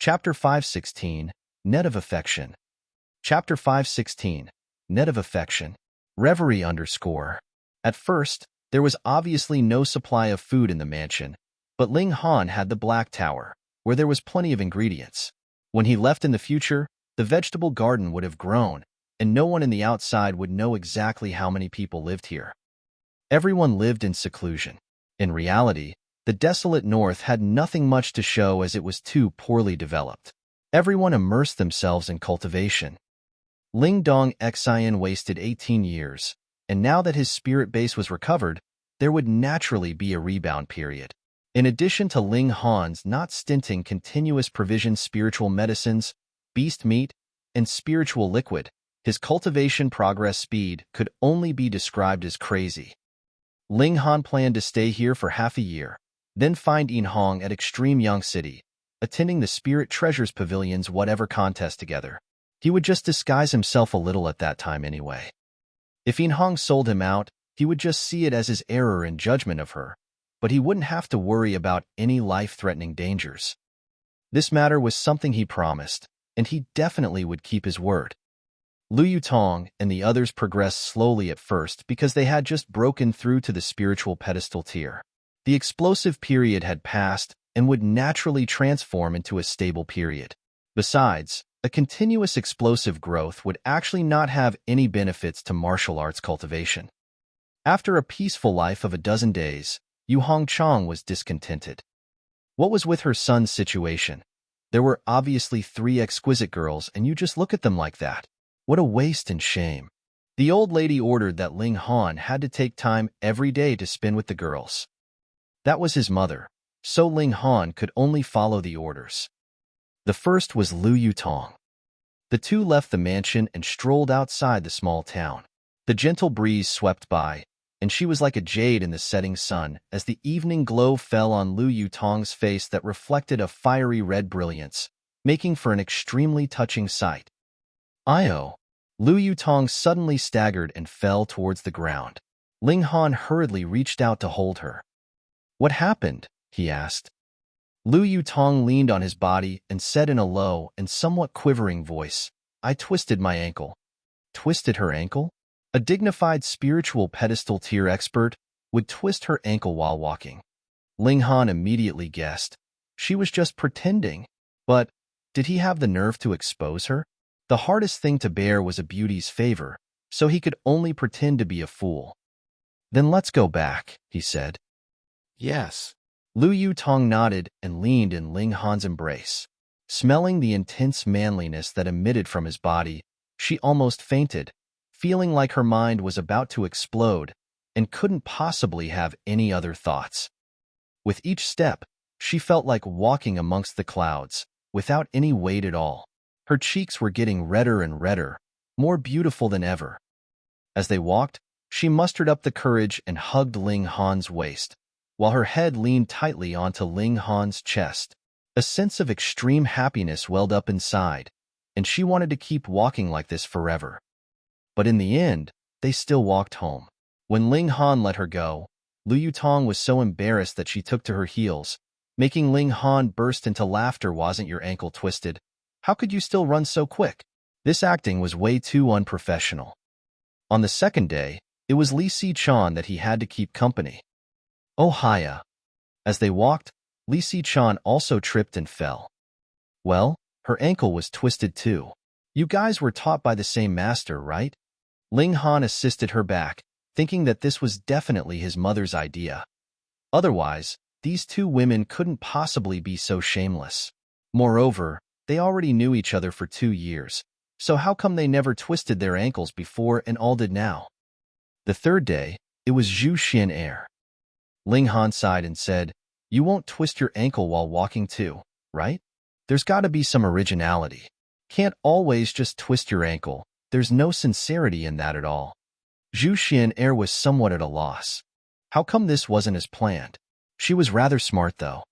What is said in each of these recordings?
Chapter 516, Net of Affection. Chapter 516, Net of Affection. Reverie _ At first, there was obviously no supply of food in the mansion, but Ling Han had the Black Tower, where there was plenty of ingredients. When he left in the future, the vegetable garden would have grown, and no one in the outside would know exactly how many people lived here. Everyone lived in seclusion. In reality, the desolate north had nothing much to show as it was too poorly developed. Everyone immersed themselves in cultivation. Ling Dong Xian wasted 18 years, and now that his spirit base was recovered, there would naturally be a rebound period. In addition to Ling Han's not stinting continuous provision spiritual medicines, beast meat, and spiritual liquid, his cultivation progress speed could only be described as crazy. Ling Han planned to stay here for half a year, then find Yin Hong at Extreme Yang City, attending the Spirit Treasures Pavilion's whatever contest together. He would just disguise himself a little at that time anyway. If Yin Hong sold him out, he would just see it as his error in judgment of her, but he wouldn't have to worry about any life-threatening dangers. This matter was something he promised, and he definitely would keep his word. Lu Yutong and the others progressed slowly at first because they had just broken through to the spiritual pedestal tier. The explosive period had passed and would naturally transform into a stable period. Besides, a continuous explosive growth would actually not have any benefits to martial arts cultivation. After a peaceful life of a dozen days, Yu Hongchang was discontented. What was with her son's situation? There were obviously 3 exquisite girls, and you just look at them like that. What a waste and shame. The old lady ordered that Ling Han had to take time every day to spend with the girls. That was his mother, so Ling Han could only follow the orders. The first was Lu Yutong. The two left the mansion and strolled outside the small town. The gentle breeze swept by, and she was like a jade in the setting sun as the evening glow fell on Lu Yutong's face that reflected a fiery red brilliance, making for an extremely touching sight. Io! Lu Yutong suddenly staggered and fell towards the ground. Ling Han hurriedly reached out to hold her. "What happened?" he asked. Lu Yutong leaned on his body and said in a low and somewhat quivering voice, "I twisted my ankle." Twisted her ankle? A dignified spiritual pedestal tier expert would twist her ankle while walking. Ling Han immediately guessed. She was just pretending. But did he have the nerve to expose her? The hardest thing to bear was a beauty's favor, so he could only pretend to be a fool. "Then let's go back," he said. Yes. Lu Yutong nodded and leaned in Ling Han's embrace. Smelling the intense manliness that emitted from his body, she almost fainted, feeling like her mind was about to explode and couldn't possibly have any other thoughts. With each step, she felt like walking amongst the clouds, without any weight at all. Her cheeks were getting redder and redder, more beautiful than ever. As they walked, she mustered up the courage and hugged Ling Han's waist, while her head leaned tightly onto Ling Han's chest. A sense of extreme happiness welled up inside, and she wanted to keep walking like this forever. But in the end, they still walked home. When Ling Han let her go, Lu Yutong was so embarrassed that she took to her heels, making Ling Han burst into laughter. "Wasn't your ankle twisted? How could you still run so quick?" This acting was way too unprofessional. On the second day, it was Li Si-chan that he had to keep company. "Oh, hiya." As they walked, Li Si-chan also tripped and fell. Well, her ankle was twisted too. "You guys were taught by the same master, right?" Ling Han assisted her back, thinking that this was definitely his mother's idea. Otherwise, these two women couldn't possibly be so shameless. Moreover, they already knew each other for 2 years, so how come they never twisted their ankles before and all did now? The third day, it was Zhu Xian. Ling Han sighed and said, "You won't twist your ankle while walking too, right? There's gotta be some originality. Can't always just twist your ankle. There's no sincerity in that at all." Zhu Xian was somewhat at a loss. How come this wasn't as planned? She was rather smart though.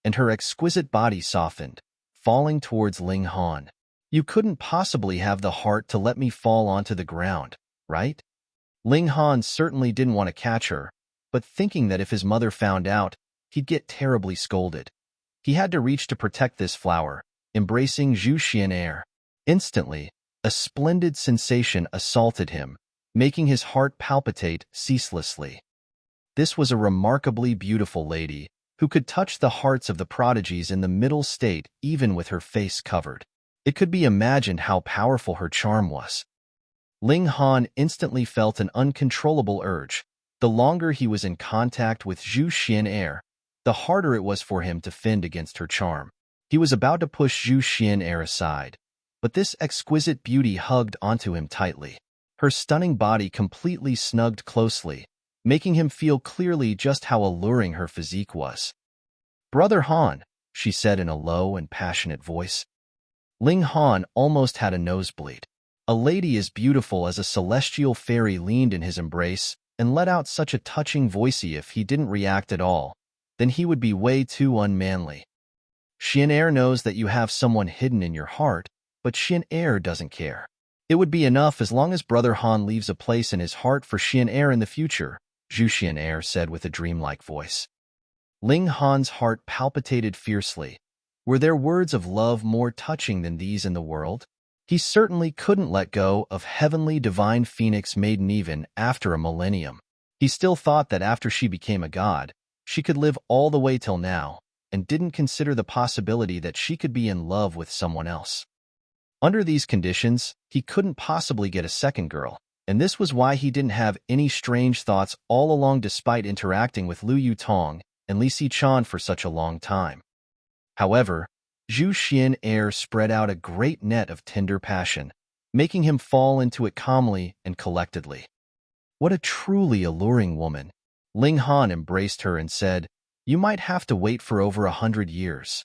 And her exquisite body softened, falling towards Ling Han. "You couldn't possibly have the heart to let me fall onto the ground, right?" Ling Han certainly didn't want to catch her, but thinking that if his mother found out, he'd get terribly scolded. He had to reach to protect this flower, embracing Zhi Yan. Instantly, a splendid sensation assaulted him, making his heart palpitate ceaselessly. This was a remarkably beautiful lady, who could touch the hearts of the prodigies in the middle state even with her face covered. It could be imagined how powerful her charm was. Ling Han instantly felt an uncontrollable urge. The longer he was in contact with Zhi Yan, the harder it was for him to fend against her charm. He was about to push Zhi Yan aside, but this exquisite beauty hugged onto him tightly. Her stunning body completely snugged closely, making him feel clearly just how alluring her physique was. "Brother Han," she said in a low and passionate voice. Ling Han almost had a nosebleed. A lady as beautiful as a celestial fairy leaned in his embrace and let out such a touching voice. If he didn't react at all, then he would be way too unmanly. Xian knows that you have someone hidden in your heart, but Xian doesn't care. It would be enough as long as Brother Han leaves a place in his heart for Xian in the future, Zhu Xian said with a dreamlike voice. Ling Han's heart palpitated fiercely. Were there words of love more touching than these in the world? He certainly couldn't let go of heavenly divine phoenix maiden even after a millennium. He still thought that after she became a god, she could live all the way till now, and didn't consider the possibility that she could be in love with someone else. Under these conditions, he couldn't possibly get a second girl, and this was why he didn't have any strange thoughts all along despite interacting with Liu Yutong and Li Xichan for such a long time. However, Zhu Xian spread out a great net of tender passion, making him fall into it calmly and collectedly. What a truly alluring woman! Ling Han embraced her and said, "You might have to wait for over 100 years.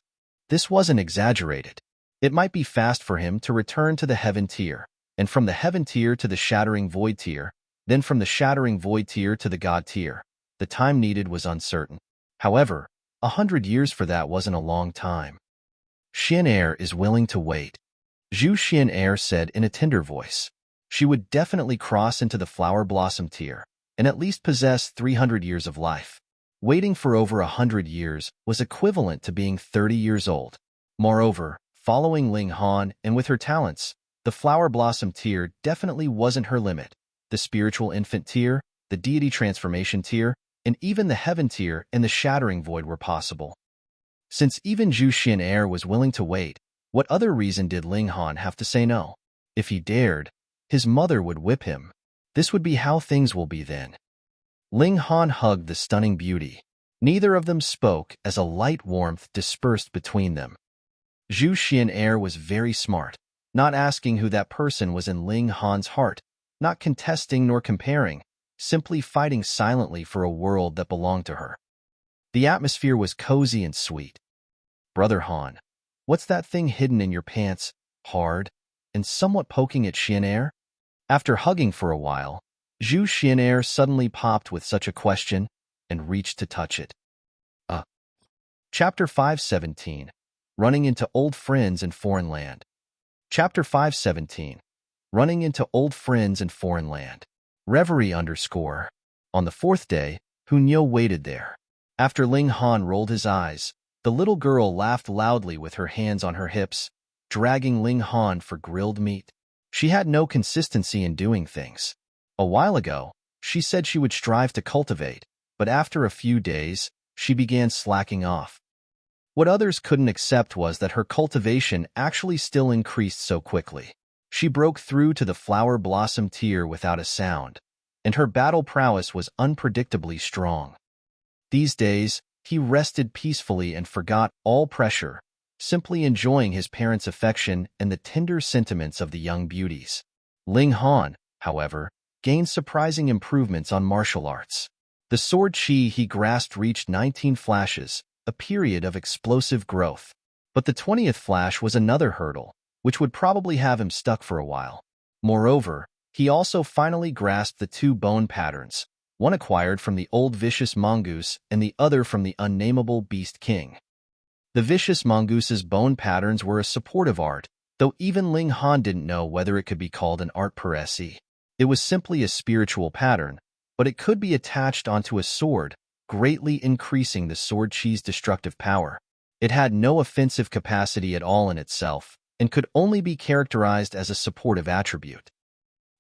This wasn't exaggerated. It might be fast for him to return to the heaven tier, and from the heaven tier to the shattering void tier, then from the shattering void tier to the god tier. The time needed was uncertain. However, 100 years for that wasn't a long time. Xian is willing to wait," Zhu Xian said in a tender voice. She would definitely cross into the flower blossom tier, and at least possess 300 years of life. Waiting for over 100 years was equivalent to being 30 years old. Moreover, following Ling Han and with her talents, the flower blossom tier definitely wasn't her limit. The spiritual infant tier, the deity transformation tier, and even the heaven tier and the shattering void were possible. Since even Zhu Xian was willing to wait, what other reason did Ling Han have to say no? If he dared, his mother would whip him. This would be how things will be then. Ling Han hugged the stunning beauty. Neither of them spoke as a light warmth dispersed between them. Zhu Xian was very smart, not asking who that person was in Ling Han's heart, not contesting nor comparing, simply fighting silently for a world that belonged to her. The atmosphere was cozy and sweet. "Brother Han, what's that thing hidden in your pants, hard, and somewhat poking at Xian?" After hugging for a while, Zhu Xian suddenly popped with such a question and reached to touch it. Chapter 517, Running into Old Friends in Foreign Land. Chapter 517, Running into Old Friends in Foreign Land. Reverie _ On the fourth day, Hunyo waited there. After Ling Han rolled his eyes, the little girl laughed loudly with her hands on her hips, dragging Ling Han for grilled meat. She had no consistency in doing things. A while ago, she said she would strive to cultivate, but after a few days, she began slacking off. What others couldn't accept was that her cultivation actually still increased so quickly. She broke through to the flower blossom tier without a sound, and her battle prowess was unpredictably strong. These days, he rested peacefully and forgot all pressure, simply enjoying his parents' affection and the tender sentiments of the young beauties. Ling Han, however, gained surprising improvements on martial arts. The sword chi he grasped reached 19 flashes, a period of explosive growth. But the 20th flash was another hurdle, which would probably have him stuck for a while. Moreover, he also finally grasped the 2 bone patterns, one acquired from the old vicious mongoose and the other from the unnameable beast king. The vicious mongoose's bone patterns were a supportive art, though even Ling Han didn't know whether it could be called an art per se. It was simply a spiritual pattern, but it could be attached onto a sword, greatly increasing the sword chi's destructive power. It had no offensive capacity at all in itself, and could only be characterized as a supportive attribute.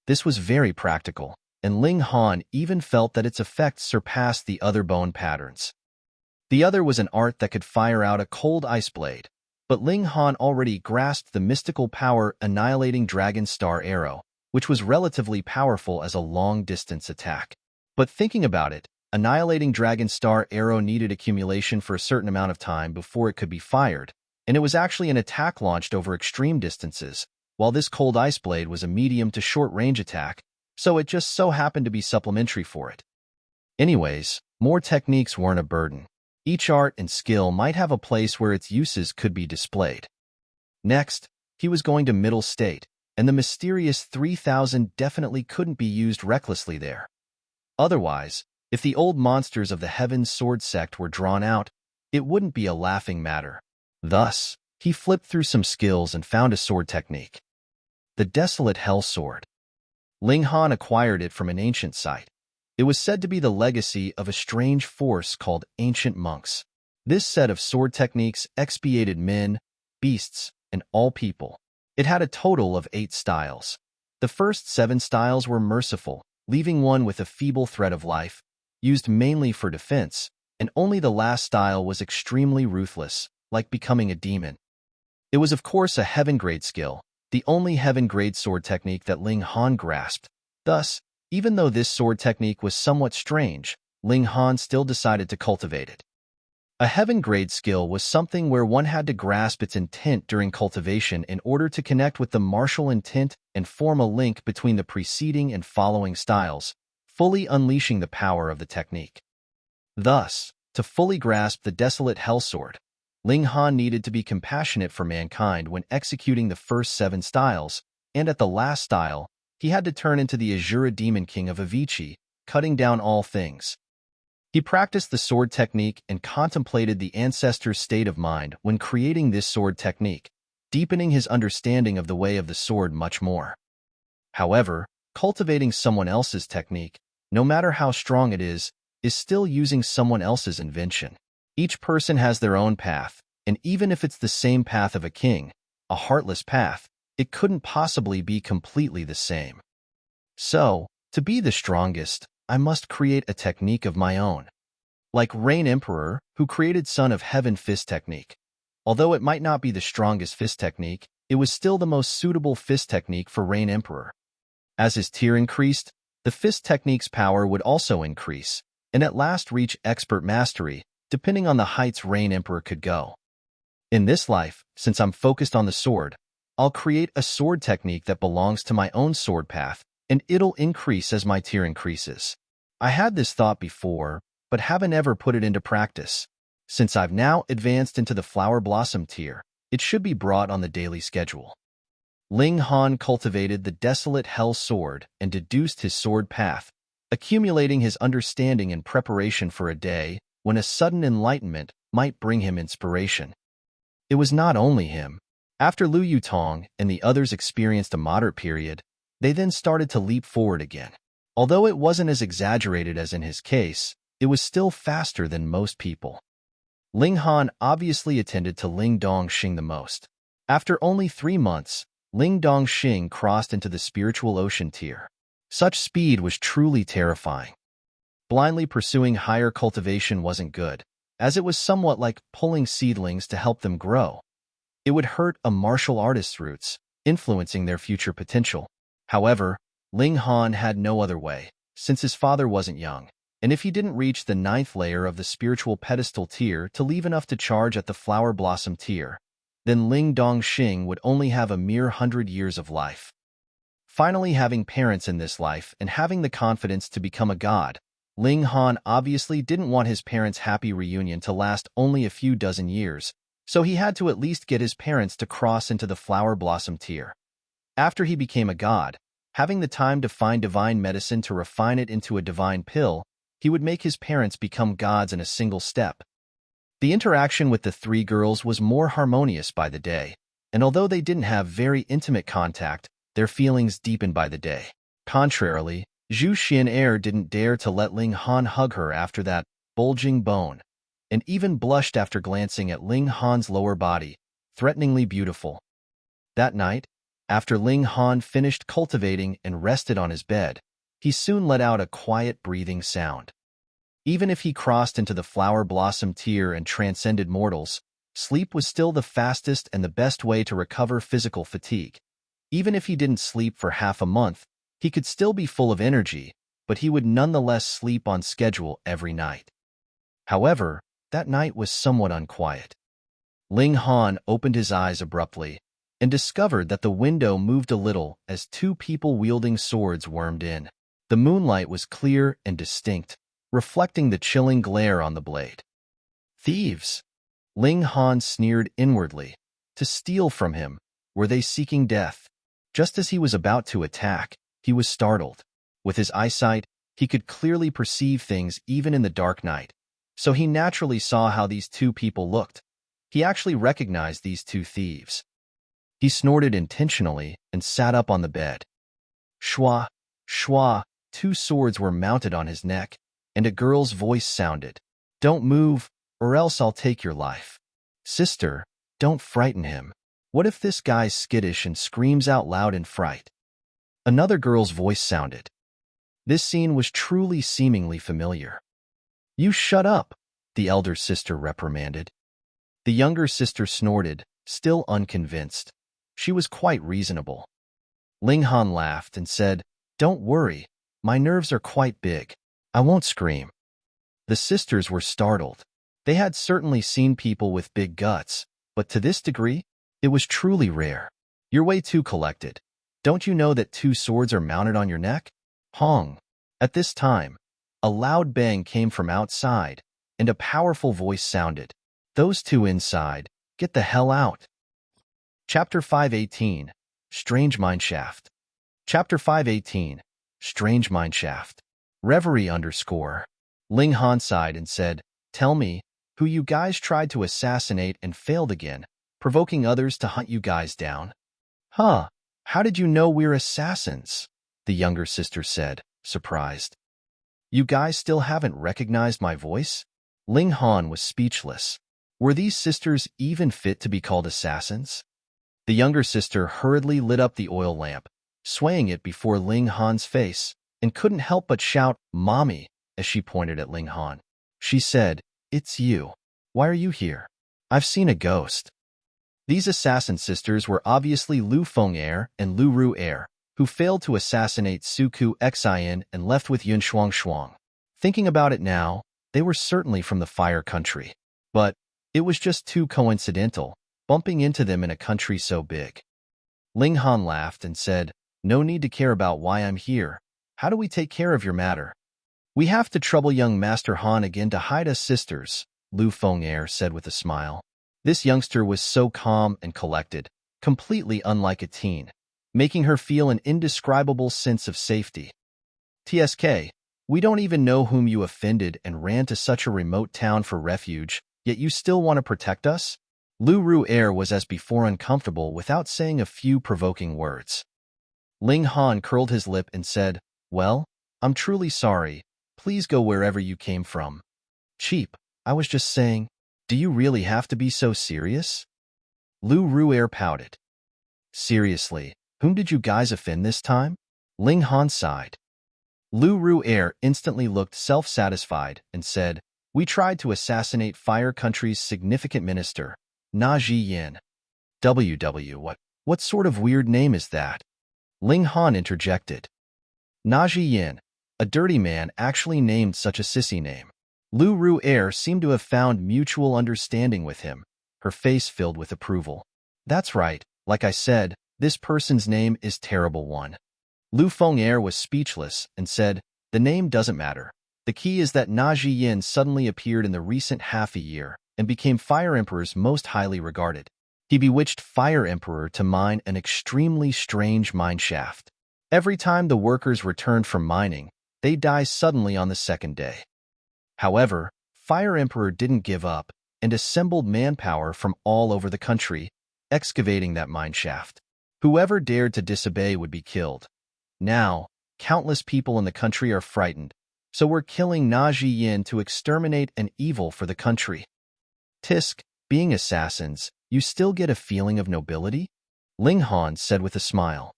This was very practical, and Ling Han even felt that its effects surpassed the other bone patterns. The other was an art that could fire out a cold ice blade, but Ling Han already grasped the mystical power annihilating Dragon Star Arrow, which was relatively powerful as a long-distance attack. But thinking about it, annihilating Dragon Star Arrow needed accumulation for a certain amount of time before it could be fired, and it was actually an attack launched over extreme distances, while this cold ice blade was a medium to short-range attack, so it just so happened to be supplementary for it. Anyways, more techniques weren't a burden. Each art and skill might have a place where its uses could be displayed. Next, he was going to Middle State, and the mysterious 3000 definitely couldn't be used recklessly there. Otherwise, if the old monsters of the Heaven's Sword sect were drawn out, it wouldn't be a laughing matter. Thus, he flipped through some skills and found a sword technique. The Desolate Hell Sword. Ling Han acquired it from an ancient site. It was said to be the legacy of a strange force called Ancient Monks. This set of sword techniques expiated men, beasts, and all people. It had a total of 8 styles. The first 7 styles were merciful, leaving one with a feeble thread of life, used mainly for defense, and only the last style was extremely ruthless, like becoming a demon. It was of course a heaven-grade skill, the only heaven-grade sword technique that Ling Han grasped. Thus, even though this sword technique was somewhat strange, Ling Han still decided to cultivate it. A heaven-grade skill was something where one had to grasp its intent during cultivation in order to connect with the martial intent and form a link between the preceding and following styles, fully unleashing the power of the technique. Thus, to fully grasp the Desolate Hell Sword, Ling Han needed to be compassionate for mankind when executing the first 7 styles, and at the last style, he had to turn into the Azura Demon King of Avicii, cutting down all things. He practiced the sword technique and contemplated the ancestor's state of mind when creating this sword technique, deepening his understanding of the way of the sword much more. However, cultivating someone else's technique, no matter how strong it is still using someone else's invention. Each person has their own path, and even if it's the same path of a king, a heartless path, it couldn't possibly be completely the same. So, to be the strongest, I must create a technique of my own. Like Rain Emperor, who created Son of Heaven Fist technique. Although it might not be the strongest fist technique, it was still the most suitable fist technique for Rain Emperor. As his tier increased, the fist technique's power would also increase, and at last reach expert mastery, depending on the heights Rain Emperor could go. In this life, since I'm focused on the sword, I'll create a sword technique that belongs to my own sword path, and it'll increase as my tier increases. I had this thought before, but haven't ever put it into practice. Since I've now advanced into the Flower Blossom tier, it should be brought on the daily schedule. Ling Han cultivated the Desolate Hell Sword and deduced his sword path, accumulating his understanding in preparation for a day when a sudden enlightenment might bring him inspiration. It was not only him. After Lu Yutong and the others experienced a moderate period, they then started to leap forward again. Although it wasn't as exaggerated as in his case, it was still faster than most people. Ling Han obviously attended to Ling Dongxing the most. After only 3 months, Ling Dongxing crossed into the spiritual ocean tier. Such speed was truly terrifying. Blindly pursuing higher cultivation wasn't good, as it was somewhat like pulling seedlings to help them grow. It would hurt a martial artist's roots, influencing their future potential. However, Ling Han had no other way, since his father wasn't young, and if he didn't reach the 9th layer of the spiritual pedestal tier to leave enough to charge at the Flower Blossom tier, then Ling Dongxing would only have a mere 100 years of life. Finally, having parents in this life and having the confidence to become a god, Ling Han obviously didn't want his parents' happy reunion to last only a few dozen years, so he had to at least get his parents to cross into the Flower Blossom tier. After he became a god, having the time to find divine medicine to refine it into a divine pill, he would make his parents become gods in a single step. The interaction with the 3 girls was more harmonious by the day, and although they didn't have very intimate contact, their feelings deepened by the day. Contrarily, Zhu Xian didn't dare to let Ling Han hug her after that bulging bone. and even blushed after glancing at Ling Han's lower body, threateningly beautiful. That night, after Ling Han finished cultivating and rested on his bed, he soon let out a quiet breathing sound. Even if he crossed into the flower blossom tier and transcended mortals, sleep was still the fastest and the best way to recover physical fatigue. Even if he didn't sleep for half a month, he could still be full of energy, but he would nonetheless sleep on schedule every night. However, that night was somewhat unquiet. Ling Han opened his eyes abruptly and discovered that the window moved a little as two people wielding swords wormed in. The moonlight was clear and distinct, reflecting the chilling glare on the blade. Thieves! Ling Han sneered inwardly. To steal from him, were they seeking death? Just as he was about to attack, he was startled. With his eyesight, he could clearly perceive things even in the dark night, so he naturally saw how these two people looked. He actually recognized these two thieves. He snorted intentionally and sat up on the bed. Shwa, shwa, two swords were mounted on his neck, and a girl's voice sounded. Don't move, or else I'll take your life. Sister, don't frighten him. What if this guy's skittish and screams out loud in fright? Another girl's voice sounded. This scene was truly seemingly familiar. You shut up, the elder sister reprimanded. The younger sister snorted, still unconvinced. She was quite reasonable. Ling Han laughed and said, Don't worry, my nerves are quite big. I won't scream. The sisters were startled. They had certainly seen people with big guts, but to this degree, it was truly rare. You're way too collected. Don't you know that two swords are mounted on your neck? Hong. At this time, a loud bang came from outside, and a powerful voice sounded. Those two inside, get the hell out. Chapter 518, Strange Mineshaft. Chapter 518, Strange Mineshaft. Reverie _ Ling Han sighed and said, Tell me, who you guys tried to assassinate and failed again, provoking others to hunt you guys down? Huh, how did you know we're assassins? The younger sister said, surprised. You guys still haven't recognized my voice? Ling Han was speechless. Were these sisters even fit to be called assassins? The younger sister hurriedly lit up the oil lamp, swaying it before Ling Han's face, and couldn't help but shout, Mommy, as she pointed at Ling Han. She said, It's you. Why are you here? I've seen a ghost. These assassin sisters were obviously Lu Feng and Lu Ru, who failed to assassinate Suku Xian and left with Yun Shuang. Thinking about it now, they were certainly from the Fire Country. But it was just too coincidental, bumping into them in a country so big. Ling Han laughed and said, No need to care about why I'm here. How do we take care of your matter? We have to trouble young Master Han again to hide us sisters, Lu Feng said with a smile. This youngster was so calm and collected, completely unlike a teen, making her feel an indescribable sense of safety. TSK, we don't even know whom you offended and ran to such a remote town for refuge, yet you still want to protect us? Lu Ru was as before uncomfortable without saying a few provoking words. Ling Han curled his lip and said, Well, I'm truly sorry. Please go wherever you came from. Cheap, I was just saying. Do you really have to be so serious? Lu Ru pouted. Seriously, whom did you guys offend this time? Ling Han sighed. Lu Ru instantly looked self-satisfied and said, We tried to assassinate Fire Country's significant minister, Zhi Yan. What sort of weird name is that? Ling Han interjected. Zhi Yan, a dirty man actually named such a sissy name. Lu Ru seemed to have found mutual understanding with him, her face filled with approval. That's right, like I said, this person's name is Terrible One. Lu Feng was speechless and said, The name doesn't matter. The key is that Zhi Yan suddenly appeared in the recent half a year and became Fire Emperor's most highly regarded. He bewitched Fire Emperor to mine an extremely strange mineshaft. Every time the workers returned from mining, they die suddenly on the second day. However, Fire Emperor didn't give up and assembled manpower from all over the country, excavating that mineshaft. Whoever dared to disobey would be killed. Now, countless people in the country are frightened, So we're killing Zhi Yan to exterminate an evil for the country. Tisk, being assassins, you still get a feeling of nobility? Ling Han said with a smile.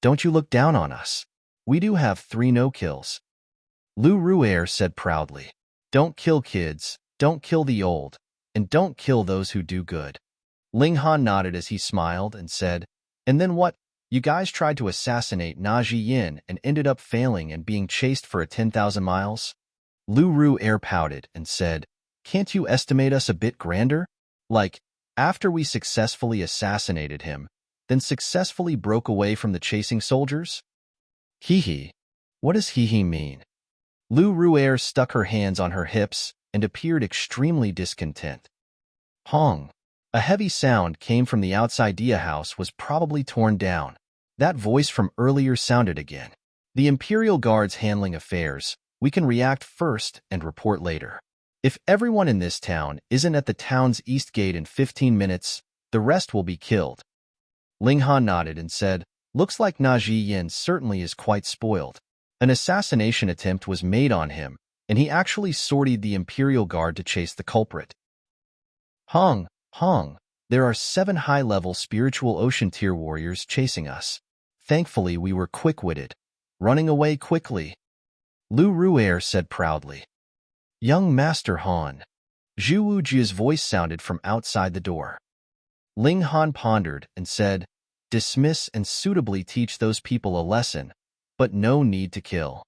Don't you look down on us. We do have 3 no-kills. Lu Ru'er said proudly. Don't kill kids, don't kill the old, and don't kill those who do good. Ling Han nodded as he smiled and said, and then what? You guys tried to assassinate Zhi Yan and ended up failing and being chased for 10,000 miles? Lu Ru'er pouted and said, can't you estimate us a bit grander? Like, after we successfully assassinated him, then successfully broke away from the chasing soldiers? Hee. What does hee mean? Lu Ru'er stuck her hands on her hips and appeared extremely discontent. Hong. A heavy sound came from the outside. The house was probably torn down. That voice from earlier sounded again. The Imperial Guard's handling affairs. We can react first and report later. If everyone in this town isn't at the town's east gate in 15 minutes, the rest will be killed. Ling Han nodded and said, looks like Zhi Yan certainly is quite spoiled. An assassination attempt was made on him, and he actually sortied the Imperial Guard to chase the culprit. Hong, there are 7 high-level spiritual ocean tier warriors chasing us. Thankfully, we were quick-witted, running away quickly. Lu Ru'er said proudly. Young Master Han. Zhu Wujia's voice sounded from outside the door. Ling Han pondered and said, dismiss and suitably teach those people a lesson, but no need to kill.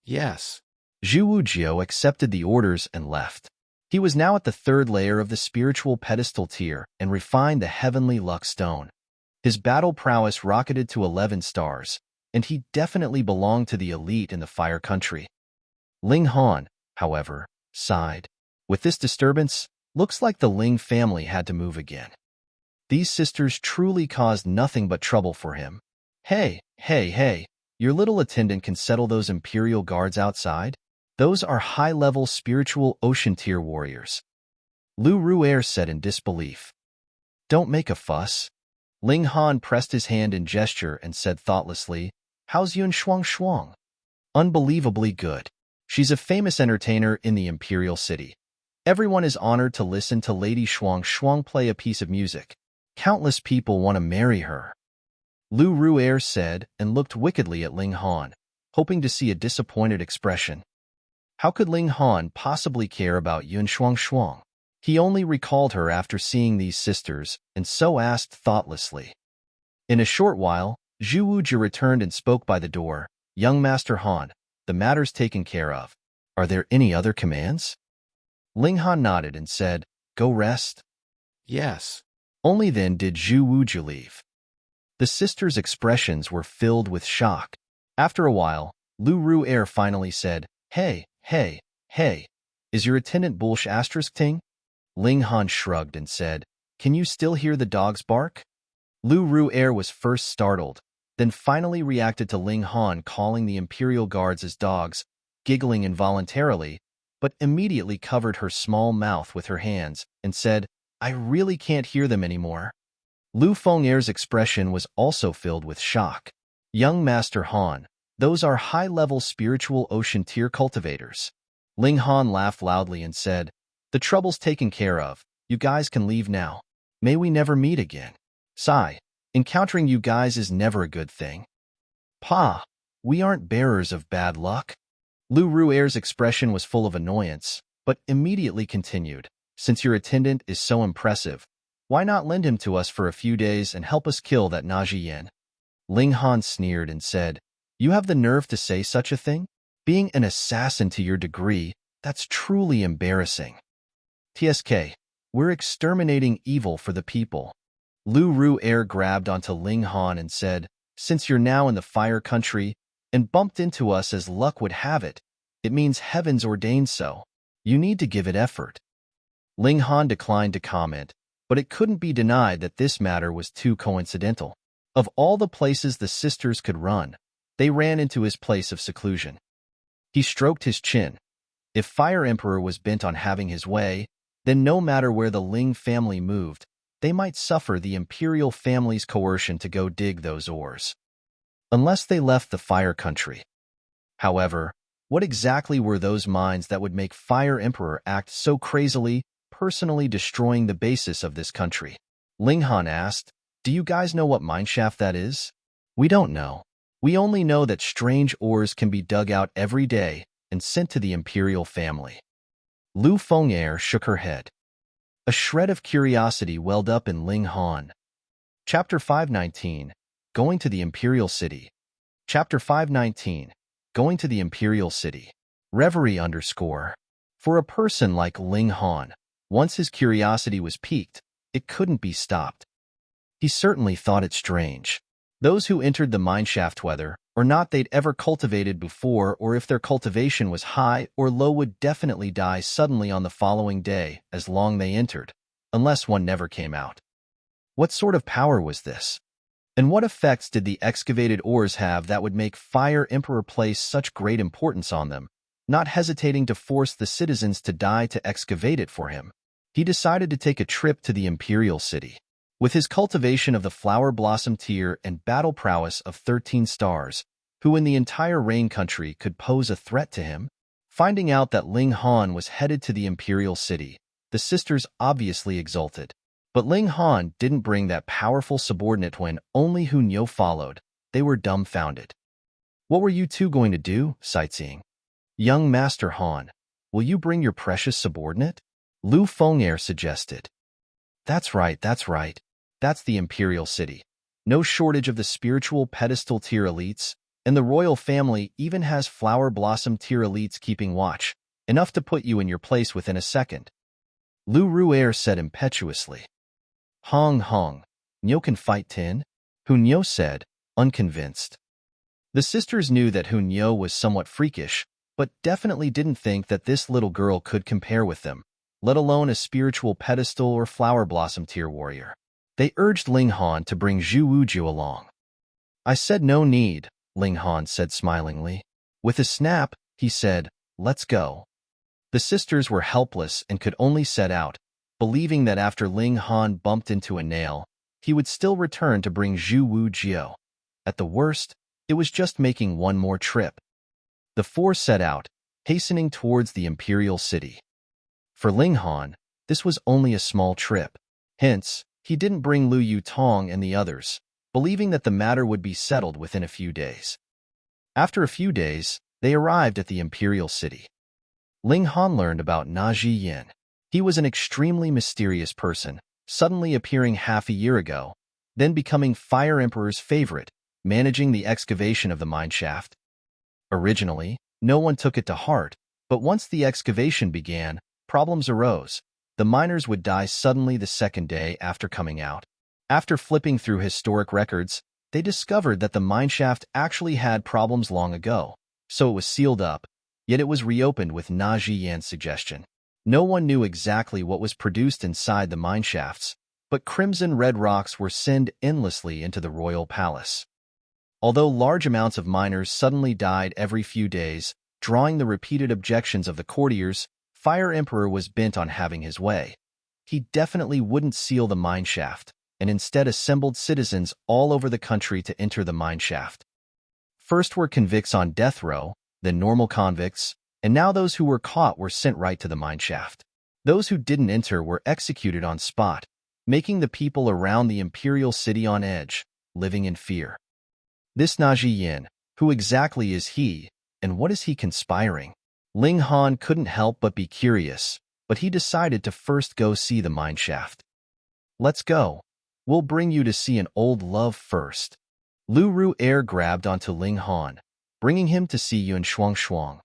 Yes. Zhu Wujia accepted the orders and left. He was now at the 3rd layer of the spiritual pedestal tier and refined the heavenly luck stone. His battle prowess rocketed to 11 stars, and he definitely belonged to the elite in the fire country. Ling Han, however, sighed. With this disturbance, looks like the Ling family had to move again. These sisters truly caused nothing but trouble for him. Hey, your little attendant can settle those Imperial Guards outside? Those are high-level spiritual ocean tier warriors. Lu Ru'er said in disbelief. Don't make a fuss. Ling Han pressed his hand in gesture and said thoughtlessly, how's Yun Shuang? Unbelievably good. She's a famous entertainer in the Imperial City. Everyone is honored to listen to Lady Shuang play a piece of music. Countless people want to marry her. Lu Ru'er said and looked wickedly at Ling Han, hoping to see a disappointed expression. How could Ling Han possibly care about Yun Shuang? He only recalled her after seeing these sisters, and so asked thoughtlessly. In a short while, Zhu Wujia returned and spoke by the door. Young Master Han, the matter's taken care of. Are there any other commands? Ling Han nodded and said, go rest. Yes. Only then did Zhu Wujia leave. The sisters' expressions were filled with shock. After a while, Lu Ru'er finally said, Hey, is your attendant bullsh***? Ling Han shrugged and said, can you still hear the dogs bark? Lu Ru'er was first startled, then finally reacted to Ling Han calling the Imperial Guards as dogs, giggling involuntarily, but immediately covered her small mouth with her hands and said, I really can't hear them anymore. Lu Feng'er's expression was also filled with shock. Young Master Han, those are high-level spiritual ocean tier cultivators. Ling Han laughed loudly and said, the trouble's taken care of. You guys can leave now. May we never meet again. Sigh. Encountering you guys is never a good thing. Pa, we aren't bearers of bad luck. Lu Ru'er's expression was full of annoyance, but immediately continued. Since your attendant is so impressive, why not lend him to us for a few days and help us kill that Zhi Yan? Ling Han sneered and said, you have the nerve to say such a thing? Being an assassin to your degree, that's truly embarrassing. TSK, we're exterminating evil for the people. Lu Ru'er grabbed onto Ling Han and said, since you're now in the fire country and bumped into us as luck would have it, it means heavens ordained so. You need to give it effort. Ling Han declined to comment, but it couldn't be denied that this matter was too coincidental. Of all the places the sisters could run, they ran into his place of seclusion. He stroked his chin. If Fire Emperor was bent on having his way, then no matter where the Ling family moved, they might suffer the Imperial family's coercion to go dig those ores. Unless they left the fire country. However, What exactly were those mines that would make Fire Emperor act so crazily, personally destroying the basis of this country? Ling Han asked, "Do you guys know what mineshaft that is?" "We don't know. We only know that strange ores can be dug out every day and sent to the Imperial family." Lu Feng'er shook her head. A shred of curiosity welled up in Ling Han. Chapter 519, Going to the Imperial City. Chapter 519, Going to the Imperial City. Reverie _ For a person like Ling Han, once his curiosity was piqued, it couldn't be stopped. He certainly thought it strange. Those who entered the mineshaft, whether or not they'd ever cultivated before or if their cultivation was high or low, would definitely die suddenly on the following day as long they entered, unless one never came out. What sort of power was this? And what effects did the excavated ores have that would make Fire Emperor place such great importance on them, not hesitating to force the citizens to die to excavate it for him? He decided to take a trip to the Imperial City. With his cultivation of the flower blossom tier and battle prowess of 13 stars, who in the entire Rain Country could pose a threat to him? Finding out that Ling Han was headed to the Imperial City, the sisters obviously exulted. But Ling Han didn't bring that powerful subordinate when only Hunyo followed. They were dumbfounded. "What were you two going to do, sightseeing?" "Young Master Han, will you bring your precious subordinate?" Lu Feng'er suggested. That's right. That's the Imperial City. No shortage of the spiritual pedestal tier elites, and the royal family even has flower blossom tier elites keeping watch, enough to put you in your place within a second. Lu Ru'er said impetuously. Hong, Nyo can fight Tin? Hunyo said, unconvinced. The sisters knew that Hunyo was somewhat freakish, but definitely didn't think that this little girl could compare with them, let alone a spiritual pedestal or flower blossom tier warrior. They urged Ling Han to bring Zhu Wuju along. "I said no need," Ling Han said smilingly. With a snap, he said, "Let's go." The sisters were helpless and could only set out, believing that after Ling Han bumped into a nail, he would still return to bring Zhu Wujiu. At the worst, it was just making one more trip. The four set out, hastening towards the Imperial City. For Ling Han, this was only a small trip. Hence, he didn't bring Lu Yutong and the others, believing that the matter would be settled within a few days. After a few days, they arrived at the Imperial City. Ling Han learned about Zhi Yan. He was an extremely mysterious person, suddenly appearing half a year ago, then becoming Fire Emperor's favorite, managing the excavation of the mineshaft. Originally, no one took it to heart, but once the excavation began, problems arose. The miners would die suddenly the second day after coming out. After flipping through historic records, they discovered that the mineshaft actually had problems long ago, so it was sealed up, yet it was reopened with Zhi Yan's suggestion. No one knew exactly what was produced inside the mineshafts, but crimson red rocks were sent endlessly into the royal palace. Although large amounts of miners suddenly died every few days, drawing the repeated objections of the courtiers, Fire Emperor was bent on having his way. He definitely wouldn't seal the mineshaft, and instead assembled citizens all over the country to enter the mineshaft. First were convicts on death row, then normal convicts, and now those who were caught were sent right to the mineshaft. Those who didn't enter were executed on spot, making the people around the Imperial City on edge, living in fear. This Zhi Yan, who exactly is he, and what is he conspiring? Ling Han couldn't help but be curious, but he decided to first go see the mineshaft. "Let's go. We'll bring you to see an old love first." Lu Ru'er grabbed onto Ling Han, bringing him to see Yun Shuang.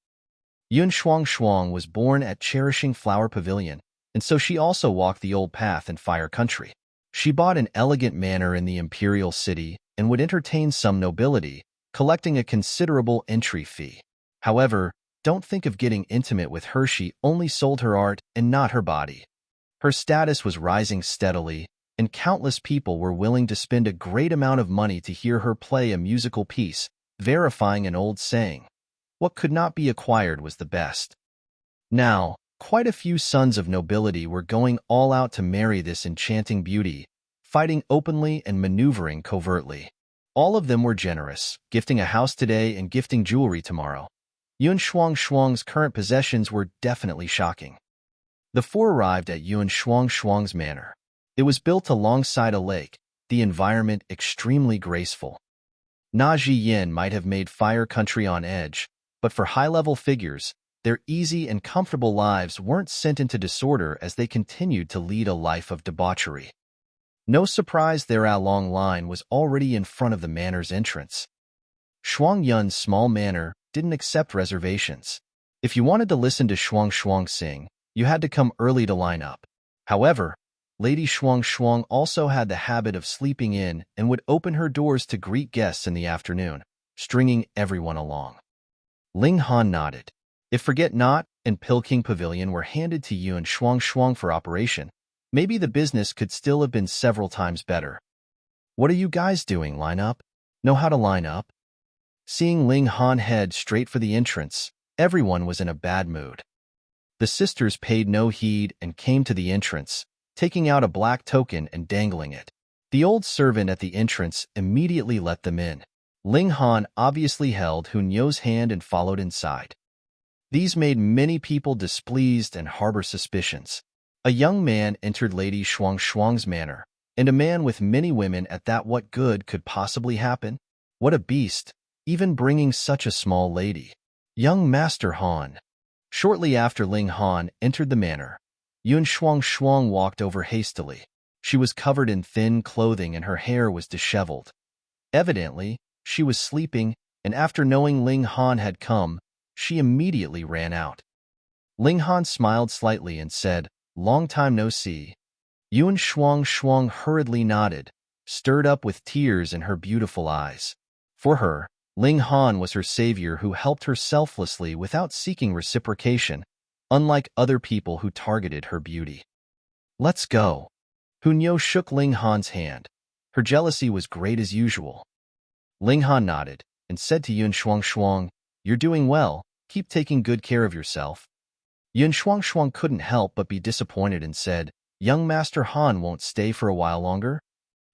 Yun Shuang was born at Cherishing Flower Pavilion, and so she also walked the old path in Fire Country. She bought an elegant manor in the Imperial City and would entertain some nobility, collecting a considerable entry fee. However, don't think of getting intimate with her. She only sold her art and not her body. Her status was rising steadily, and countless people were willing to spend a great amount of money to hear her play a musical piece, verifying an old saying, "What could not be acquired was the best." Now, quite a few sons of nobility were going all out to marry this enchanting beauty, fighting openly and maneuvering covertly. All of them were generous, gifting a house today and gifting jewelry tomorrow. Yuan Shuang's current possessions were definitely shocking. The four arrived at Yuan Shuang's manor. It was built alongside a lake, the environment extremely graceful. Zhi Yan might have made Fire Country on edge, but for high-level figures, their easy and comfortable lives weren't sent into disorder as they continued to lead a life of debauchery. No surprise their long line was already in front of the manor's entrance. Shuang Yun's small manor didn't accept reservations. If you wanted to listen to Shuang sing, you had to come early to line up. However, Lady Shuang also had the habit of sleeping in and would open her doors to greet guests in the afternoon, stringing everyone along. Ling Han nodded. If Forget Not and Pilking Pavilion were handed to Yuan Shuang for operation, maybe the business could still have been several times better. What are you guys doing, line up? Know how to line up? Seeing Ling Han head straight for the entrance, everyone was in a bad mood. The sisters paid no heed and came to the entrance, taking out a black token and dangling it. The old servant at the entrance immediately let them in. Ling Han obviously held Hunyo's hand and followed inside. These made many people displeased and harbor suspicions. A young man entered Lady Shuang's manor, and a man with many women at that. What good could possibly happen? What a beast, even bringing such a small lady. Young Master Han. Shortly after Ling Han entered the manor, Yuan Shuang walked over hastily. She was covered in thin clothing and her hair was disheveled. Evidently, she was sleeping, and after knowing Ling Han had come, she immediately ran out. Ling Han smiled slightly and said, "Long time no see." Yuan Shuang hurriedly nodded, stirred up with tears in her beautiful eyes. For her, Ling Han was her savior who helped her selflessly without seeking reciprocation, unlike other people who targeted her beauty. "Let's go." Hunyo shook Ling Han's hand. Her jealousy was great as usual. Ling Han nodded and said to Yuan Shuang, "You're doing well, keep taking good care of yourself." Yuan Shuang couldn't help but be disappointed and said, "Young Master Han won't stay for a while longer?"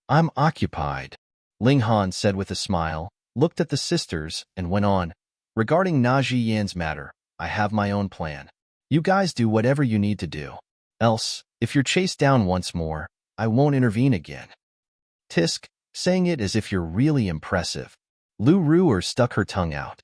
"I'm occupied," Ling Han said with a smile, looked at the sisters, and went on, "Regarding Zhi Yan's matter, I have my own plan. You guys do whatever you need to do. Else, if you're chased down once more, I won't intervene again." Tisk, saying it as if you're really impressive. Lu Ruer stuck her tongue out.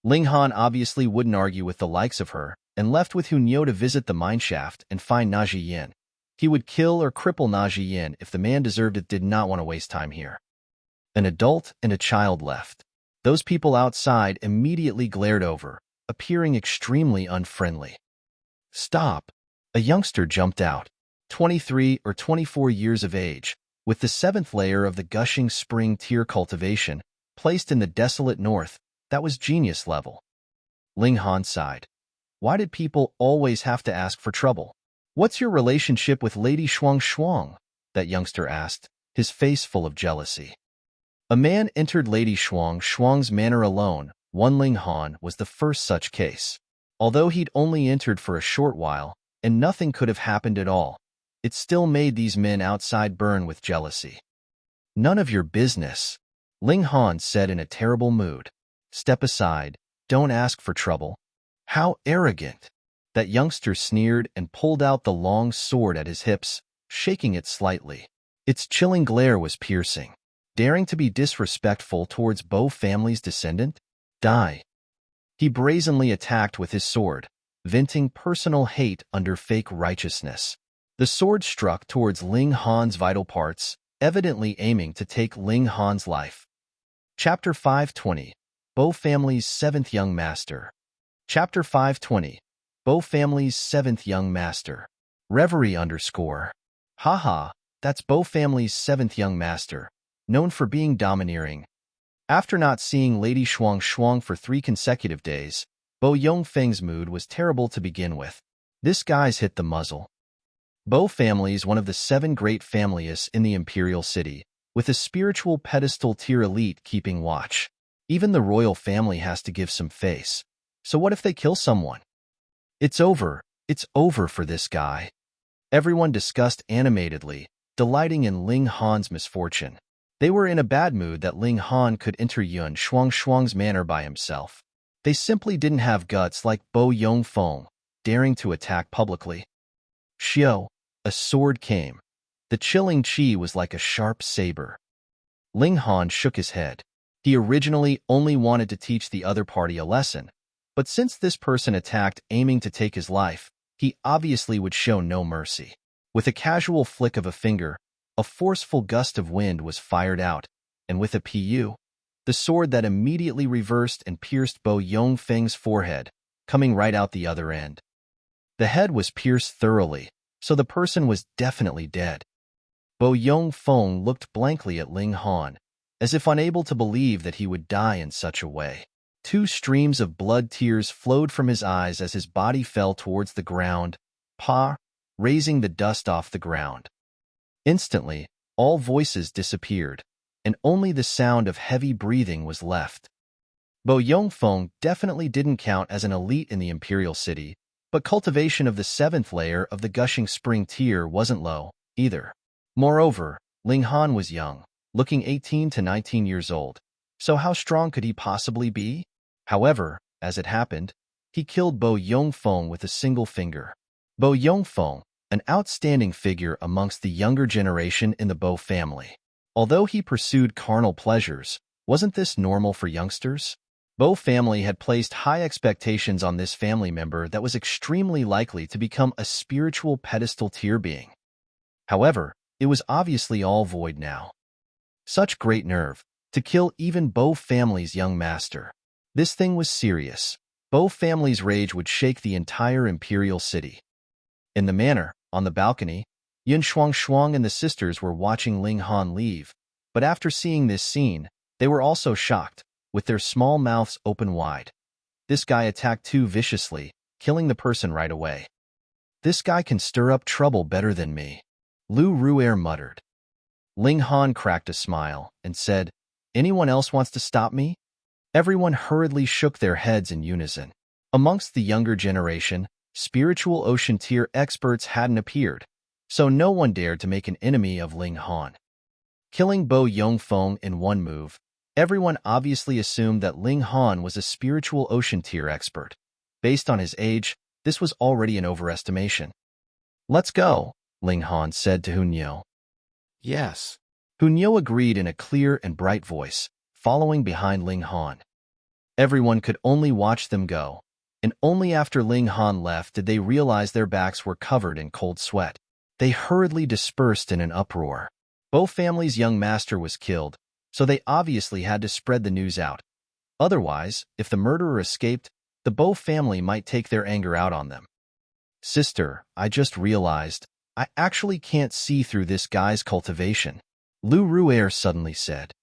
Ling Han obviously wouldn't argue with the likes of her, and left with Hunyo to visit the Mineshaft and find Zhi Yan. He would kill or cripple Zhi Yan if the man deserved it. Did not want to waste time here. An adult and a child left. Those people outside immediately glared over, appearing extremely unfriendly. "Stop!" A youngster jumped out, 23 or 24 years of age, with the 7th layer of the gushing spring tier cultivation, placed in the desolate north. That was genius level. Ling Han sighed. Why did people always have to ask for trouble? "What's your relationship with Lady Shuang?" that youngster asked, his face full of jealousy. A man entered Lady Shuang's manor alone. One Ling Han was the first such case. Although he'd only entered for a short while, and nothing could have happened at all, it still made these men outside burn with jealousy. "None of your business," Ling Han said in a terrible mood. "Step aside, don't ask for trouble." "How arrogant!" That youngster sneered and pulled out the long sword at his hips, shaking it slightly. Its chilling glare was piercing. Daring to be disrespectful towards Bo family's descendant? Die. He brazenly attacked with his sword, venting personal hate under fake righteousness. The sword struck towards Ling Han's vital parts, evidently aiming to take Ling Han's life. Chapter 520. Bo family's 7th young master. Chapter 520. Bo family's 7th young master. Reverie _. Haha, that's Bo family's 7th young master, known for being domineering. After not seeing Lady Shuang for 3 consecutive days, Bo Yongfeng's mood was terrible to begin with. This guy's hit the muzzle. Bo family's one of the 7 great families in the Imperial city, with a spiritual pedestal tier elite keeping watch. Even the royal family has to give some face. So what if they kill someone? It's over for this guy. Everyone discussed animatedly, delighting in Ling Han's misfortune. They were in a bad mood that Ling Han could enter Yuan Shuang's manor by himself. They simply didn't have guts like Bo Yongfeng, daring to attack publicly. Xiao, a sword came. The chilling chi was like a sharp saber. Ling Han shook his head. He originally only wanted to teach the other party a lesson, but since this person attacked aiming to take his life, he obviously would show no mercy. With a casual flick of a finger, a forceful gust of wind was fired out, and with a pu, the sword that immediately reversed and pierced Bo Yongfeng's forehead, coming right out the other end. The head was pierced thoroughly, so the person was definitely dead. Bo Yongfeng looked blankly at Ling Han, as if unable to believe that he would die in such a way. 2 streams of blood tears flowed from his eyes as his body fell towards the ground, raising the dust off the ground. Instantly, all voices disappeared, and only the sound of heavy breathing was left. Bo Yongfeng definitely didn't count as an elite in the Imperial city, but cultivation of the 7th layer of the Gushing Spring tier wasn't low, either. Moreover, Ling Han was young, looking 18 to 19 years old, so how strong could he possibly be? However, as it happened, he killed Bo Yongfeng with a single finger. Bo Yongfeng, an outstanding figure amongst the younger generation in the Bo family. Although he pursued carnal pleasures, wasn't this normal for youngsters? Bo family had placed high expectations on this family member that was extremely likely to become a spiritual pedestal tier being. However, it was obviously all void now. Such great nerve, to kill even Bo family's young master. This thing was serious. Bo family's rage would shake the entire Imperial city. In the manor, on the balcony, Yin Shuang and the sisters were watching Ling Han leave, but after seeing this scene, they were also shocked, with their small mouths open wide. This guy attacked too viciously, killing the person right away. This guy can stir up trouble better than me, Lu Ru'er muttered. Ling Han cracked a smile and said, "Anyone else wants to stop me?" Everyone hurriedly shook their heads in unison. Amongst the younger generation, spiritual ocean tier experts hadn't appeared, so no one dared to make an enemy of Ling Han. Killing Bo Yongfeng in one move, everyone obviously assumed that Ling Han was a spiritual ocean tier expert. Based on his age, this was already an overestimation. "Let's go," Ling Han said to Hunyo. Yes. Hunyo agreed in a clear and bright voice, following behind Ling Han. Everyone could only watch them go, and only after Ling Han left did they realize their backs were covered in cold sweat. They hurriedly dispersed in an uproar. Bo family's young master was killed, so they obviously had to spread the news out. Otherwise, if the murderer escaped, the Bo family might take their anger out on them. "Sister, I just realized, I actually can't see through this guy's cultivation," Lu Ru'er suddenly said.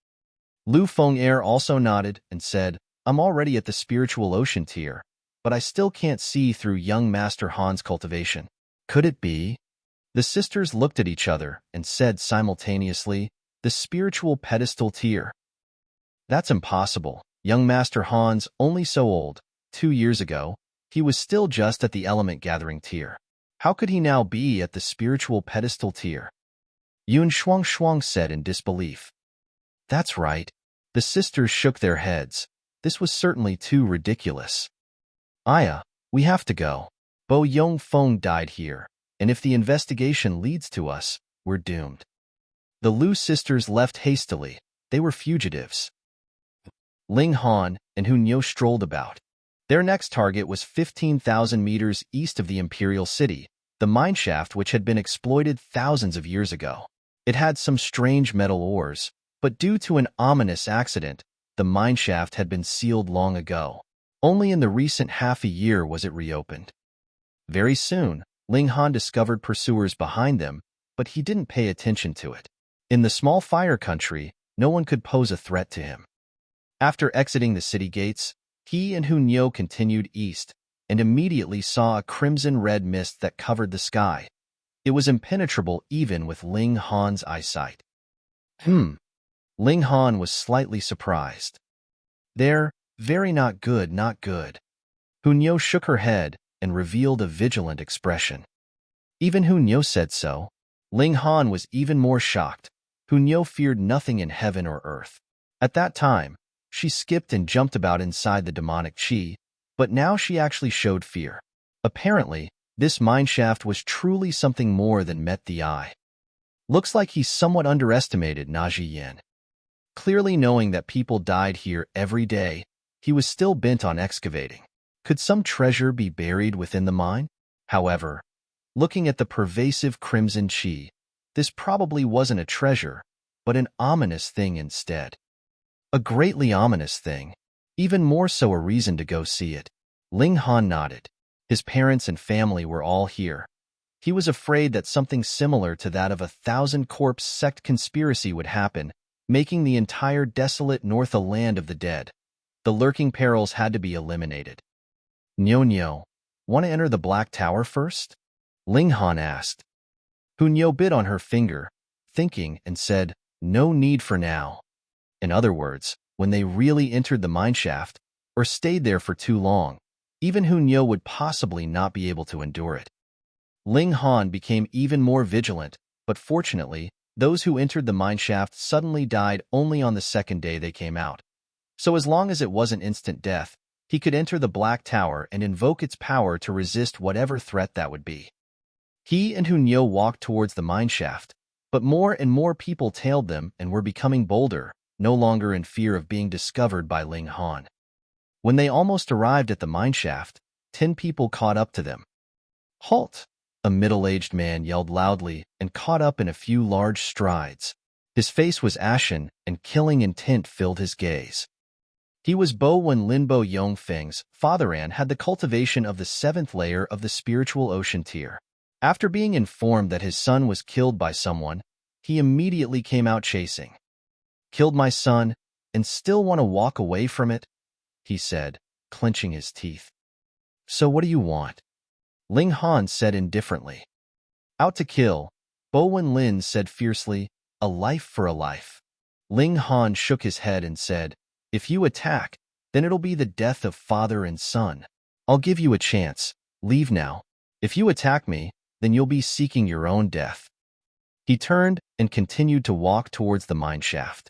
Lu Feng'er also nodded and said, "I'm already at the spiritual ocean tier, but I still can't see through young Master Han's cultivation. Could it be?" The sisters looked at each other and said simultaneously, "The spiritual pedestal tier." "That's impossible. Young Master Han's only so old. 2 years ago, he was still just at the element gathering tier. How could he now be at the spiritual pedestal tier?" Yun Shuang said in disbelief. "That's right." The sisters shook their heads. This was certainly too ridiculous. "Aya, we have to go. Bo Yongfeng died here, and if the investigation leads to us, we're doomed." The Lu sisters left hastily. They were fugitives. Ling Han and Hunyo strolled about. Their next target was 15,000 meters east of the Imperial city, the Mineshaft which had been exploited thousands of years ago. It had some strange metal ores, but due to an ominous accident, the Mineshaft had been sealed long ago. Only in the recent half a year was it reopened. Very soon, Ling Han discovered pursuers behind them, but he didn't pay attention to it. In the small fire country, no one could pose a threat to him. After exiting the city gates, he and Hunyo continued east, and immediately saw a crimson-red mist that covered the sky. It was impenetrable even with Ling Han's eyesight. Ling Han was slightly surprised. "They're very not good, not good." Hunyo shook her head and revealed a vigilant expression. Even Hunyo said so. Ling Han was even more shocked. Hunyo feared nothing in heaven or earth. At that time, She skipped and jumped about inside the demonic chi, but now she actually showed fear. Apparently, this mineshaft was truly something more than met the eye. Looks like he somewhat underestimated Zhi Yan. Clearly knowing that people died here every day, he was still bent on excavating. Could some treasure be buried within the mine? However, looking at the pervasive crimson chi, this probably wasn't a treasure, but an ominous thing instead. A greatly ominous thing, even more so a reason to go see it. Ling Han nodded. His parents and family were all here. He was afraid that something similar to that of a 1,000-corpse sect conspiracy would happen, making the entire desolate north a land of the dead. The lurking perils had to be eliminated. Nyo, want to enter the Black Tower first? Ling Han asked. Hunyo bit on her finger, thinking, and said, no need for now. In other words, when they really entered the mineshaft, or stayed there for too long, even Hunyo would possibly not be able to endure it. Ling Han became even more vigilant, but fortunately, those who entered the mineshaft suddenly died only on the second day they came out. So as long as it wasn't instant death, he could enter the Black Tower and invoke its power to resist whatever threat that would be. He and Hunyo walked towards the mineshaft, but more and more people tailed them and were becoming bolder, no longer in fear of being discovered by Ling Han. When they almost arrived at the mineshaft, 10 people caught up to them. Halt! A middle-aged man yelled loudly and caught up in a few large strides. His face was ashen, and killing intent filled his gaze. He was Bo Wen Linbo Yongfeng's father and had the cultivation of the 7th layer of the spiritual ocean tier. After being informed that his son was killed by someone, he immediately came out chasing. Killed my son, and still want to walk away from it? He said, clenching his teeth. So what do you want? Ling Han said indifferently. Out to kill, Bo Wen Lin said fiercely, a life for a life. Ling Han shook his head and said, if you attack, then it'll be the death of father and son. I'll give you a chance, leave now. If you attack me, then you'll be seeking your own death. He turned and continued to walk towards the mineshaft.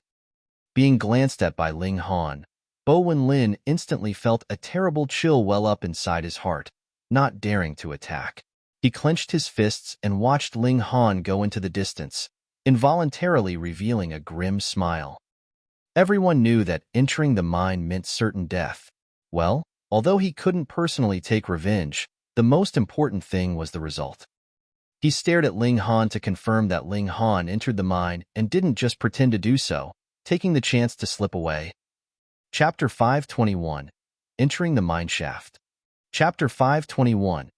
Being glanced at by Ling Han, Bo Wen Lin instantly felt a terrible chill well up inside his heart, not daring to attack. He clenched his fists and watched Ling Han go into the distance, involuntarily revealing a grim smile. Everyone knew that entering the mine meant certain death. Well, although he couldn't personally take revenge, the most important thing was the result. He stared at Ling Han to confirm that Ling Han entered the mine and didn't just pretend to do so, taking the chance to slip away. Chapter 521. Entering the Mineshaft. Chapter 521.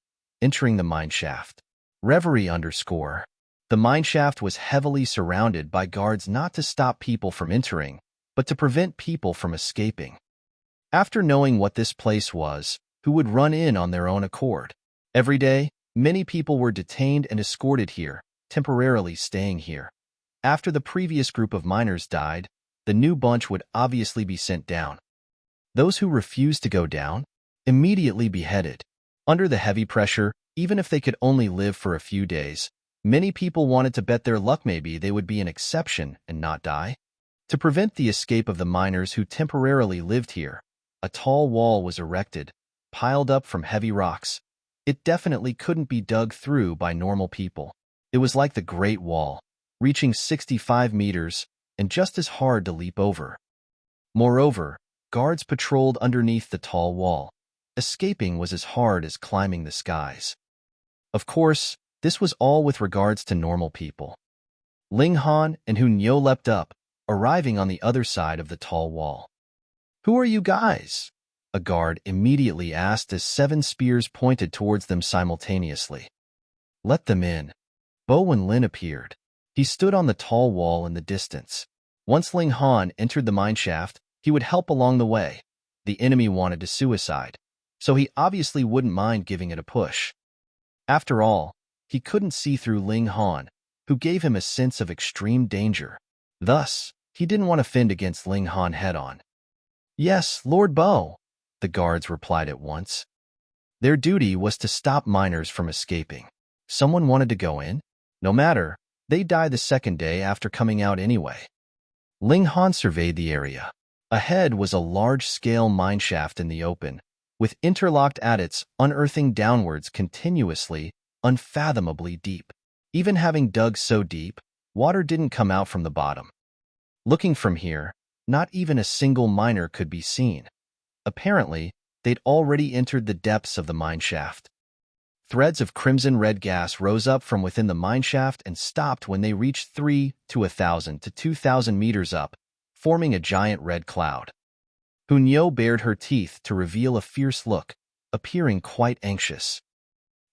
Entering the Mineshaft. Reverie _. The mineshaft was heavily surrounded by guards not to stop people from entering, but to prevent people from escaping. After knowing what this place was, who would run in on their own accord? Every day, many people were detained and escorted here, temporarily staying here. After the previous group of miners died, the new bunch would obviously be sent down. Those who refused to go down, immediately beheaded. Under the heavy pressure, even if they could only live for a few days, many people wanted to bet their luck maybe they would be an exception and not die. To prevent the escape of the miners who temporarily lived here, a tall wall was erected, piled up from heavy rocks. It definitely couldn't be dug through by normal people. It was like the Great Wall, reaching 65 meters, and just as hard to leap over. Moreover, guards patrolled underneath the tall wall. Escaping was as hard as climbing the skies. Of course, this was all with regards to normal people. Ling Han and Hunyo leapt up, arriving on the other side of the tall wall. Who are you guys? A guard immediately asked as 7 spears pointed towards them simultaneously. Let them in. Bo Wen Lin appeared. He stood on the tall wall in the distance. Once Ling Han entered the mineshaft, he would help along the way. The enemy wanted to suicide, so he obviously wouldn't mind giving it a push. After all, he couldn't see through Ling Han, who gave him a sense of extreme danger. Thus, he didn't want to fend against Ling Han head-on. Yes, Lord Bo, the guards replied at once. Their duty was to stop miners from escaping. Someone wanted to go in? No matter, they'd die the second day after coming out anyway. Ling Han surveyed the area. Ahead was a large-scale mineshaft in the open, with interlocked adits unearthing downwards continuously, unfathomably deep. Even having dug so deep, water didn't come out from the bottom. Looking from here, not even a single miner could be seen. Apparently, they'd already entered the depths of the mineshaft. Threads of crimson-red gas rose up from within the mineshaft and stopped when they reached 3 to 1,000 to 2,000 meters up, forming a giant red cloud. Hunyo bared her teeth to reveal a fierce look, appearing quite anxious.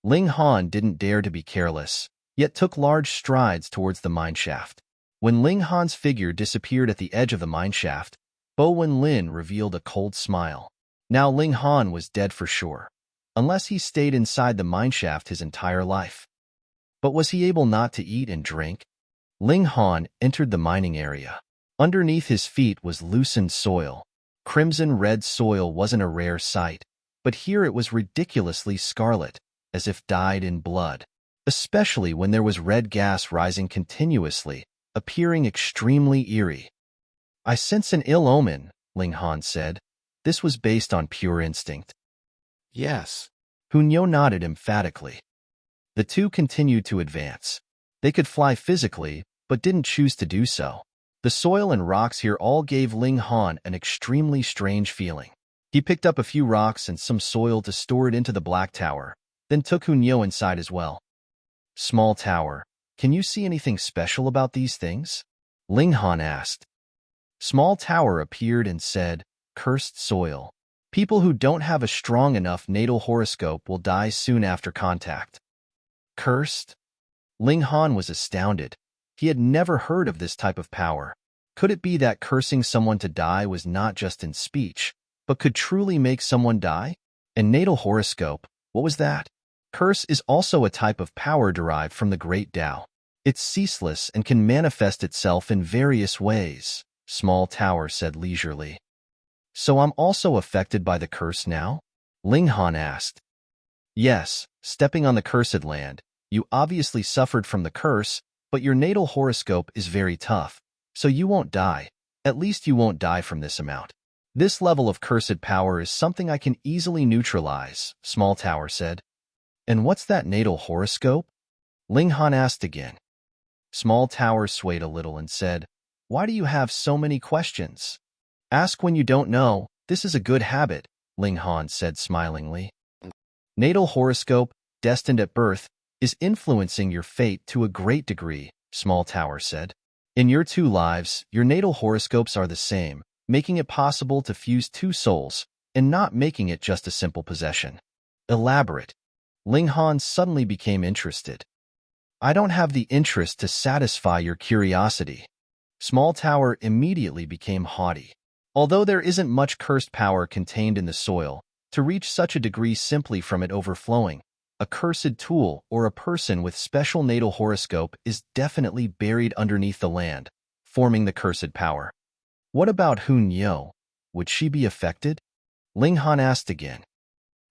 Ling Han didn't dare to be careless, yet took large strides towards the mineshaft. When Ling Han's figure disappeared at the edge of the mineshaft, Bo Wenlin revealed a cold smile. Now Ling Han was dead for sure, unless he stayed inside the mineshaft his entire life. But was he able not to eat and drink? Ling Han entered the mining area. Underneath his feet was loosened soil. Crimson-red soil wasn't a rare sight, but here it was ridiculously scarlet, as if dyed in blood, especially when there was red gas rising continuously, appearing extremely eerie. "I sense an ill omen," Ling Han said. This was based on pure instinct. Yes. Hunyo nodded emphatically. The two continued to advance. They could fly physically, but didn't choose to do so. The soil and rocks here all gave Ling Han an extremely strange feeling. He picked up a few rocks and some soil to store it into the Black Tower, then took Hunyo inside as well. "Small tower, can you see anything special about these things?" Ling Han asked. Small Tower appeared and said, "Cursed soil. People who don't have a strong enough natal horoscope will die soon after contact." Cursed? Ling Han was astounded. He had never heard of this type of power. Could it be that cursing someone to die was not just in speech, but could truly make someone die? And natal horoscope, what was that? Curse is also a type of power derived from the Great Tao. It's ceaseless and can manifest itself in various ways, Small Tower said leisurely. "So I'm also affected by the curse now?" Ling Han asked. "Yes, stepping on the cursed land, you obviously suffered from the curse, but your natal horoscope is very tough, so you won't die. At least you won't die from this amount. This level of cursed power is something I can easily neutralize," Small Tower said. "And what's that natal horoscope?" Ling Han asked again. Small Tower swayed a little and said, "Why do you have so many questions? Ask when you don't know. This is a good habit," Ling Han said smilingly. "Natal horoscope, destined at birth, is influencing your fate to a great degree," Small Tower said. "In your two lives, your natal horoscopes are the same, making it possible to fuse two souls, and not making it just a simple possession." "Elaborate." Ling Han suddenly became interested. "I don't have the interest to satisfy your curiosity." Small Tower immediately became haughty. Although there isn't much cursed power contained in the soil, to reach such a degree simply from it overflowing, a cursed tool or a person with special natal horoscope is definitely buried underneath the land, forming the cursed power. "What about Hunyo? Would she be affected?" Ling Han asked again.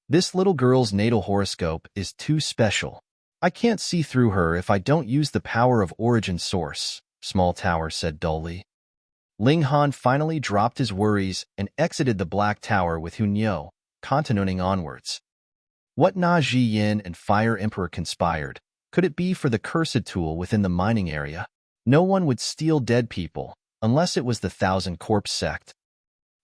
"This little girl's natal horoscope is too special. I can't see through her if I don't use the power of origin source," Small Tower said dully. Ling Han finally dropped his worries and exited the Black Tower with Hunyo, continuing onwards. What Na Zhi Yan and Fire Emperor conspired? Could it be for the cursed tool within the mining area? No one would steal dead people, unless it was the Thousand Corpse sect.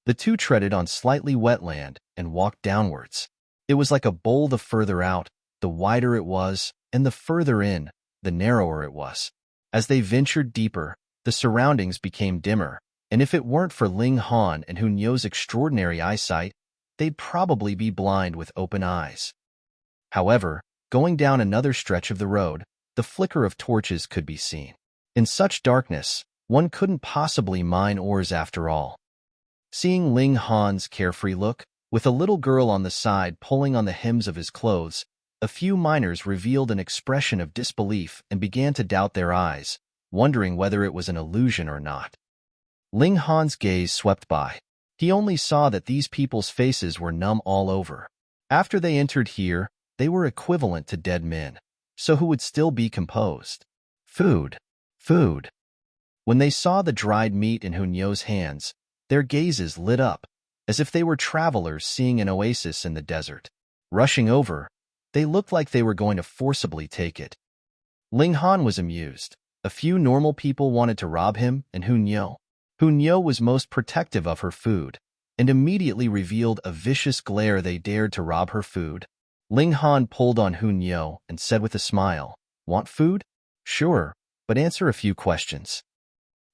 The two treaded on slightly wet land and walked downwards. It was like a bowl. The further out, the wider it was, and the further in, the narrower it was. As they ventured deeper, the surroundings became dimmer, and if it weren't for Ling Han and Hunyo's extraordinary eyesight, they'd probably be blind with open eyes. However, going down another stretch of the road, the flicker of torches could be seen. In such darkness, one couldn't possibly mine ores after all. Seeing Ling Han's carefree look, with a little girl on the side pulling on the hems of his clothes, a few miners revealed an expression of disbelief and began to doubt their eyes, wondering whether it was an illusion or not. Ling Han's gaze swept by. He only saw that these people's faces were numb all over. After they entered here, they were equivalent to dead men, so who would still be composed? Food. Food. When they saw the dried meat in Hunyo's hands, Their gazes lit up, as if they were travelers seeing an oasis in the desert. Rushing over, they looked like they were going to forcibly take it. Ling Han was amused. A few normal people wanted to rob him, and Hunyo was most protective of her food, and immediately revealed a vicious glare they dared to rob her food. Ling Han pulled on Hunyo and said with a smile, "Want food? Sure, but answer a few questions."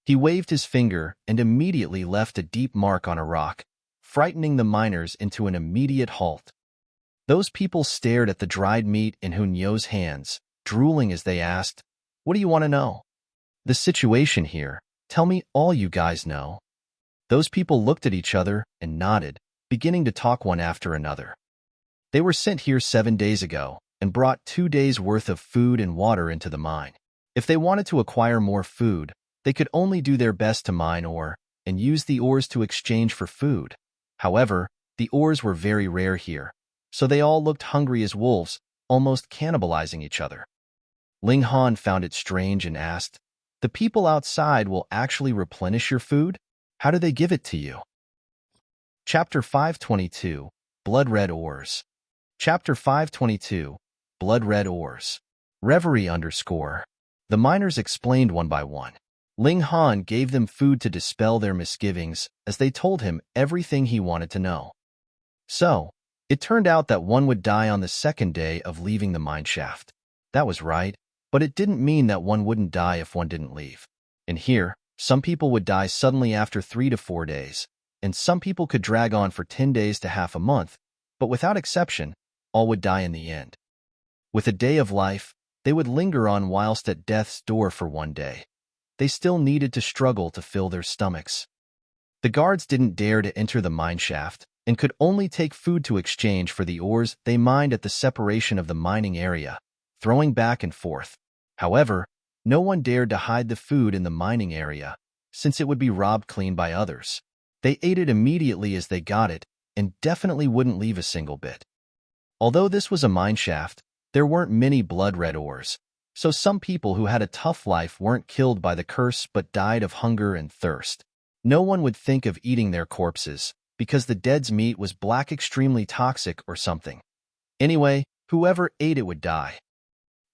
He waved his finger and immediately left a deep mark on a rock, frightening the miners into an immediate halt. Those people stared at the dried meat in Hunyo's hands, drooling as they asked, "What do you want to know?" "The situation here. Tell me all you guys know." Those people looked at each other and nodded, beginning to talk one after another. They were sent here 7 days ago and brought 2 days' worth of food and water into the mine. If they wanted to acquire more food, they could only do their best to mine ore and use the ores to exchange for food. However, the ores were very rare here, so they all looked hungry as wolves, almost cannibalizing each other. Ling Han found it strange and asked, "The people outside will actually replenish your food? How do they give it to you?" Chapter 522, Blood Red Ores. Chapter 522, Blood Red Ores. Reverie _ The miners explained one by one. Ling Han gave them food to dispel their misgivings as they told him everything he wanted to know. So, it turned out that one would die on the second day of leaving the mineshaft. That was right, but it didn't mean that one wouldn't die if one didn't leave. And here, some people would die suddenly after 3 to 4 days, and some people could drag on for 10 days to half a month, but without exception, all would die in the end. With a day of life, they would linger on whilst at death's door for 1 day. They still needed to struggle to fill their stomachs. The guards didn't dare to enter the mineshaft and could only take food to exchange for the ores they mined at the separation of the mining area, throwing back and forth. However, no one dared to hide the food in the mining area, since it would be robbed clean by others. They ate it immediately as they got it, and definitely wouldn't leave a single bit. Although this was a mineshaft, there weren't many blood red ores, so some people who had a tough life weren't killed by the curse but died of hunger and thirst. No one would think of eating their corpses, because the dead's meat was black, extremely toxic or something. Anyway, whoever ate it would die.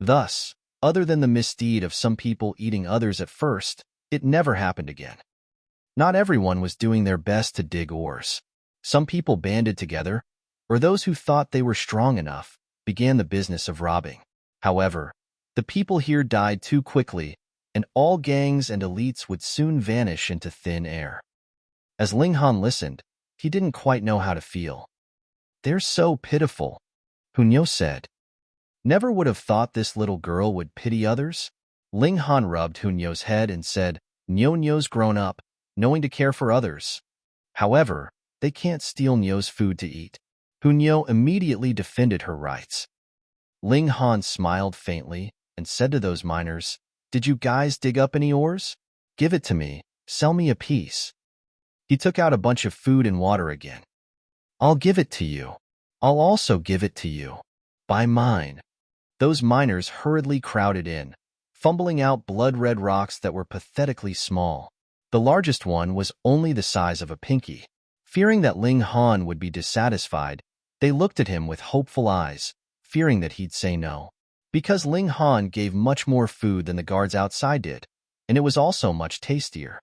Thus, other than the misdeed of some people eating others at first, it never happened again. Not everyone was doing their best to dig ores. Some people banded together, or those who thought they were strong enough, began the business of robbing. However, the people here died too quickly, and all gangs and elites would soon vanish into thin air. As Ling Han listened, he didn't quite know how to feel. "They're so pitiful," Hunyo said. "Never would have thought this little girl would pity others." Ling Han rubbed Hunyo's head and said, "Nyo's grown up, knowing to care for others. However, they can't steal Nyo's food to eat." Hunyo immediately defended her rights. Ling Han smiled faintly and said to those miners, "Did you guys dig up any ores? Give it to me, sell me a piece." He took out a bunch of food and water again. "I'll give it to you. I'll also give it to you. Buy mine." Those miners hurriedly crowded in, fumbling out blood-red rocks that were pathetically small. The largest one was only the size of a pinky. Fearing that Ling Han would be dissatisfied, they looked at him with hopeful eyes, fearing that he'd say no. Because Ling Han gave much more food than the guards outside did, and it was also much tastier.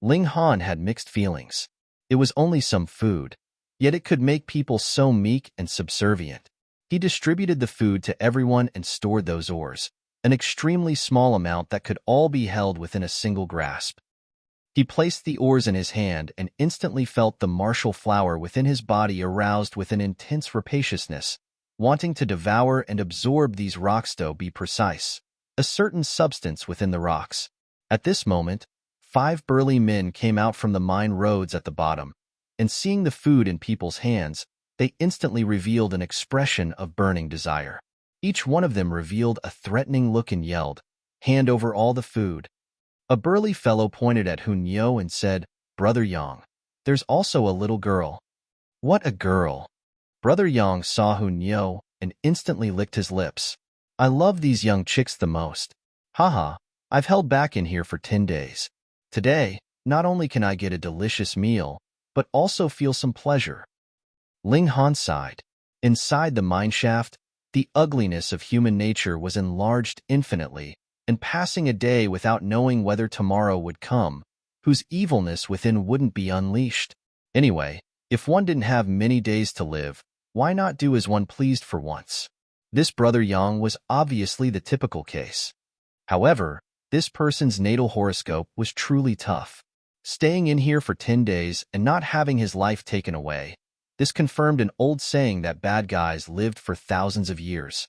Ling Han had mixed feelings. It was only some food, yet it could make people so meek and subservient. He distributed the food to everyone and stored those ores, an extremely small amount that could all be held within a single grasp. He placed the ores in his hand and instantly felt the martial flower within his body aroused with an intense rapaciousness, wanting to devour and absorb these rocks, to be precise, a certain substance within the rocks. At this moment, 5 burly men came out from the mine roads at the bottom, and seeing the food in people's hands, they instantly revealed an expression of burning desire. Each one of them revealed a threatening look and yelled, "Hand over all the food." A burly fellow pointed at Hunyo and said, "Brother Yang, there's also a little girl." "What a girl!" Brother Yang saw Hunyo and instantly licked his lips. "I love these young chicks the most. Haha, I've held back in here for 10 days. Today, not only can I get a delicious meal, but also feel some pleasure. Ling Han sighed. Inside the mineshaft, the ugliness of human nature was enlarged infinitely, and passing a day without knowing whether tomorrow would come, whose evilness within wouldn't be unleashed. Anyway, if one didn't have many days to live, why not do as one pleased for once? This brother Yang was obviously the typical case. However, this person's natal horoscope was truly tough. Staying in here for 10 days and not having his life taken away, this confirmed an old saying that bad guys lived for thousands of years.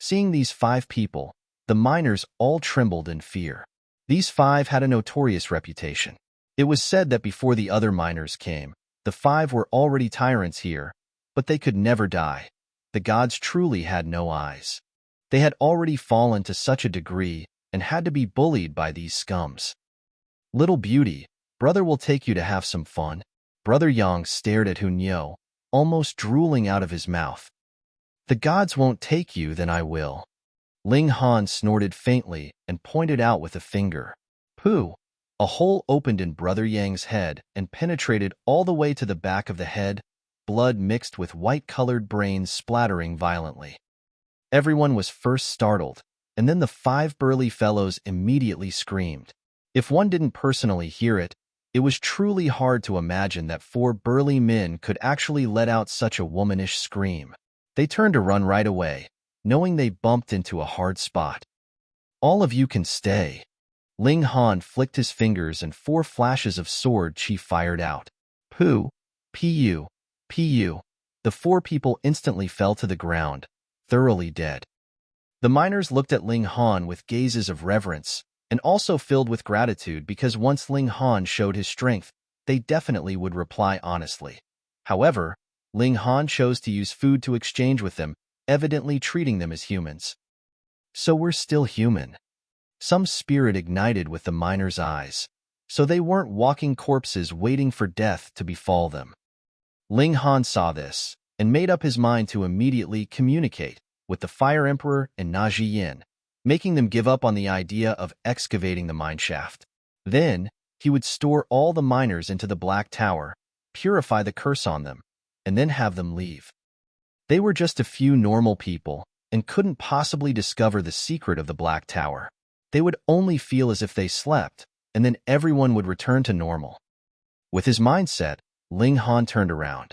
Seeing these 5 people, the miners all trembled in fear. These 5 had a notorious reputation. It was said that before the other miners came, the 5 were already tyrants here, but they could never die. The gods truly had no eyes. They had already fallen to such a degree and had to be bullied by these scums. Little beauty, brother will take you to have some fun. Brother Yang stared at Hunyo, almost drooling out of his mouth. The gods won't take you, then I will. Ling Han snorted faintly and pointed out with a finger. Pooh! A hole opened in Brother Yang's head and penetrated all the way to the back of the head, blood mixed with white-colored brains splattering violently. Everyone was first startled, and then the 5 burly fellows immediately screamed. If one didn't personally hear it, it was truly hard to imagine that 4 burly men could actually let out such a womanish scream. They turned to run right away, knowing they bumped into a hard spot. All of you can stay. Ling Han flicked his fingers and 4 flashes of sword chi fired out. Pu, Pu, Pu. The 4 people instantly fell to the ground, thoroughly dead. The miners looked at Ling Han with gazes of reverence, and also filled with gratitude because once Ling Han showed his strength, they definitely would reply honestly. However, Ling Han chose to use food to exchange with them, evidently treating them as humans. So we're still human. Some spirit ignited with the miners' eyes, so they weren't walking corpses waiting for death to befall them. Ling Han saw this, and made up his mind to immediately communicate with the Fire Emperor and Zhi Yan, making them give up on the idea of excavating the mineshaft. Then, he would store all the miners into the Black Tower, purify the curse on them, and then have them leave. They were just a few normal people, and couldn't possibly discover the secret of the Black Tower. They would only feel as if they slept, and then everyone would return to normal. With his mindset, Ling Han turned around.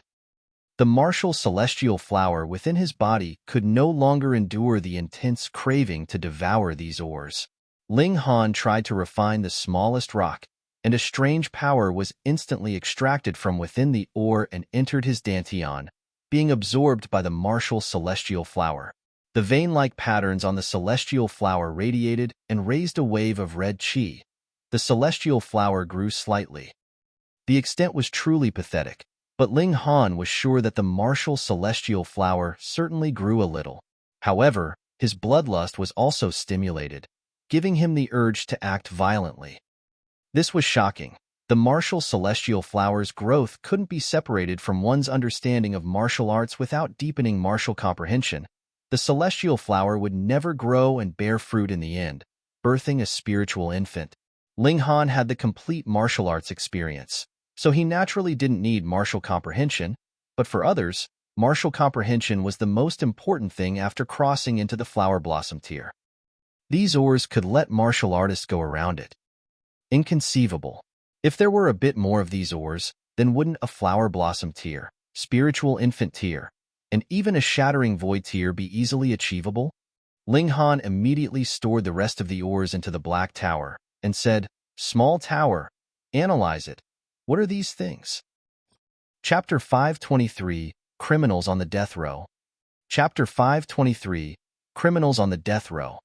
The martial celestial flower within his body could no longer endure the intense craving to devour these ores. Ling Han tried to refine the smallest rock, and a strange power was instantly extracted from within the ore and entered his dantian, being absorbed by the martial celestial flower. The vein-like patterns on the celestial flower radiated and raised a wave of red chi. The celestial flower grew slightly. The extent was truly pathetic, but Ling Han was sure that the martial celestial flower certainly grew a little. However, his bloodlust was also stimulated, giving him the urge to act violently. This was shocking. The martial celestial flower's growth couldn't be separated from one's understanding of martial arts without deepening martial comprehension. The celestial flower would never grow and bear fruit in the end, birthing a spiritual infant. Ling Han had the complete martial arts experience, so he naturally didn't need martial comprehension, but for others, martial comprehension was the most important thing after crossing into the flower blossom tier. These ores could let martial artists go around it. Inconceivable. If there were a bit more of these ores, then wouldn't a flower blossom tier, spiritual infant tier, and even a shattering void tier be easily achievable? Ling Han immediately stored the rest of the ores into the Black Tower and said, "Small tower, analyze it. What are these things?" Chapter 523, Criminals on the Death Row. Chapter 523, Criminals on the Death Row.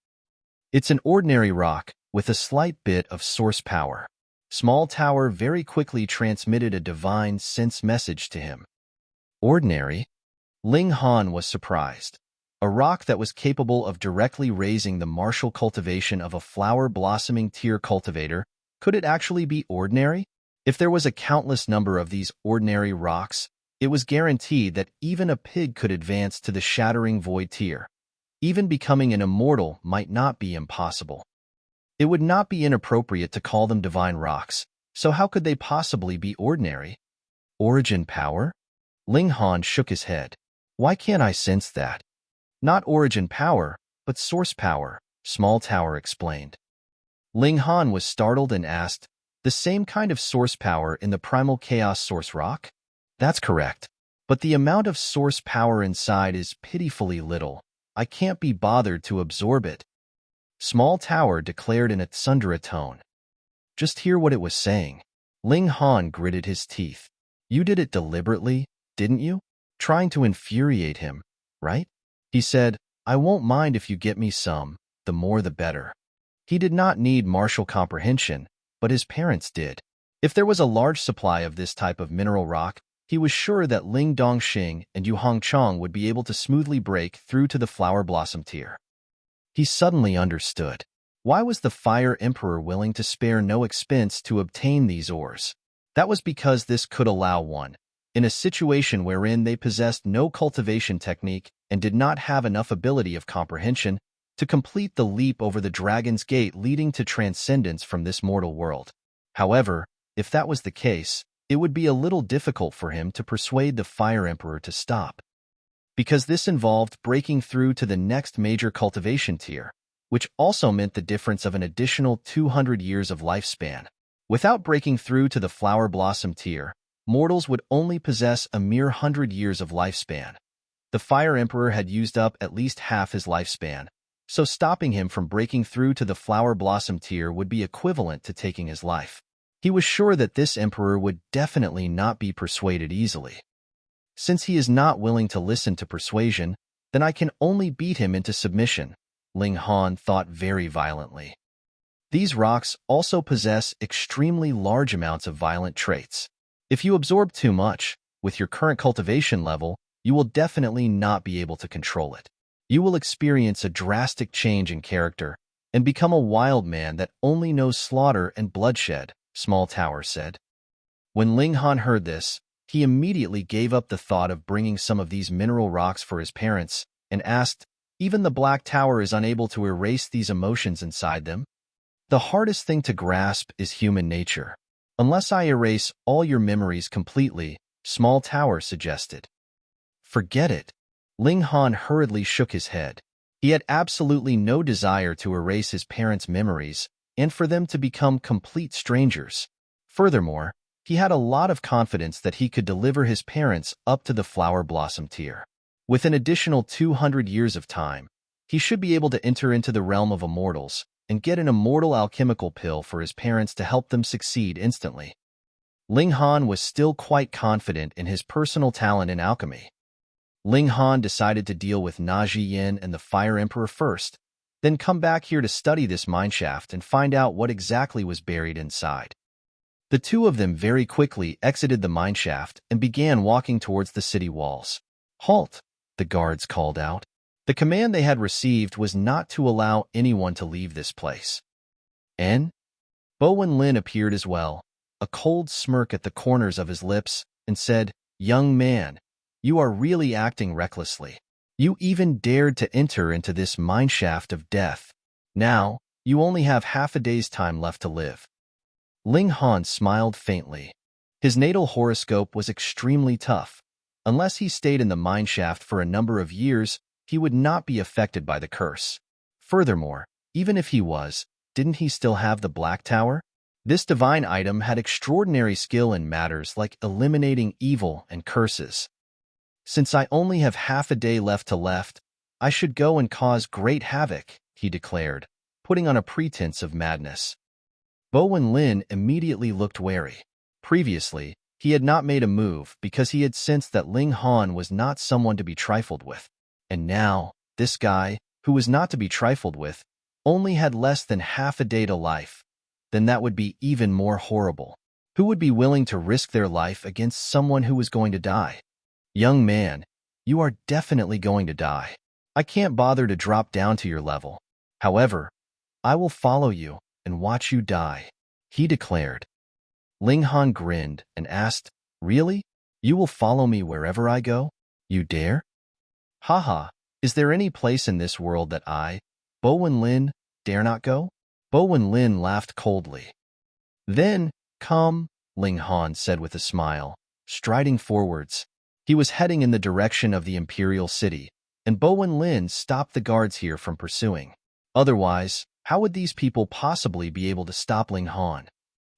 It's an ordinary rock with a slight bit of source power. Small Tower very quickly transmitted a divine sense message to him. Ordinary? Ling Han was surprised. A rock that was capable of directly raising the martial cultivation of a flower-blossoming tier cultivator, could it actually be ordinary? If there was a countless number of these ordinary rocks, it was guaranteed that even a pig could advance to the shattering void tier. Even becoming an immortal might not be impossible. It would not be inappropriate to call them divine rocks, So how could they possibly be ordinary? Origin power? Ling Han shook his head. Why can't I sense that? Not origin power, but source power, Small Tower explained. Ling Han was startled and asked, the same kind of source power in the primal chaos source rock? That's correct. But the amount of source power inside is pitifully little. I can't be bothered to absorb it. Small Tower declared in a tsundere tone. Just hear what it was saying. Ling Han gritted his teeth. You did it deliberately, didn't you? Trying to infuriate him, right? He said, I won't mind if you get me some, the more the better. He did not need martial comprehension, but his parents did. If there was a large supply of this type of mineral rock, he was sure that Ling Dongxing and Yu Hongchang would be able to smoothly break through to the flower blossom tier. He suddenly understood. Why was the Fire Emperor willing to spare no expense to obtain these ores? That was because this could allow one, in a situation wherein they possessed no cultivation technique and did not have enough ability of comprehension, to complete the leap over the Dragon's Gate leading to transcendence from this mortal world. However, if that was the case, it would be a little difficult for him to persuade the Fire Emperor to stop. Because this involved breaking through to the next major cultivation tier, which also meant the difference of an additional 200 years of lifespan. Without breaking through to the flower blossom tier, mortals would only possess a mere 100 years of lifespan. The Fire Emperor had used up at least half his lifespan, so stopping him from breaking through to the flower blossom tier would be equivalent to taking his life. He was sure that this emperor would definitely not be persuaded easily. Since he is not willing to listen to persuasion, then I can only beat him into submission, Ling Han thought very violently. These rocks also possess extremely large amounts of violent traits. If you absorb too much, with your current cultivation level, you will definitely not be able to control it. You will experience a drastic change in character and become a wild man that only knows slaughter and bloodshed, Small Tower said. When Ling Han heard this, he immediately gave up the thought of bringing some of these mineral rocks for his parents and asked, even the Black Tower is unable to erase these emotions inside them? The hardest thing to grasp is human nature. Unless I erase all your memories completely, Small Tower suggested. Forget it. Ling Han hurriedly shook his head. He had absolutely no desire to erase his parents' memories and for them to become complete strangers. Furthermore, he had a lot of confidence that he could deliver his parents up to the flower blossom tier. With an additional 200 years of time, he should be able to enter into the realm of immortals and get an immortal alchemical pill for his parents to help them succeed instantly. Ling Han was still quite confident in his personal talent in alchemy. Ling Han decided to deal with Zhi Yan and the Fire Emperor first, then come back here to study this mineshaft and find out what exactly was buried inside. The two of them very quickly exited the mineshaft and began walking towards the city walls. Halt, the guards called out. The command they had received was not to allow anyone to leave this place. Bo Wenlin appeared as well, a cold smirk at the corners of his lips, and said, Young man, you are really acting recklessly. You even dared to enter into this mineshaft of death. Now, you only have half a day's time left to live. Ling Han smiled faintly. His natal horoscope was extremely tough. Unless he stayed in the mineshaft for a number of years, he would not be affected by the curse. Furthermore, even if he was, didn't he still have the Black Tower? This divine item had extraordinary skill in matters like eliminating evil and curses. Since I only have half a day left, I should go and cause great havoc, he declared, putting on a pretense of madness. Bo Wenlin immediately looked wary. Previously, he had not made a move because he had sensed that Ling Han was not someone to be trifled with. And now, this guy, who was not to be trifled with, only had less than half a day to life. Then that would be even more horrible. Who would be willing to risk their life against someone who was going to die? Young man, you are definitely going to die. I can't bother to drop down to your level. However, I will follow you and watch you die, he declared. Ling Han grinned and asked, Really? You will follow me wherever I go? You dare? Haha, is there any place in this world that I, Bo Wenlin, dare not go? Bo Wenlin laughed coldly. Then, Come, Ling Han said with a smile, striding forwards. He was heading in the direction of the Imperial city, and Bo and Lin stopped the guards here from pursuing. Otherwise, how would these people possibly be able to stop Ling Han?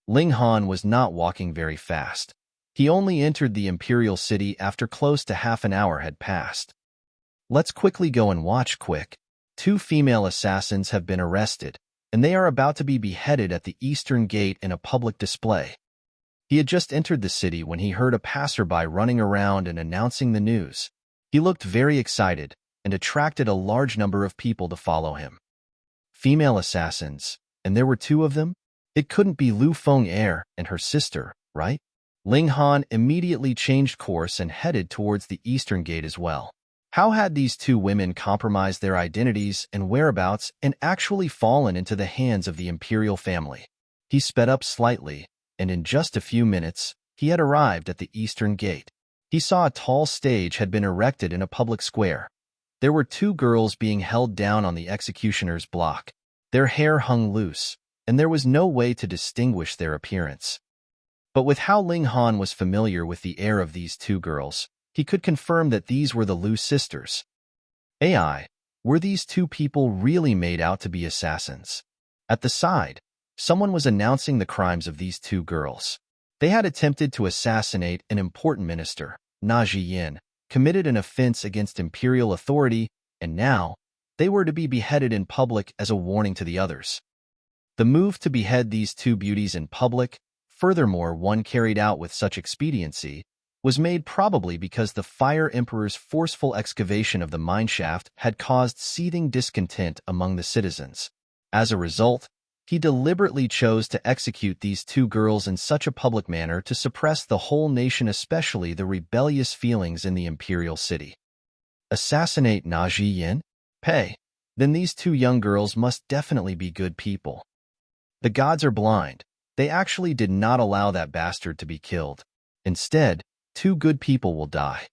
Ling Han was not walking very fast. He only entered the Imperial city after close to half an hour had passed. Let's quickly go and watch quick. 2 female assassins have been arrested, and they are about to be beheaded at the Eastern Gate in a public display. He had just entered the city when he heard a passerby running around and announcing the news. He looked very excited and attracted a large number of people to follow him. Female assassins, and there were 2 of them? It couldn't be Lu Feng and her sister, right? Ling Han immediately changed course and headed towards the Eastern Gate as well. How had these 2 women compromised their identities and whereabouts and actually fallen into the hands of the Imperial family? He sped up slightly, and in just a few minutes, he had arrived at the Eastern Gate. He saw a tall stage had been erected in a public square. There were 2 girls being held down on the executioner's block. Their hair hung loose, and there was no way to distinguish their appearance. But with how Ling Han was familiar with the air of these 2 girls, he could confirm that these were the Lu sisters. Were these 2 people really made out to be assassins? At the side, someone was announcing the crimes of these 2 girls. They had attempted to assassinate an important minister, Zhi Yan, committed an offense against Imperial authority, and now they were to be beheaded in public as a warning to the others. The move to behead these 2 beauties in public, furthermore one carried out with such expediency, was made probably because the Fire Emperor's forceful excavation of the Mineshaft had caused seething discontent among the citizens. As a result, he deliberately chose to execute these 2 girls in such a public manner to suppress the whole nation, especially the rebellious feelings in the Imperial city. Assassinate Zhi Yan? Then these 2 young girls must definitely be good people. The gods are blind. They actually did not allow that bastard to be killed. Instead, 2 good people will die.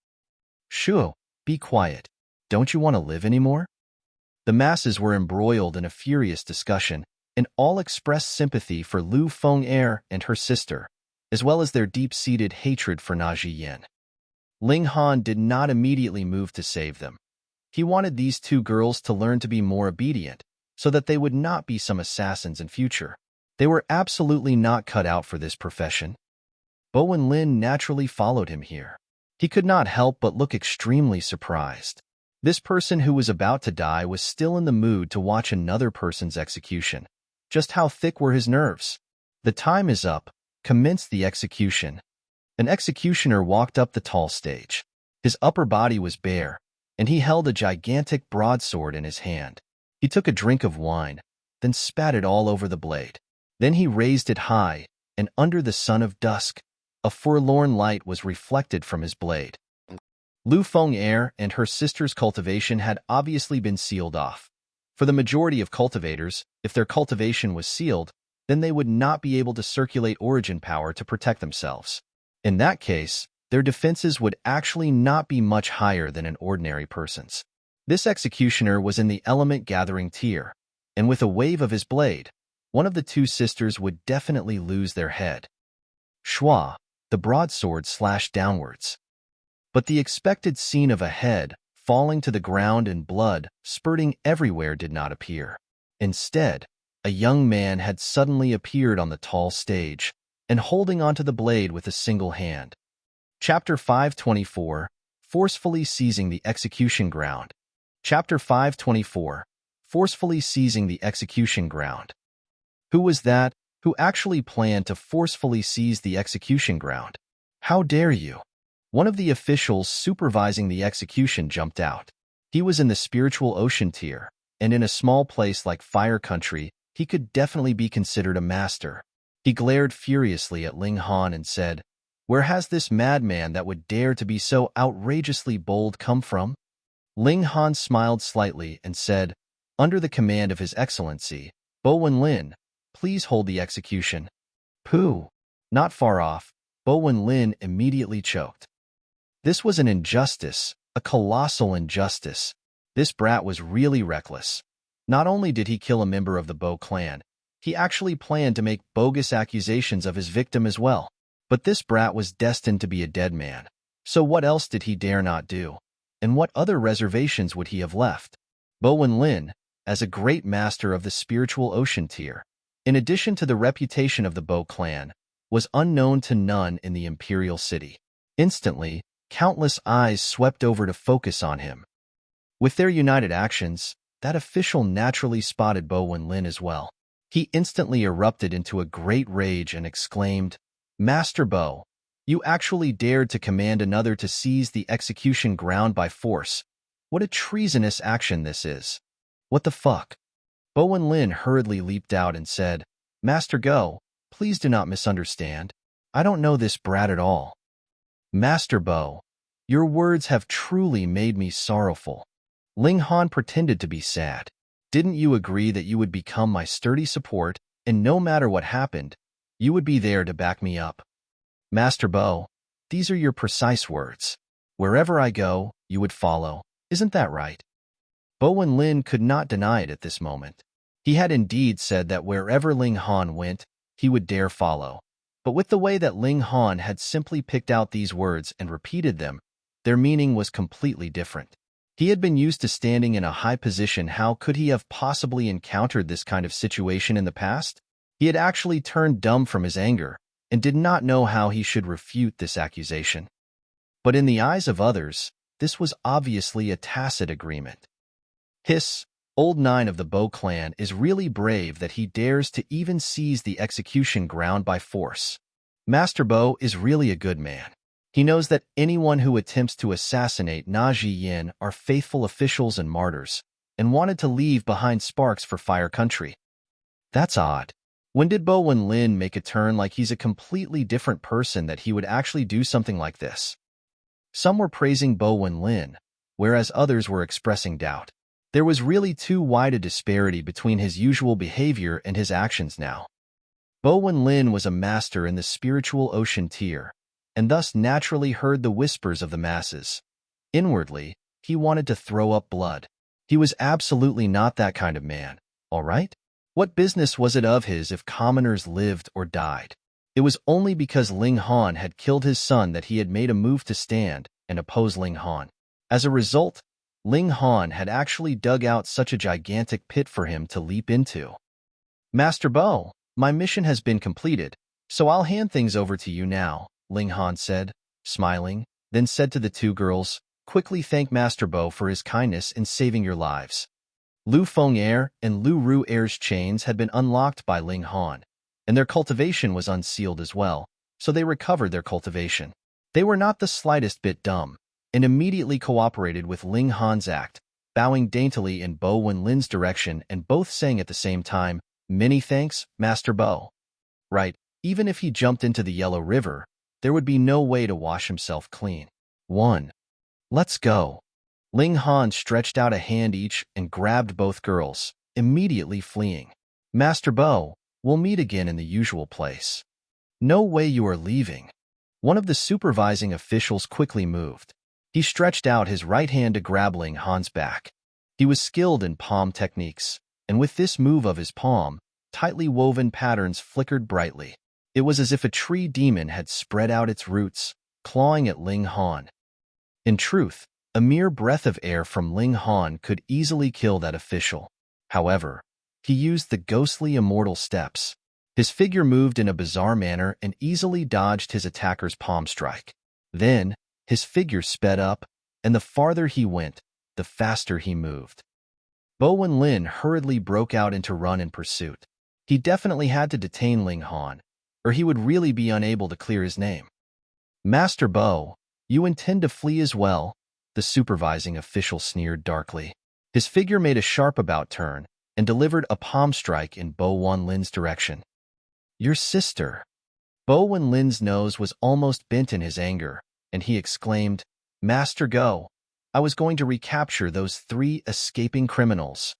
Shoo, be quiet. Don't you want to live anymore? The masses were embroiled in a furious discussion, and all expressed sympathy for Lu Feng and her sister, as well as their deep-seated hatred for Zhi Yan. Ling Han did not immediately move to save them. He wanted these 2 girls to learn to be more obedient, so that they would not be some assassins in future. They were absolutely not cut out for this profession. Bo and Lin naturally followed him here. He could not help but look extremely surprised. This person who was about to die was still in the mood to watch another person's execution. Just how thick were his nerves? The time is up. Commence the execution. An executioner walked up the tall stage. His upper body was bare, and he held a gigantic broadsword in his hand. He took a drink of wine, then spat it all over the blade. Then he raised it high, and under the sun of dusk, a forlorn light was reflected from his blade. Lu Feng and her sister's cultivation had obviously been sealed off. For the majority of cultivators, if their cultivation was sealed, then they would not be able to circulate origin power to protect themselves. In that case, their defenses would actually not be much higher than an ordinary person's. This executioner was in the element-gathering tier, and with a wave of his blade, one of the 2 sisters would definitely lose their head. Schwa, the broadsword slashed downwards. But the expected scene of a head falling to the ground and blood spurting everywhere did not appear. Instead, a young man had suddenly appeared on the tall stage, and holding onto the blade with a single hand. Chapter 524, Forcefully Seizing the Execution Ground. Chapter 524, Forcefully Seizing the Execution Ground. Who was that who actually planned to forcefully seize the execution ground? How dare you? One of the officials supervising the execution jumped out. He was in the spiritual ocean tier, and in a small place like Fire Country, he could definitely be considered a master. He glared furiously at Ling Han and said, "Where has this madman that would dare to be so outrageously bold come from?" Ling Han smiled slightly and said, "Under the command of His Excellency, Bo and Lin, please hold the execution." Pooh! Not far off, Bo and Lin immediately choked. This was an injustice, a colossal injustice. This brat was really reckless. Not only did he kill a member of the Bo clan, He actually planned to make bogus accusations of his victim as well. But this brat was destined to be a dead man. So what else did he dare not do? And what other reservations would he have left? Bo Wenlin, as a great master of the spiritual ocean tier, in addition to the reputation of the Bo clan, was unknown to none in the Imperial city. Instantly, countless eyes swept over to focus on him. With their united actions, that official naturally spotted Bo Wenlin as well. He instantly erupted into a great rage and exclaimed, "Master Bo, you actually dared to command another to seize the execution ground by force. What a treasonous action this is. What the fuck?" Bo Wenlin hurriedly leaped out and said, "Master Go, please do not misunderstand. I don't know this brat at all." "Master Bo, your words have truly made me sorrowful." Ling Han pretended to be sad. "Didn't you agree that you would become my sturdy support, and no matter what happened, you would be there to back me up?" "Master Bo, these are your precise words. Wherever I go, you would follow. Isn't that right?" Bo Wenlin could not deny it at this moment. He had indeed said that wherever Ling Han went, he would dare follow. But with the way that Ling Han had simply picked out these words and repeated them, their meaning was completely different. He had been used to standing in a high position. How could he have possibly encountered this kind of situation in the past? He had actually turned dumb from his anger and did not know how he should refute this accusation. But in the eyes of others, this was obviously a tacit agreement. "Hiss, old Nine of the Bo clan is really brave that he dares to even seize the execution ground by force. Master Bo is really a good man. He knows that anyone who attempts to assassinate Zhi Yan are faithful officials and martyrs, and wanted to leave behind sparks for Fire Country." That's odd. When did Bo Wenlin make a turn like he's a completely different person that he would actually do something like this? Some were praising Bo Wenlin, whereas others were expressing doubt. There was really too wide a disparity between his usual behavior and his actions now. Bo Wenlin was a master in the spiritual ocean tier, and thus naturally heard the whispers of the masses. Inwardly, he wanted to throw up blood. He was absolutely not that kind of man, all right? What business was it of his if commoners lived or died? It was only because Ling Han had killed his son that he had made a move to stand and oppose Ling Han. As a result, Ling Han had actually dug out such a gigantic pit for him to leap into. "Master Bo, my mission has been completed, so I'll hand things over to you now," Ling Han said, smiling, then said to the two girls, "Quickly thank Master Bo for his kindness in saving your lives." Lu Feng and Lu Ruer's chains had been unlocked by Ling Han, and their cultivation was unsealed as well, so they recovered their cultivation. They were not the slightest bit dumb, and immediately cooperated with Ling Han's act, bowing daintily in Bo Wenlin's direction and both saying at the same time, "Many thanks, Master Bo." Right, even if he jumped into the Yellow River, there would be no way to wash himself clean. Let's go. Ling Han stretched out a hand each and grabbed both girls, immediately fleeing. "Master Bo, we'll meet again in the usual place." "No way you are leaving." One of the supervising officials quickly moved. He stretched out his right hand to grab Ling Han's back. He was skilled in palm techniques, and with this move of his palm, tightly woven patterns flickered brightly. It was as if a tree demon had spread out its roots, clawing at Ling Han. In truth, a mere breath of air from Ling Han could easily kill that official. However, he used the ghostly immortal steps. His figure moved in a bizarre manner and easily dodged his attacker's palm strike. Then, his figure sped up, and the farther he went, the faster he moved. Bo Wenlin hurriedly broke out into run in pursuit. He definitely had to detain Ling Han, or he would really be unable to clear his name. "Master Bo, you intend to flee as well?" the supervising official sneered darkly. His figure made a sharp about turn and delivered a palm strike in Bo Wenlin's direction. "Your sister." Bo Wenlin's nose was almost bent in his anger, and he exclaimed, "Master Go, I was going to recapture those 3 escaping criminals."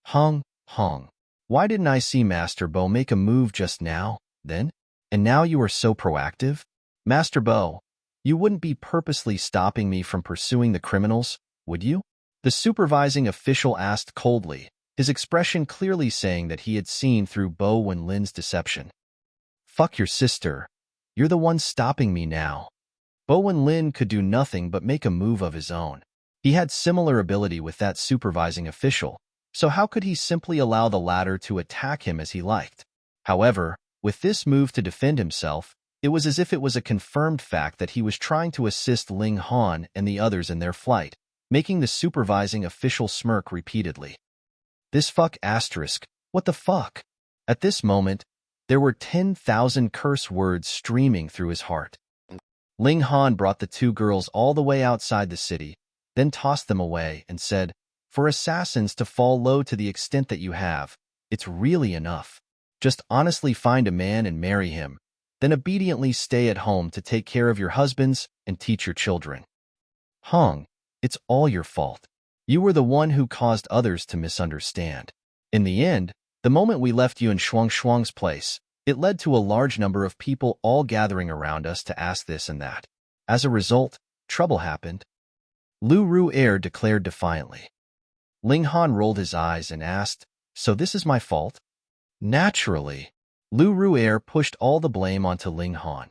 Hung. Why didn't I see Master Bo make a move just now, then? And now you are so proactive? Master Bo, you wouldn't be purposely stopping me from pursuing the criminals, would you? The supervising official asked coldly, his expression clearly saying that he had seen through Bo Wenlin's deception. Fuck your sister. You're the one stopping me now. Bo Wenlin could do nothing but make a move of his own. He had similar ability with that supervising official, so how could he simply allow the latter to attack him as he liked? However, with this move to defend himself, it was as if it was a confirmed fact that he was trying to assist Ling Han and the others in their flight, making the supervising official smirk repeatedly. This fuck asterisk, what the fuck? At this moment, there were 10,000 curse words streaming through his heart. Ling Han brought the two girls all the way outside the city, then tossed them away and said, "For assassins to fall low to the extent that you have, it's really enough. Just honestly find a man and marry him, then obediently stay at home to take care of your husbands and teach your children. Hong, it's all your fault. You were the one who caused others to misunderstand. In the end, the moment we left you in Shuang Shuang's place, it led to a large number of people all gathering around us to ask this and that. As a result, trouble happened." Lu Ru'er declared defiantly. Ling Han rolled his eyes and asked, "So this is my fault?" Naturally, Lu Ru'er pushed all the blame onto Ling Han.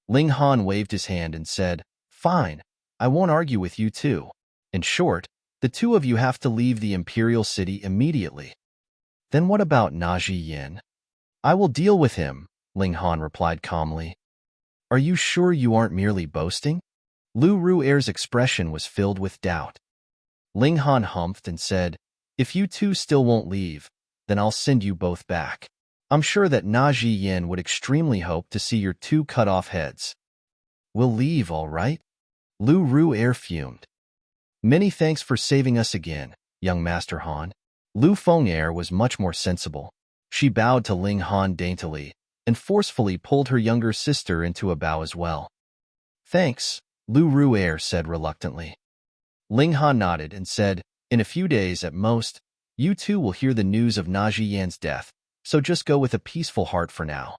Ling Han waved his hand and said, "Fine, I won't argue with you too. In short, the two of you have to leave the Imperial City immediately." "Then what about Zhi Yan?" "I will deal with him," Ling Han replied calmly. "Are you sure you aren't merely boasting?" Lu Ru'er's expression was filled with doubt. Ling Han humphed and said, "If you two still won't leave, then I'll send you both back. I'm sure that Zhi Yan would extremely hope to see your two cut-off heads." "We'll leave, all right?" Lu Ru'er fumed. "Many thanks for saving us again, young Master Han." Lu Feng'er was much more sensible. She bowed to Ling Han daintily and forcefully pulled her younger sister into a bow as well. "Thanks," Lu Ru'er said reluctantly. Ling Han nodded and said, "In a few days at most, you two will hear the news of Zhi Yan's death, so just go with a peaceful heart for now."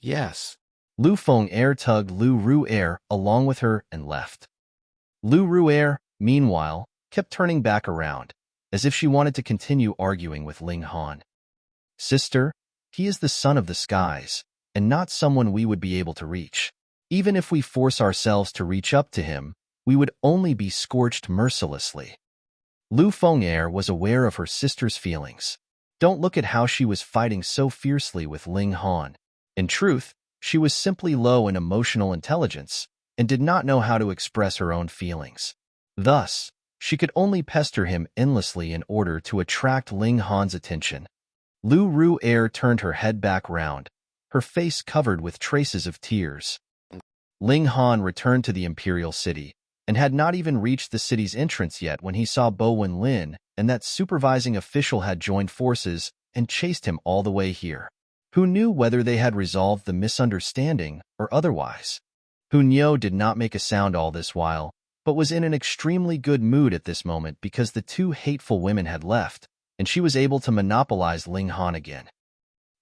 Yes. Lu Feng'er tugged Lu Ru'er along with her and left. Lu Ru'er, meanwhile, kept turning back around, as if she wanted to continue arguing with Ling Han. "Sister, he is the son of the skies, and not someone we would be able to reach. Even if we force ourselves to reach up to him, we would only be scorched mercilessly." Lu Feng'er was aware of her sister's feelings. Don't look at how she was fighting so fiercely with Ling Han. In truth, she was simply low in emotional intelligence and did not know how to express her own feelings. Thus, she could only pester him endlessly in order to attract Ling Han's attention. Lu Ru'er turned her head back round, her face covered with traces of tears. Ling Han returned to the Imperial City and had not even reached the city's entrance yet when he saw Bo Wenlin and that supervising official had joined forces and chased him all the way here. Who knew whether they had resolved the misunderstanding or otherwise? Hunyeo did not make a sound all this while, but was in an extremely good mood at this moment because the two hateful women had left, and she was able to monopolize Ling Han again.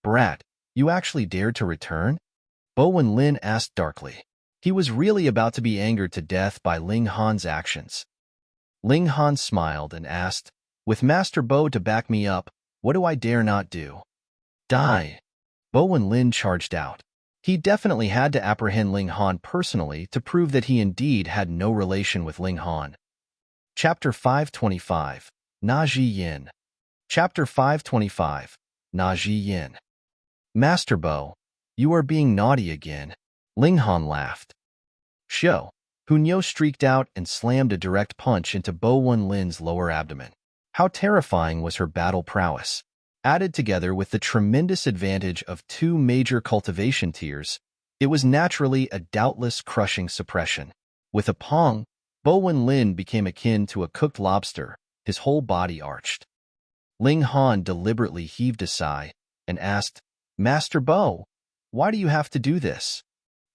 "Brat, you actually dared to return?" Bo Wenlin asked darkly. He was really about to be angered to death by Ling Han's actions. Ling Han smiled and asked, "With Master Bo to back me up, what do I dare not do?" "Die!" Bo Wenlin charged out. He definitely had to apprehend Ling Han personally to prove that he indeed had no relation with Ling Han. Chapter 525, Zhi Yan. Chapter 525, Zhi Yan. "Master Bo, you are being naughty again." Ling Han laughed. "Show." Hunyeo streaked out and slammed a direct punch into Bo Wenlin's lower abdomen. How terrifying was her battle prowess. Added together with the tremendous advantage of two major cultivation tiers, it was naturally a doubtless crushing suppression. With a pong, Bo Wenlin became akin to a cooked lobster, his whole body arched. Ling Han deliberately heaved a sigh and asked, "Master Bo, why do you have to do this?"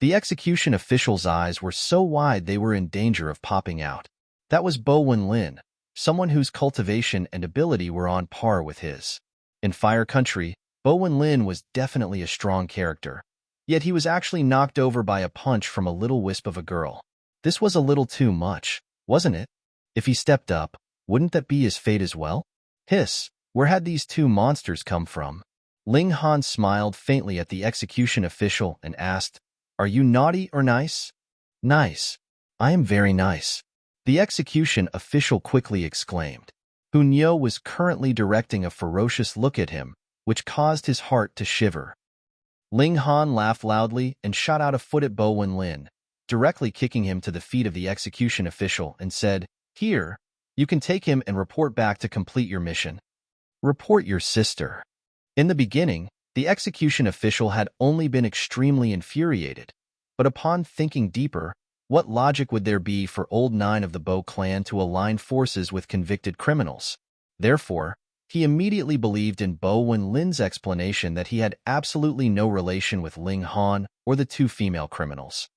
The execution official's eyes were so wide they were in danger of popping out. That was Bo Wenlin, someone whose cultivation and ability were on par with his. In Fire Country, Bo Wenlin was definitely a strong character, yet he was actually knocked over by a punch from a little wisp of a girl. This was a little too much, wasn't it? If he stepped up, wouldn't that be his fate as well? Hiss, Where had these two monsters come from? Ling Han smiled faintly at the execution official and asked, "Are you naughty or nice?" "Nice. I am very nice," the execution official quickly exclaimed. Hunyo was currently directing a ferocious look at him, which caused his heart to shiver. Ling Han laughed loudly and shot out a foot at Bo Wenlin, directly kicking him to the feet of the execution official and said, "Here, you can take him and report back to complete your mission." Report your sister. In the beginning, the execution official had only been extremely infuriated, but upon thinking deeper, what logic would there be for Old Nine of the Bo clan to align forces with convicted criminals? Therefore, he immediately believed in Bo Wenlin's explanation that he had absolutely no relation with Ling Han or the two female criminals.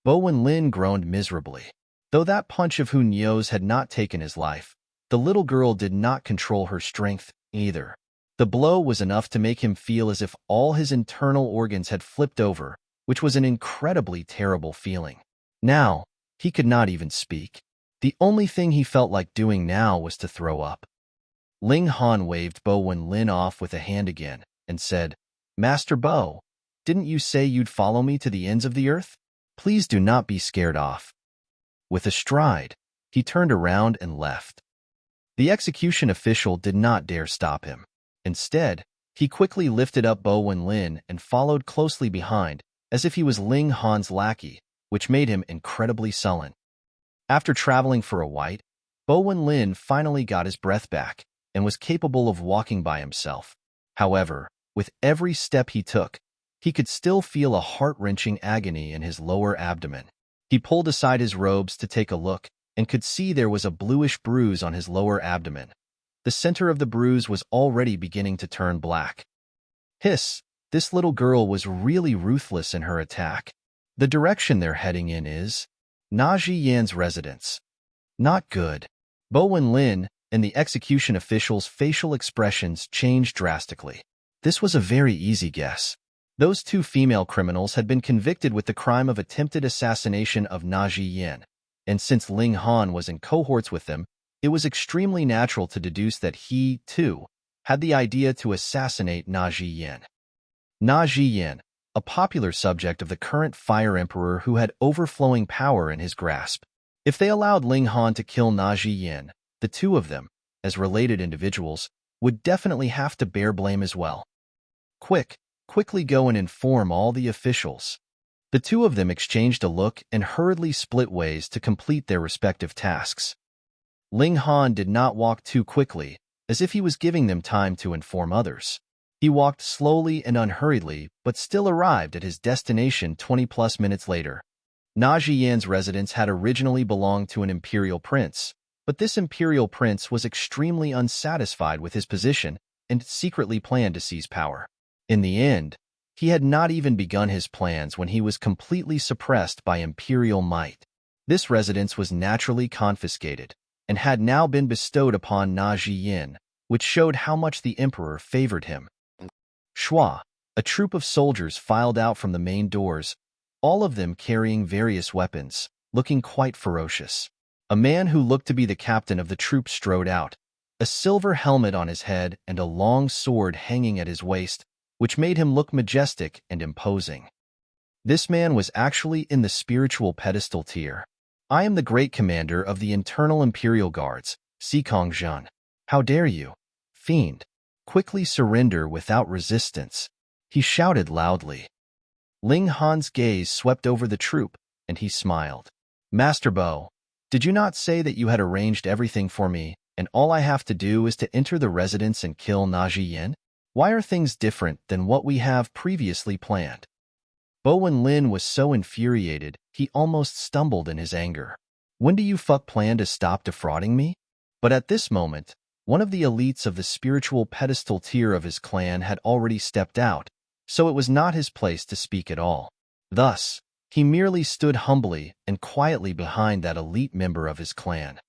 Bo Wenlin groaned miserably. Though that punch of Hunyo's had not taken his life, the little girl did not control her strength either. The blow was enough to make him feel as if all his internal organs had flipped over, which was an incredibly terrible feeling. Now, he could not even speak. The only thing he felt like doing now was to throw up. Ling Han waved Bo Wenlin off with a hand again and said, "Master Bo, didn't you say you'd follow me to the ends of the earth? Please do not be scared off." With a stride, he turned around and left. The execution official did not dare stop him. Instead, he quickly lifted up Bo Wenlin and followed closely behind, as if he was Ling Han's lackey, which made him incredibly sullen. After traveling for a while, Bo Wenlin finally got his breath back and was capable of walking by himself. However, with every step he took, he could still feel a heart-wrenching agony in his lower abdomen. He pulled aside his robes to take a look and could see there was a bluish bruise on his lower abdomen. The center of the bruise was already beginning to turn black. Hiss, this little girl was really ruthless in her attack. The direction they're heading in is Zhi Yan's residence. Not good. Bo Wenlin and the execution official's facial expressions changed drastically. This was a very easy guess. Those two female criminals had been convicted with the crime of attempted assassination of Zhi Yan, and since Ling Han was in cohorts with them, it was extremely natural to deduce that he, too, had the idea to assassinate Zhi Yan. Zhi Yan, a popular subject of the current Fire Emperor who had overflowing power in his grasp. If they allowed Ling Han to kill Zhi Yan, the two of them, as related individuals, would definitely have to bear blame as well. Quickly go and inform all the officials. The two of them exchanged a look and hurriedly split ways to complete their respective tasks. Ling Han did not walk too quickly, as if he was giving them time to inform others. He walked slowly and unhurriedly, but still arrived at his destination 20+ minutes later. Zhi Yan's residence had originally belonged to an Imperial prince, but this Imperial prince was extremely unsatisfied with his position and secretly planned to seize power. In the end, he had not even begun his plans when he was completely suppressed by Imperial might. This residence was naturally confiscated and had now been bestowed upon Zhi Yan, which showed how much the Emperor favored him. Shua, a troop of soldiers filed out from the main doors, all of them carrying various weapons, looking quite ferocious. A man who looked to be the captain of the troop strode out, a silver helmet on his head and a long sword hanging at his waist, which made him look majestic and imposing. This man was actually in the spiritual pedestal tier. "I am the great commander of the internal Imperial Guards, Zhi. How dare you, fiend, quickly surrender without resistance," he shouted loudly. Ling Han's gaze swept over the troop, and he smiled. "Master Bo, did you not say that you had arranged everything for me, and all I have to do is to enter the residence and kill Zhi Yan? Why are things different than what we have previously planned?" Bo Wenlin was so infuriated, he almost stumbled in his anger. "When do you plan to stop defrauding me?" But at this moment, one of the elites of the spiritual pedestal tier of his clan had already stepped out, so it was not his place to speak at all. Thus, he merely stood humbly and quietly behind that elite member of his clan.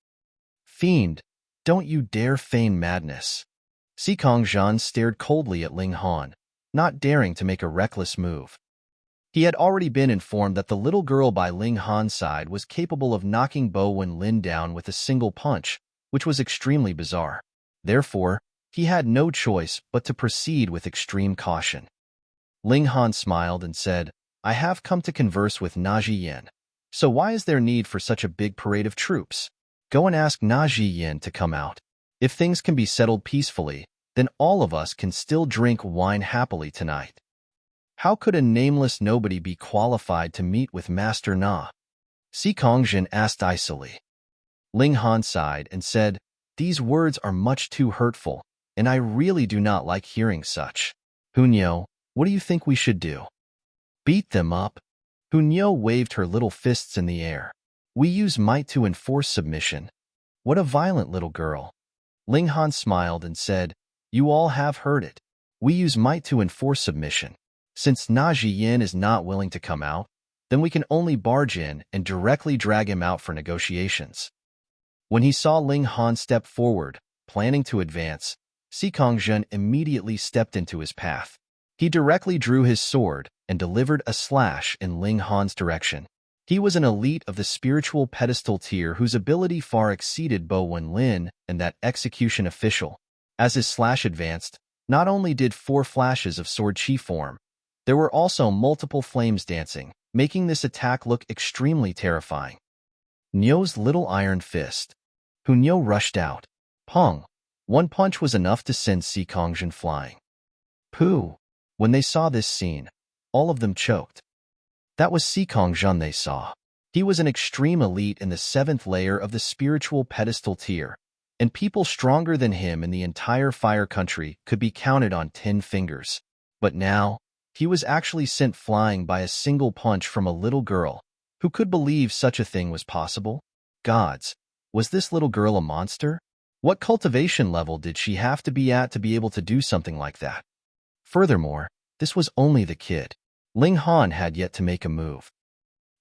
"Fiend, don't you dare feign madness." Zhi Yan stared coldly at Ling Han, not daring to make a reckless move. He had already been informed that the little girl by Ling Han's side was capable of knocking Bo Wenlin down with a single punch, which was extremely bizarre. Therefore, He had no choice but to proceed with extreme caution. Ling Han smiled and said, I have come to converse with Zhi Yan. So why is there need for such a big parade of troops? Go and ask Zhi Yan to come out. If things can be settled peacefully, then all of us can still drink wine happily tonight. How could a nameless nobody be qualified to meet with Master Na? Si Kongjin asked icily. Ling Han sighed and said, These words are much too hurtful, and I really do not like hearing such. Hunyo, what do you think we should do? Beat them up? Hunyo waved her little fists in the air. We use might to enforce submission. What a violent little girl. Ling Han smiled and said, You all have heard it. We use might to enforce submission. Since Zhi Yan is not willing to come out, then we can only barge in and directly drag him out for negotiations. When he saw Ling Han step forward, planning to advance, Si Kongjin immediately stepped into his path. He directly drew his sword and delivered a slash in Ling Han's direction. He was an elite of the spiritual pedestal tier whose ability far exceeded Bo Wenlin and that execution official. As his slash advanced, not only did 4 flashes of sword chi form, there were also multiple flames dancing, making this attack look extremely terrifying. Nyo's little iron fist. Hunyo rushed out. Pong! One punch was enough to send Si Kongjin flying. Pooh! When they saw this scene, all of them choked. That was Si Kongjin they saw. He was an extreme elite in the 7th layer of the spiritual pedestal tier, and people stronger than him in the entire Fire Country could be counted on 10 fingers. But now, he was actually sent flying by a single punch from a little girl. Who could believe such a thing was possible? Gods, was this little girl a monster? What cultivation level did she have to be at to be able to do something like that? Furthermore, this was only the kid. Ling Han had yet to make a move.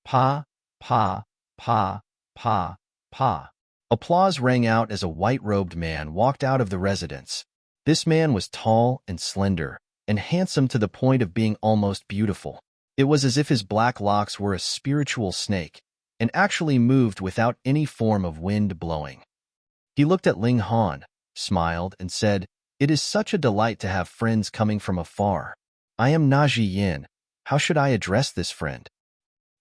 Pa, pa, pa, pa, pa. Applause rang out as a white-robed man walked out of the residence. This man was tall and slender, and handsome to the point of being almost beautiful. It was as if his black locks were a spiritual snake, and actually moved without any form of wind blowing. He looked at Ling Han, smiled, and said, It is such a delight to have friends coming from afar. I am Zhi Yan. How should I address this friend?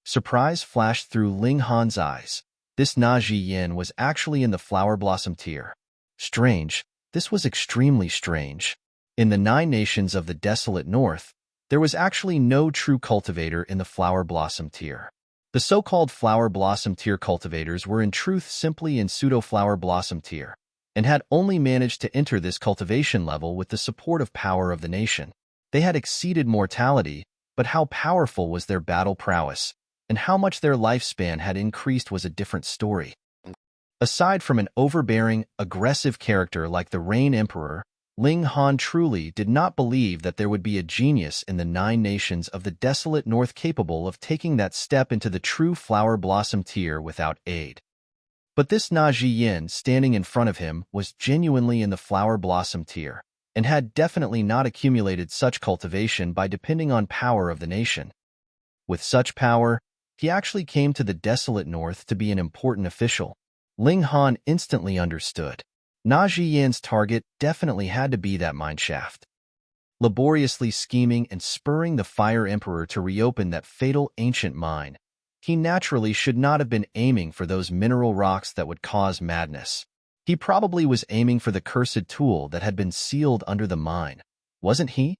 Surprise flashed through Ling Han's eyes. This Zhi Yan was actually in the Flower Blossom tier. Strange, this was extremely strange. In the 9 nations of the desolate north, there was actually no true cultivator in the Flower Blossom tier. The so-called Flower Blossom tier cultivators were in truth simply in pseudo-Flower Blossom tier, and had only managed to enter this cultivation level with the supportive power of the nation. They had exceeded mortality, but how powerful was their battle prowess, and how much their lifespan had increased was a different story. Aside from an overbearing, aggressive character like the Rain Emperor, Ling Han truly did not believe that there would be a genius in the 9 nations of the desolate north capable of taking that step into the true Flower Blossom tier without aid. But this Zhi Yan standing in front of him was genuinely in the Flower Blossom tier, and had definitely not accumulated such cultivation by depending on power of the nation. With such power, he actually came to the desolate north to be an important official. Ling Han instantly understood. Zhi Yan's target definitely had to be that Mineshaft. Laboriously scheming and spurring the Fire Emperor to reopen that fatal ancient mine, he naturally should not have been aiming for those mineral rocks that would cause madness. He probably was aiming for the cursed tool that had been sealed under the mine, wasn't he?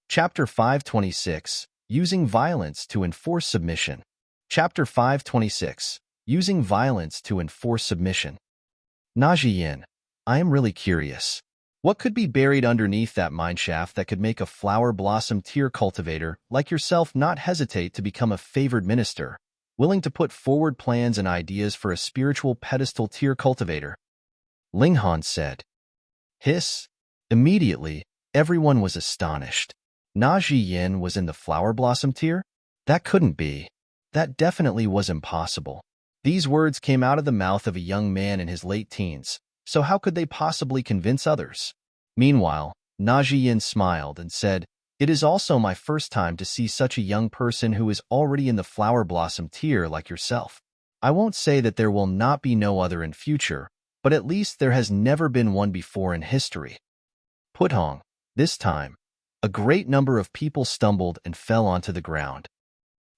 Chapter 526, Using Violence to Enforce Submission. Chapter 526, Using Violence to Enforce Submission. Zhi Yan, I am really curious. What could be buried underneath that mineshaft that could make a Flower Blossom tier cultivator like yourself not hesitate to become a favored minister, willing to put forward plans and ideas for a spiritual pedestal tier cultivator? Ling Han said. Hiss. Immediately, everyone was astonished. Zhi Yan was in the Flower Blossom tier? That couldn't be. That definitely was impossible. These words came out of the mouth of a young man in his late teens, so how could they possibly convince others? Meanwhile, Zhi Yan smiled and said, It is also my first time to see such a young person who is already in the Flower Blossom tier like yourself. I won't say that there will not be no other in future, but at least there has never been one before in history. Puthong. This time, a great number of people stumbled and fell onto the ground.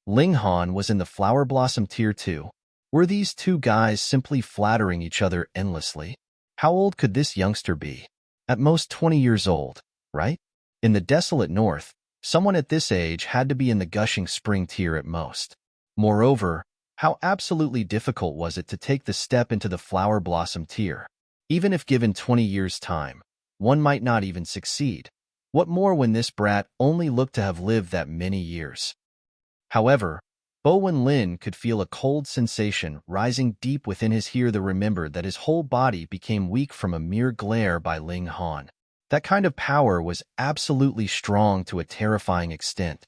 Ling Han was in the Flower Blossom Tier 2. Were these two guys simply flattering each other endlessly? How old could this youngster be? At most 20 years old, right? In the desolate north, someone at this age had to be in the Gushing Spring tier at most. Moreover, how absolutely difficult was it to take the step into the Flower Blossom tier? Even if given 20 years' time, one might not even succeed. What more when this brat only looked to have lived that many years? However, Bo Wen-lin could feel a cold sensation rising deep within his ear. The remembered that his whole body became weak from a mere glare by Ling Han. That kind of power was absolutely strong to a terrifying extent.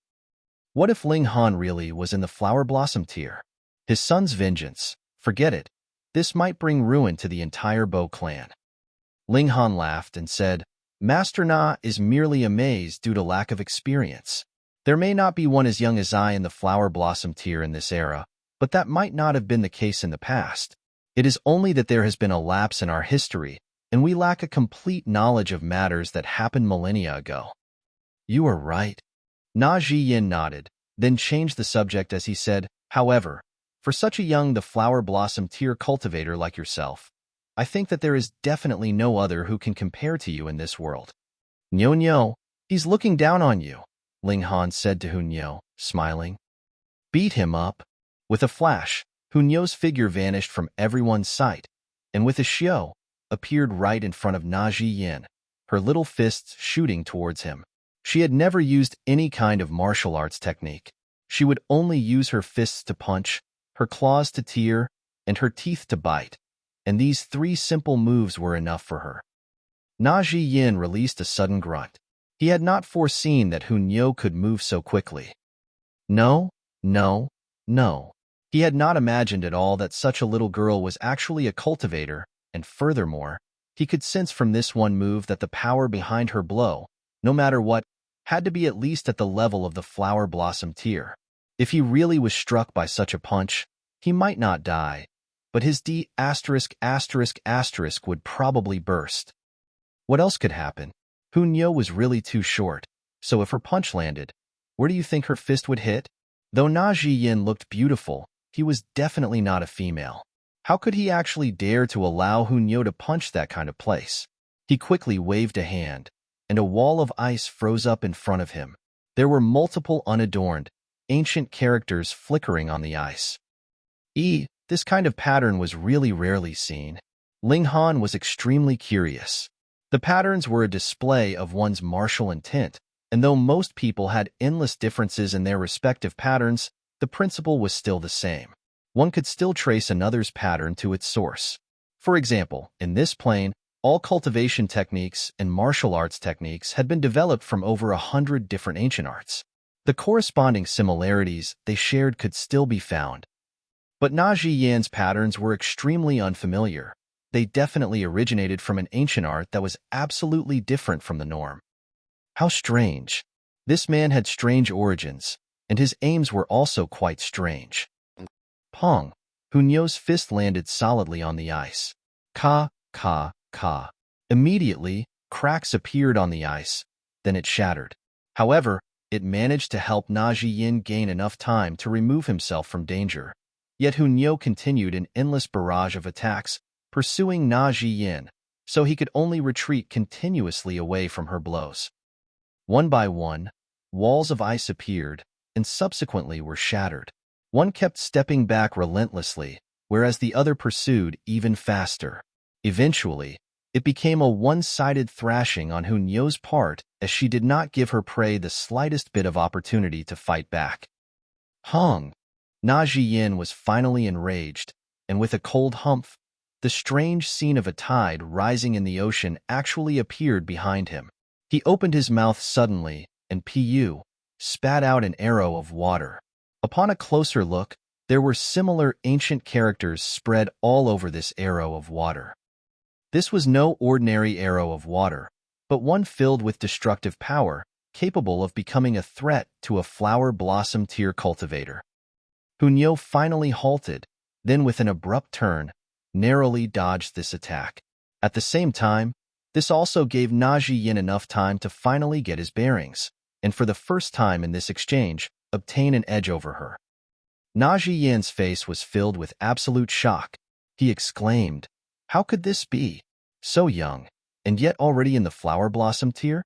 What if Ling Han really was in the Flower Blossom tier? His son's vengeance, forget it. This might bring ruin to the entire Bo clan. Ling Han laughed and said, Master Na is merely amazed due to lack of experience. There may not be one as young as I in the Flower Blossom tier in this era, but that might not have been the case in the past. It is only that there has been a lapse in our history, and we lack a complete knowledge of matters that happened millennia ago. You are right. Na Zhi Yan nodded, then changed the subject as he said, however, for such a young the Flower Blossom tier cultivator like yourself, I think that there is definitely no other who can compare to you in this world. Nyo, he's looking down on you, Ling Han said to Hunyo, smiling. Beat him up. With a flash, Hunyo's figure vanished from everyone's sight, and with a xiao, appeared right in front of Na Zhi Yan, her little fists shooting towards him. She had never used any kind of martial arts technique. She would only use her fists to punch, her claws to tear, and her teeth to bite, and these three simple moves were enough for her. Na Zhi Yan released a sudden grunt. He had not foreseen that Hunyo could move so quickly. No. He had not imagined at all that such a little girl was actually a cultivator, and furthermore, he could sense from this one move that the power behind her blow, no matter what, had to be at least at the level of the Flower Blossom tier. If he really was struck by such a punch, he might not die, but his D*** would probably burst. What else could happen? Hunyo was really too short, so if her punch landed, where do you think her fist would hit? Though Na Zhi Yan looked beautiful, he was definitely not a female. How could he actually dare to allow Hunyo to punch that kind of place? He quickly waved a hand, and a wall of ice froze up in front of him. There were multiple unadorned, ancient characters flickering on the ice. This kind of pattern was really rarely seen. Ling Han was extremely curious. The patterns were a display of one's martial intent, and though most people had endless differences in their respective patterns, the principle was still the same. One could still trace another's pattern to its source. For example, in this plane, all cultivation techniques and martial arts techniques had been developed from over 100 different ancient arts. The corresponding similarities they shared could still be found. But Na Zhi Yan's patterns were extremely unfamiliar. They definitely originated from an ancient art that was absolutely different from the norm. How strange. This man had strange origins, and his aims were also quite strange. Pong. Hunyo's fist landed solidly on the ice. Ka. Immediately, cracks appeared on the ice, then it shattered. However, it managed to help Na Zhi Yan gain enough time to remove himself from danger. Yet Hunyo continued an endless barrage of attacks, pursuing Na Zhi Yan, so he could only retreat continuously away from her blows. One by one, walls of ice appeared, and subsequently were shattered. One kept stepping back relentlessly, whereas the other pursued even faster. Eventually, it became a one-sided thrashing on Hunyo's part as she did not give her prey the slightest bit of opportunity to fight back. Hung! Na Zhi Yan was finally enraged, and with a cold humph, the strange scene of a tide rising in the ocean actually appeared behind him. He opened his mouth suddenly, and Pu spat out an arrow of water. Upon a closer look, there were similar ancient characters spread all over this arrow of water. This was no ordinary arrow of water, but one filled with destructive power, capable of becoming a threat to a Flower Blossom tier cultivator. Hunyo finally halted, then with an abrupt turn, narrowly dodged this attack. At the same time, This also gave Zhi Yan enough time to finally get his bearings, and for the first time in this exchange, obtain an edge over her. Zhi Yan's face was filled with absolute shock. He exclaimed, "How could this be? So young, and yet already in the flower blossom tier?"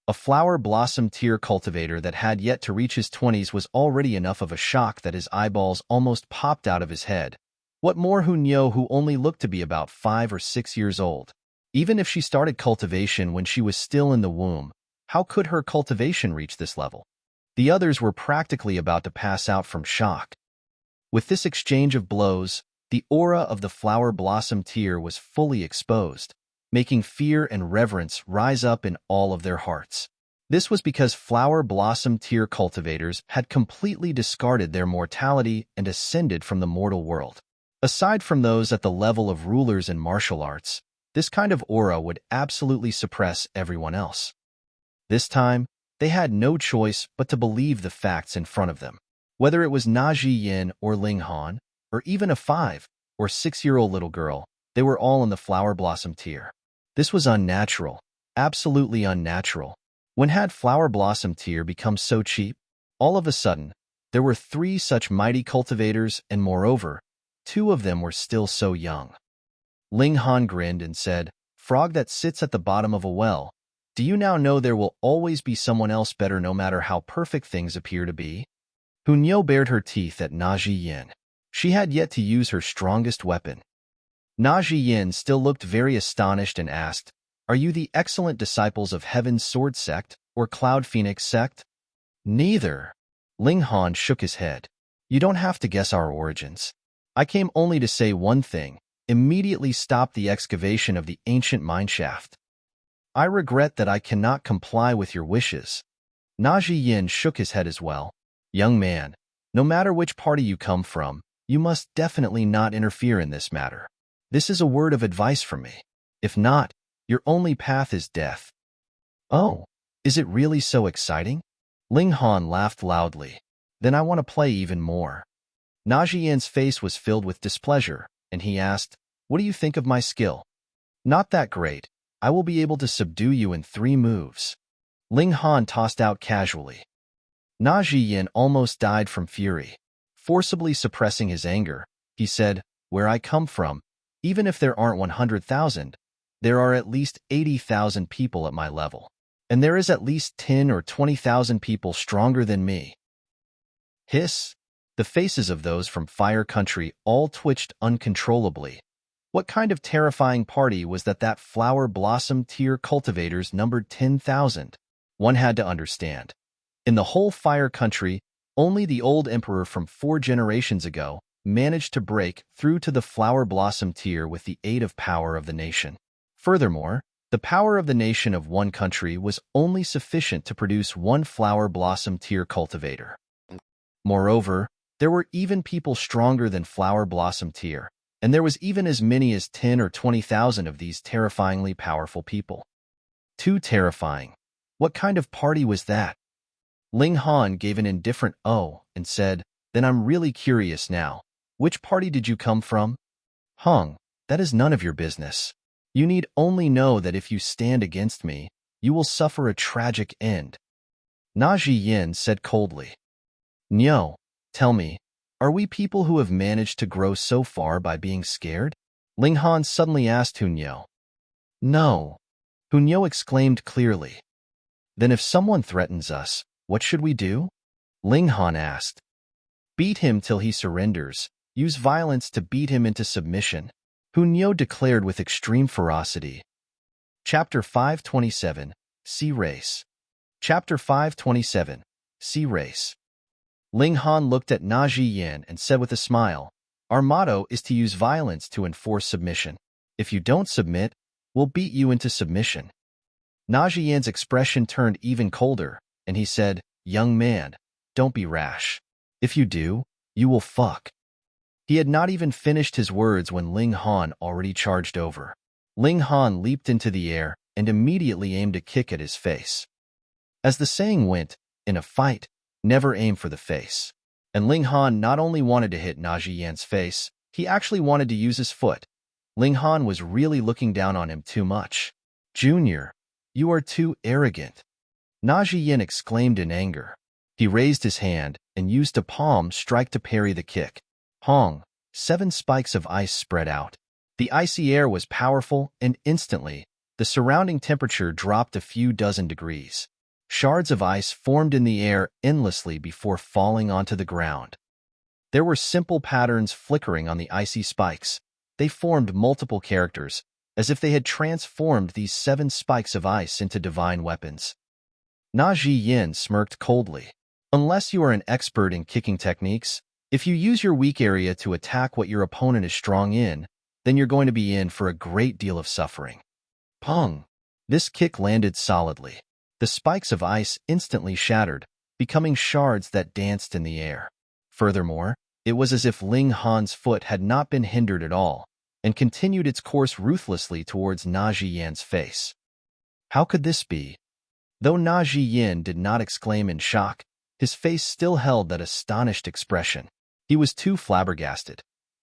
A flower blossom tier cultivator that had yet to reach his 20s was already enough of a shock that his eyeballs almost popped out of his head. What more Hunyo, who only looked to be about 5 or 6 years old? Even if she started cultivation when she was still in the womb, how could her cultivation reach this level? The others were practically about to pass out from shock. With this exchange of blows, the aura of the flower blossom tier was fully exposed, making fear and reverence rise up in all of their hearts. This was because flower blossom tier cultivators had completely discarded their mortality and ascended from the mortal world. Aside from those at the level of rulers in martial arts, this kind of aura would absolutely suppress everyone else. This time, they had no choice but to believe the facts in front of them. Whether it was Zhi Yan or Ling Han, or even a 5 or 6-year-old little girl, they were all in the flower blossom tier. This was unnatural, absolutely unnatural. When had flower blossom tier become so cheap? All of a sudden, there were 3 such mighty cultivators, and moreover, 2 of them were still so young. Ling Han grinned and said, "Frog that sits at the bottom of a well, do you now know there will always be someone else better no matter how perfect things appear to be?" Hunyo bared her teeth at Zhi Yan. She had yet to use her strongest weapon. Zhi Yan still looked very astonished and asked, "Are you the excellent disciples of Heaven's Sword Sect or Cloud Phoenix Sect?" "Neither." Ling Han shook his head. "You don't have to guess our origins. I came only to say one thing: immediately stop the excavation of the ancient mineshaft. I regret that I cannot comply with your wishes." Zhi Yan shook his head as well. "Young man, no matter which party you come from, you must definitely not interfere in this matter. This is a word of advice from me. If not, your only path is death." "Oh, is it really so exciting?" Ling Han laughed loudly. "Then I want to play even more." Zhi Yan's face was filled with displeasure, and he asked, "What do you think of my skill?" "Not that great. I will be able to subdue you in 3 moves." Ling Han tossed out casually. Zhi Yan almost died from fury. Forcibly suppressing his anger, he said, "Where I come from, even if there aren't 100,000, there are at least 80,000 people at my level. And there is at least 10 or 20,000 people stronger than me." Hiss! The faces of those from Fire Country all twitched uncontrollably. What kind of terrifying party was that flower blossom tier cultivators numbered 10,000? One had to understand. In the whole Fire Country, only the old emperor from 4 generations ago managed to break through to the flower blossom tier with the aid of power of the nation. Furthermore, the power of the nation of one country was only sufficient to produce 1 flower blossom tier cultivator. Moreover, there were even people stronger than flower blossom tier, and there was even as many as 10 or 20,000 of these terrifyingly powerful people. Too terrifying. What kind of party was that? Ling Han gave an indifferent "oh" and said, "Then I'm really curious now. Which party did you come from?" "Hung, that is none of your business. You need only know that if you stand against me, you will suffer a tragic end." Zhi Yan said coldly. "Nyo, tell me, are we people who have managed to grow so far by being scared?" Ling Han suddenly asked Hunyo. "No," Hunyo exclaimed clearly. "Then if someone threatens us, what should we do?" Ling Han asked. "Beat him till he surrenders. Use violence to beat him into submission," Hunyo declared with extreme ferocity. Chapter 527, Sea Race. Chapter 527, Sea Race. Ling Han looked at Zhi Yan and said with a smile, "Our motto is to use violence to enforce submission. If you don't submit, we'll beat you into submission." Zhi Yan's expression turned even colder, and he said, "Young man, don't be rash. If you do, you will fuck." He had not even finished his words when Ling Han already charged over. Ling Han leaped into the air and immediately aimed a kick at his face. As the saying went, in a fight, never aim for the face. And Ling Han not only wanted to hit Zhi Yan's face, he actually wanted to use his foot. Ling Han was really looking down on him too much. Junior, you are too arrogant. Zhi Yan exclaimed in anger. He raised his hand and used a palm strike to parry the kick. Pong! 7 spikes of ice spread out. The icy air was powerful, and instantly, the surrounding temperature dropped a few dozen degrees. Shards of ice formed in the air endlessly before falling onto the ground. There were simple patterns flickering on the icy spikes. They formed multiple characters, as if they had transformed these 7 spikes of ice into divine weapons. Zhi Yan smirked coldly. Unless you are an expert in kicking techniques, if you use your weak area to attack what your opponent is strong in, then you're going to be in for a great deal of suffering. Pong! This kick landed solidly. The spikes of ice instantly shattered, becoming shards that danced in the air. Furthermore, it was as if Ling Han's foot had not been hindered at all, and continued its course ruthlessly towards Zhi Yan's face. How could this be? Though Zhi Yan did not exclaim in shock, his face still held that astonished expression. He was too flabbergasted.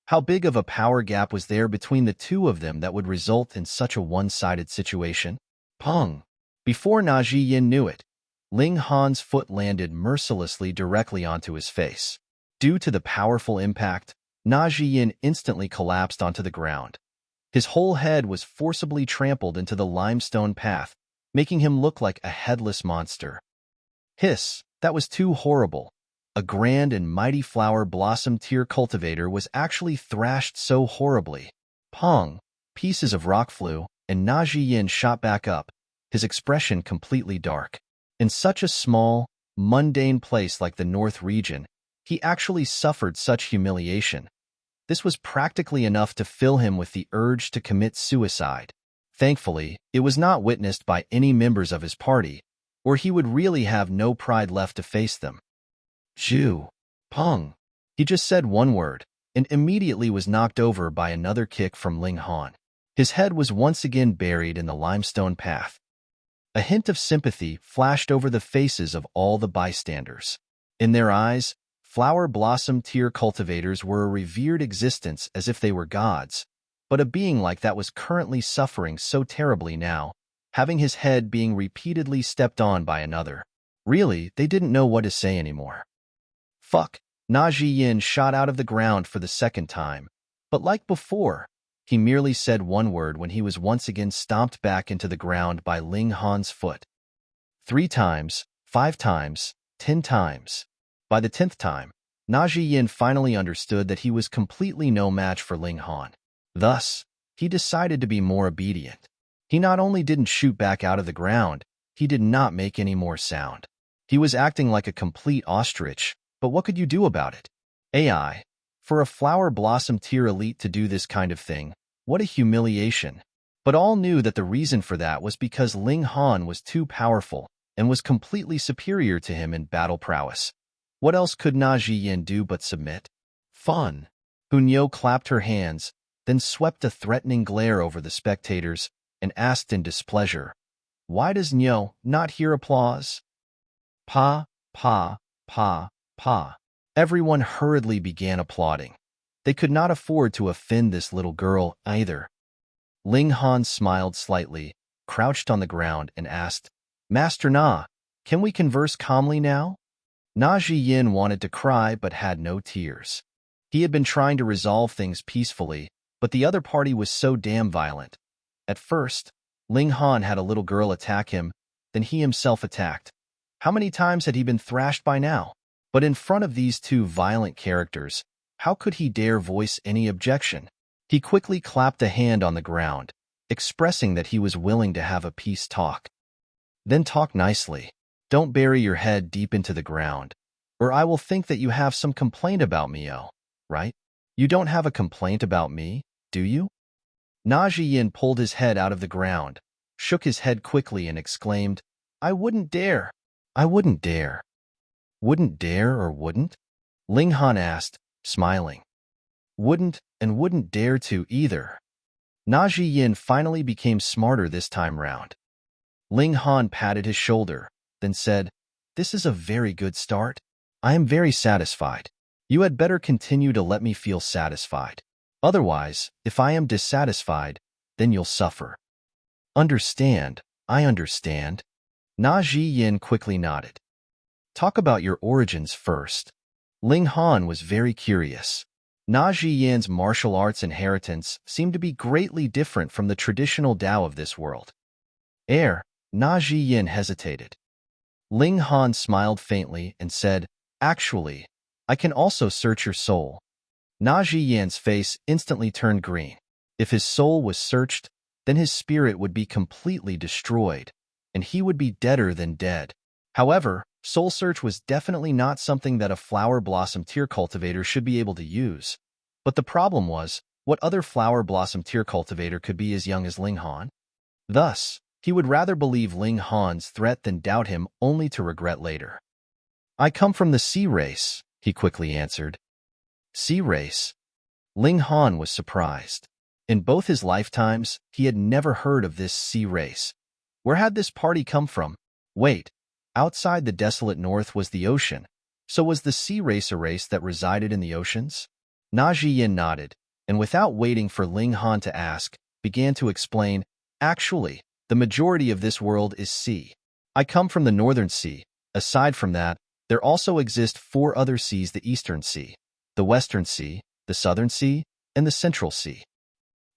How big of a power gap was there between the two of them that would result in such a one-sided situation? Pong! Before Zhi Yan knew it, Ling Han's foot landed mercilessly directly onto his face. Due to the powerful impact, Zhi Yan instantly collapsed onto the ground. His whole head was forcibly trampled into the limestone path, making him look like a headless monster. Hiss! That was too horrible. A grand and mighty flower blossom tier cultivator was actually thrashed so horribly. Pong! Pieces of rock flew, and Zhi Yan shot back up, his expression completely dark. In such a small, mundane place like the North region, he actually suffered such humiliation. This was practically enough to fill him with the urge to commit suicide. Thankfully, it was not witnessed by any members of his party, or he would really have no pride left to face them. Zhu! Pong! He just said one word, and immediately was knocked over by another kick from Ling Han. His head was once again buried in the limestone path. A hint of sympathy flashed over the faces of all the bystanders. In their eyes, flower blossom tier cultivators were a revered existence as if they were gods, but a being like that was currently suffering so terribly now, having his head being repeatedly stepped on by another. Really, they didn't know what to say anymore. Fuck! Zhi Yan shot out of the ground for the second time, but like before, he merely said one word when he was once again stomped back into the ground by Ling Han's foot. 3 times, 5 times, 10 times. By the 10th time, Zhi Yan finally understood that he was completely no match for Ling Han. Thus, he decided to be more obedient. He not only didn't shoot back out of the ground, he did not make any more sound. He was acting like a complete ostrich, but what could you do about it? AI. For a flower blossom tier elite to do this kind of thing, what a humiliation. But all knew that the reason for that was because Ling Han was too powerful and was completely superior to him in battle prowess. What else could Zhi Yan do but submit? Fun. Hunyo clapped her hands, then swept a threatening glare over the spectators and asked in displeasure, "Why does Nyo not hear applause?" Pa, pa, pa, pa. Everyone hurriedly began applauding. They could not afford to offend this little girl either. Ling Han smiled slightly, crouched on the ground, and asked, "Master Na, can we converse calmly now?" Zhi Yan wanted to cry but had no tears. He had been trying to resolve things peacefully, but the other party was so damn violent. At first, Ling Han had a little girl attack him, then he himself attacked. How many times had he been thrashed by now? But in front of these two violent characters, how could he dare voice any objection? He quickly clapped a hand on the ground, expressing that he was willing to have a peace talk. Then talk nicely. Don't bury your head deep into the ground, or I will think that you have some complaint about me, right? You don't have a complaint about me, do you? Zhi Yan pulled his head out of the ground, shook his head quickly and exclaimed, "I wouldn't dare. I wouldn't dare." Wouldn't dare or wouldn't? Ling Han asked, smiling. Wouldn't and wouldn't dare to either. Zhi Yan finally became smarter this time round. Ling Han patted his shoulder, then said, "This is a very good start. I am very satisfied. You had better continue to let me feel satisfied. Otherwise, if I am dissatisfied, then you'll suffer." Understand, I understand. Zhi Yan quickly nodded. Talk about your origins first. Ling Han was very curious. Zhi Yan's martial arts inheritance seemed to be greatly different from the traditional Tao of this world. Zhi Yan hesitated. Ling Han smiled faintly and said, Actually, I can also search your soul. Zhi Yan's face instantly turned green. If his soul was searched, then his spirit would be completely destroyed, and he would be deader than dead. However, soul search was definitely not something that a flower blossom tier cultivator should be able to use. But the problem was, what other flower blossom tier cultivator could be as young as Ling Han? Thus, he would rather believe Ling Han's threat than doubt him only to regret later. I come from the sea race, he quickly answered. Sea race? Ling Han was surprised. In both his lifetimes, he had never heard of this sea race. Where had this party come from? Wait, outside the desolate north was the ocean. So was the sea race a race that resided in the oceans? Zhi Yan nodded, and without waiting for Ling Han to ask, began to explain, Actually, the majority of this world is sea. I come from the northern sea. Aside from that, there also exist 4 other seas: the eastern sea, the western sea, the southern sea, and the central sea.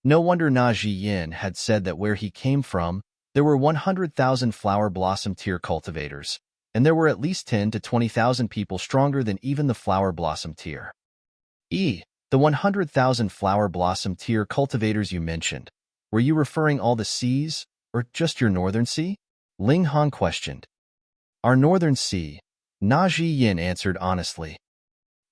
No wonder Zhi Yan had said that where he came from, there were 100,000 flower blossom tier cultivators, and there were at least 10 to 20,000 people stronger than even the flower blossom tier. The 100,000 flower blossom tier cultivators you mentioned, were you referring all the seas, or just your northern sea? Ling Han questioned. Our northern sea, Zhi Yan answered honestly.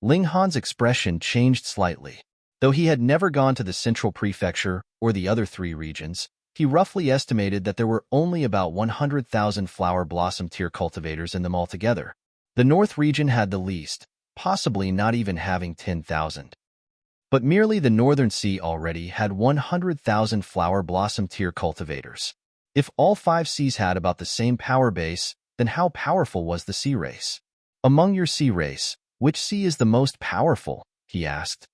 Ling Han's expression changed slightly. Though he had never gone to the central prefecture or the other 3 regions, he roughly estimated that there were only about 100,000 flower blossom tier cultivators in them altogether. The north region had the least, possibly not even having 10,000. But merely the northern sea already had 100,000 flower blossom tier cultivators. If all 5 seas had about the same power base, then how powerful was the sea race? Among your sea race, which sea is the most powerful? He asked.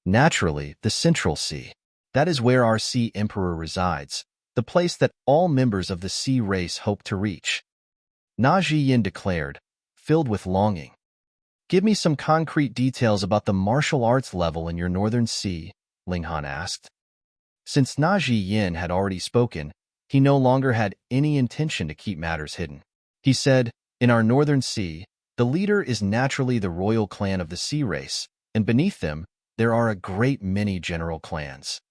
Naturally, the Central Sea. That is where our Sea Emperor resides, the place that all members of the sea race hope to reach. Zhi Yan declared, filled with longing. Give me some concrete details about the martial arts level in your northern sea, Ling Han asked. Since Zhi Yan had already spoken, he no longer had any intention to keep matters hidden. He said, in our northern sea, the leader is naturally the royal clan of the sea race, and beneath them, there are a great many general clans.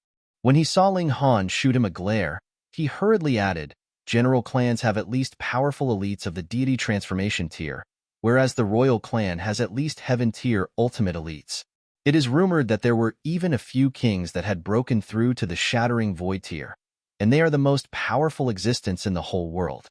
When he saw Ling Han shoot him a glare, he hurriedly added, general clans have at least powerful elites of the deity transformation tier, whereas the royal clan has at least heaven tier ultimate elites. It is rumored that there were even a few kings that had broken through to the shattering void tier, and they are the most powerful existence in the whole world.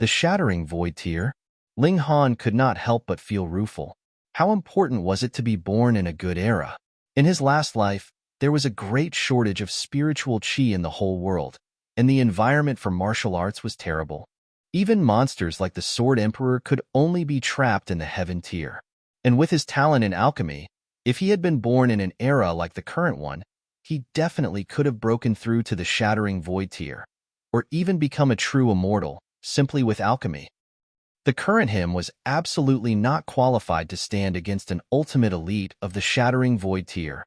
The shattering void tier? Ling Han could not help but feel rueful. How important was it to be born in a good era? In his last life, there was a great shortage of spiritual qi in the whole world, and the environment for martial arts was terrible. Even monsters like the Sword Emperor could only be trapped in the heaven tier. And with his talent in alchemy, if he had been born in an era like the current one, he definitely could have broken through to the shattering void tier, or even become a true immortal, simply with alchemy. The current him was absolutely not qualified to stand against an ultimate elite of the shattering void tier.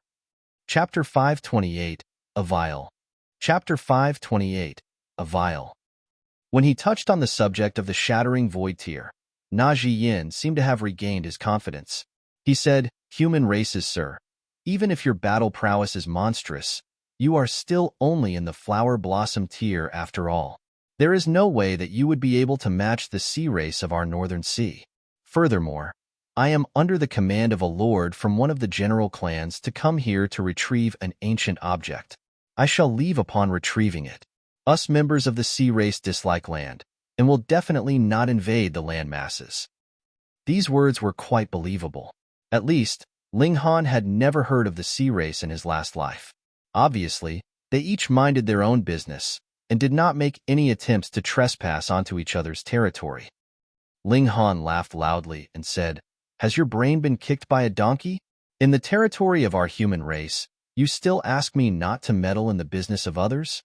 Chapter 528, A Vial. Chapter 528, A Vial. When he touched on the subject of the shattering void tier, Zhi Yan seemed to have regained his confidence. He said, human races, sir. Even if your battle prowess is monstrous, you are still only in the flower blossom tier after all. There is no way that you would be able to match the sea race of our northern sea. Furthermore, I am under the command of a lord from one of the general clans to come here to retrieve an ancient object. I shall leave upon retrieving it. Us members of the sea race dislike land, and will definitely not invade the land masses. These words were quite believable. At least, Ling Han had never heard of the sea race in his last life. Obviously, they each minded their own business, and did not make any attempts to trespass onto each other's territory. Ling Han laughed loudly and said, Has your brain been kicked by a donkey? In the territory of our human race, you still ask me not to meddle in the business of others?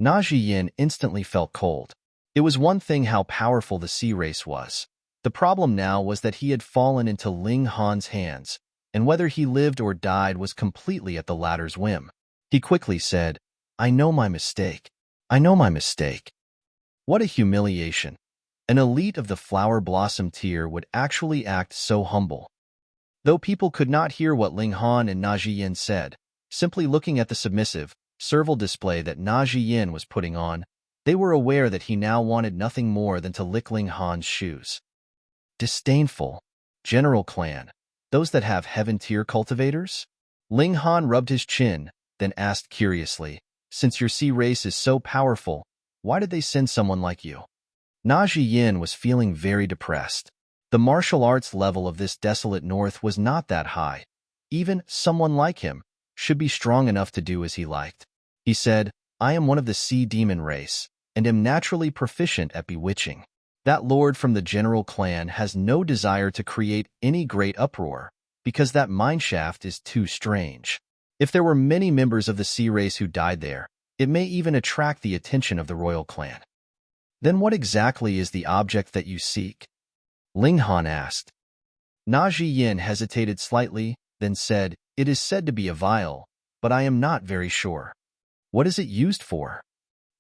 Zhi Yan instantly felt cold. It was one thing how powerful the sea race was. The problem now was that he had fallen into Ling Han's hands, and whether he lived or died was completely at the latter's whim. He quickly said, "I know my mistake. I know my mistake." What a humiliation. An elite of the flower blossom tier would actually act so humble. Though people could not hear what Ling Han and Zhi Yan said, simply looking at the submissive, servile display that Zhi Yan was putting on, they were aware that he now wanted nothing more than to lick Ling Han's shoes. Disdainful. General clan. Those that have heaven-tier cultivators? Ling Han rubbed his chin, then asked curiously, "Since your sea race is so powerful, why did they send someone like you?" Zhi Yan was feeling very depressed. The martial arts level of this desolate north was not that high. Even someone like him should be strong enough to do as he liked. He said, "I am one of the sea demon race, and am naturally proficient at bewitching. That lord from the general clan has no desire to create any great uproar, because that mineshaft is too strange. If there were many members of the sea race who died there, it may even attract the attention of the royal clan." "Then what exactly is the object that you seek?" Ling Han asked. Zhi Yan hesitated slightly, then said, "It is said to be a vial, but I am not very sure." "What is it used for?"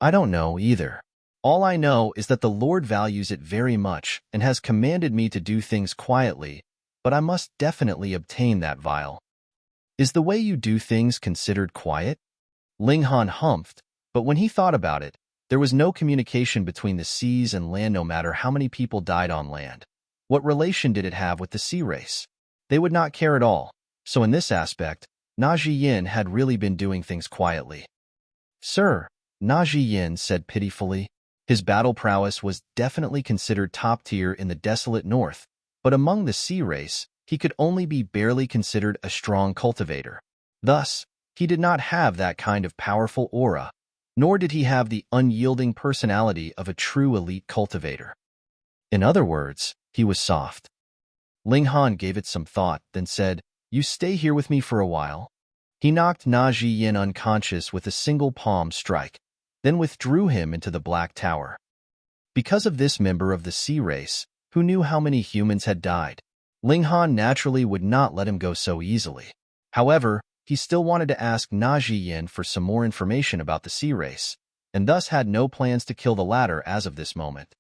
"I don't know either. All I know is that the Lord values it very much and has commanded me to do things quietly, but I must definitely obtain that vial." "Is the way you do things considered quiet?" Ling Han humphed, but when he thought about it, there was no communication between the seas and land no matter how many people died on land. What relation did it have with the sea race? They would not care at all, so in this aspect, Zhi Yan had really been doing things quietly. "Sir," Zhi Yan said pitifully. His battle prowess was definitely considered top tier in the desolate north, but among the sea race, he could only be barely considered a strong cultivator. Thus, he did not have that kind of powerful aura, nor did he have the unyielding personality of a true elite cultivator. In other words, he was soft. Ling Han gave it some thought, then said, "You stay here with me for a while." He knocked Zhi Yan unconscious with a single palm strike, then withdrew him into the Black Tower. Because of this member of the sea race, who knew how many humans had died, Ling Han naturally would not let him go so easily. However, he still wanted to ask Zhi Yan for some more information about the sea race, and thus had no plans to kill the latter as of this moment.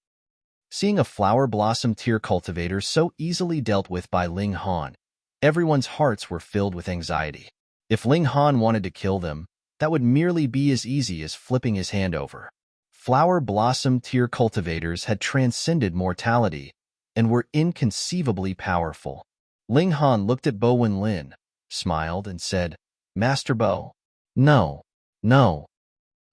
Seeing a flower blossom tier cultivator so easily dealt with by Ling Han, everyone's hearts were filled with anxiety. If Ling Han wanted to kill them, that would merely be as easy as flipping his hand over. Flower blossom tier cultivators had transcended mortality and were inconceivably powerful. Ling Han looked at Bo Wenlin, smiled, and said, "Master Bo." "No, no."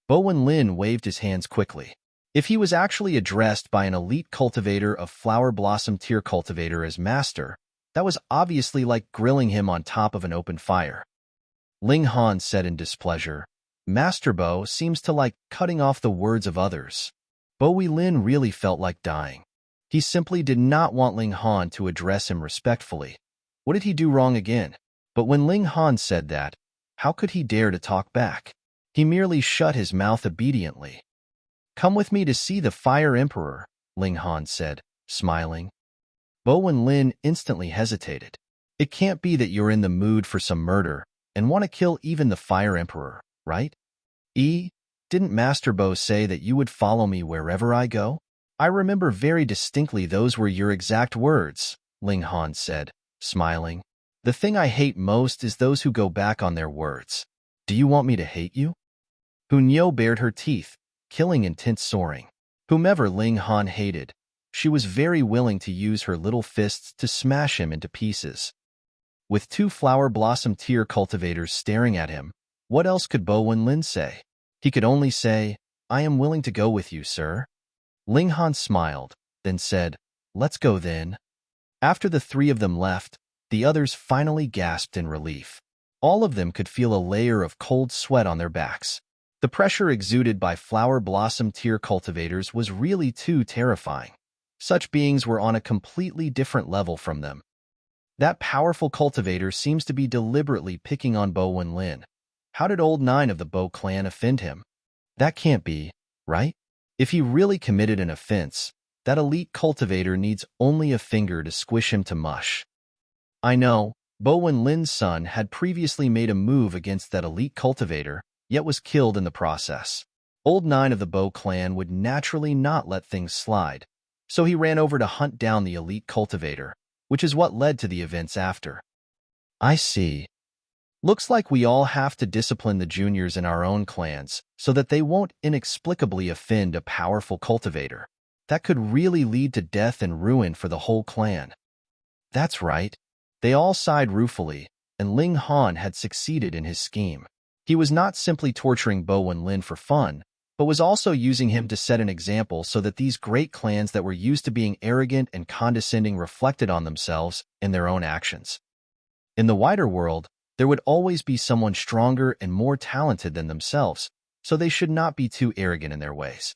Bo Wenlin waved his hands quickly. If he was actually addressed by an elite cultivator of flower blossom tier cultivator as master, that was obviously like grilling him on top of an open fire. Ling Han said in displeasure, "Master Bo seems to like cutting off the words of others." Bo Wenlin really felt like dying. He simply did not want Ling Han to address him respectfully. What did he do wrong again? But when Ling Han said that, how could he dare to talk back? He merely shut his mouth obediently. "Come with me to see the Fire Emperor," Ling Han said, smiling. Bo Wenlin instantly hesitated. "It can't be that you're in the mood for some murder and want to kill even the Fire Emperor, right? Didn't Master Bo say that you would follow me wherever I go?" "I remember very distinctly those were your exact words," Ling Han said, smiling. "The thing I hate most is those who go back on their words." "Do you want me to hate you?" Hunyo bared her teeth, killing intent soaring. Whomever Ling Han hated, she was very willing to use her little fists to smash him into pieces. With two flower blossom tier cultivators staring at him, what else could Bo Wenlin say? He could only say, "I am willing to go with you, sir." Ling Han smiled, then said, "Let's go then." After the three of them left, the others finally gasped in relief. All of them could feel a layer of cold sweat on their backs. The pressure exuded by flower blossom tier cultivators was really too terrifying. Such beings were on a completely different level from them. That powerful cultivator seems to be deliberately picking on Bo Wenlin. How did old 9 of the Bo clan offend him? That can't be, right? If he really committed an offense, that elite cultivator needs only a finger to squish him to mush. I know, Bo Wenlin's son had previously made a move against that elite cultivator, yet was killed in the process. Old Nine of the Bo clan would naturally not let things slide, so he ran over to hunt down the elite cultivator, which is what led to the events after. I see. Looks like we all have to discipline the juniors in our own clans so that they won't inexplicably offend a powerful cultivator. That could really lead to death and ruin for the whole clan. That's right. They all sighed ruefully, and Ling Han had succeeded in his scheme. He was not simply torturing Bo Wenlin for fun, but was also using him to set an example so that these great clans that were used to being arrogant and condescending reflected on themselves in their own actions. In the wider world, there would always be someone stronger and more talented than themselves, so they should not be too arrogant in their ways.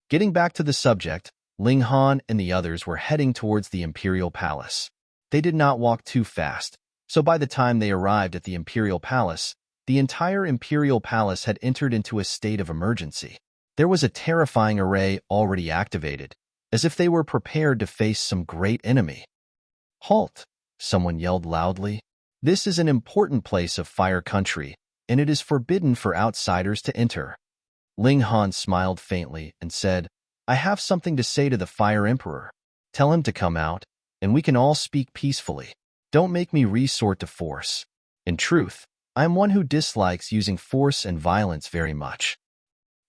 Getting back to the subject, Ling Han and the others were heading towards the Imperial Palace. They did not walk too fast, so by the time they arrived at the Imperial Palace, the entire Imperial Palace had entered into a state of emergency. There was a terrifying array already activated, as if they were prepared to face some great enemy. Halt! Someone yelled loudly. This is an important place of Fire Country, and it is forbidden for outsiders to enter. Ling Han smiled faintly and said, I have something to say to the Fire Emperor. Tell him to come out, and we can all speak peacefully. Don't make me resort to force. In truth, I am one who dislikes using force and violence very much.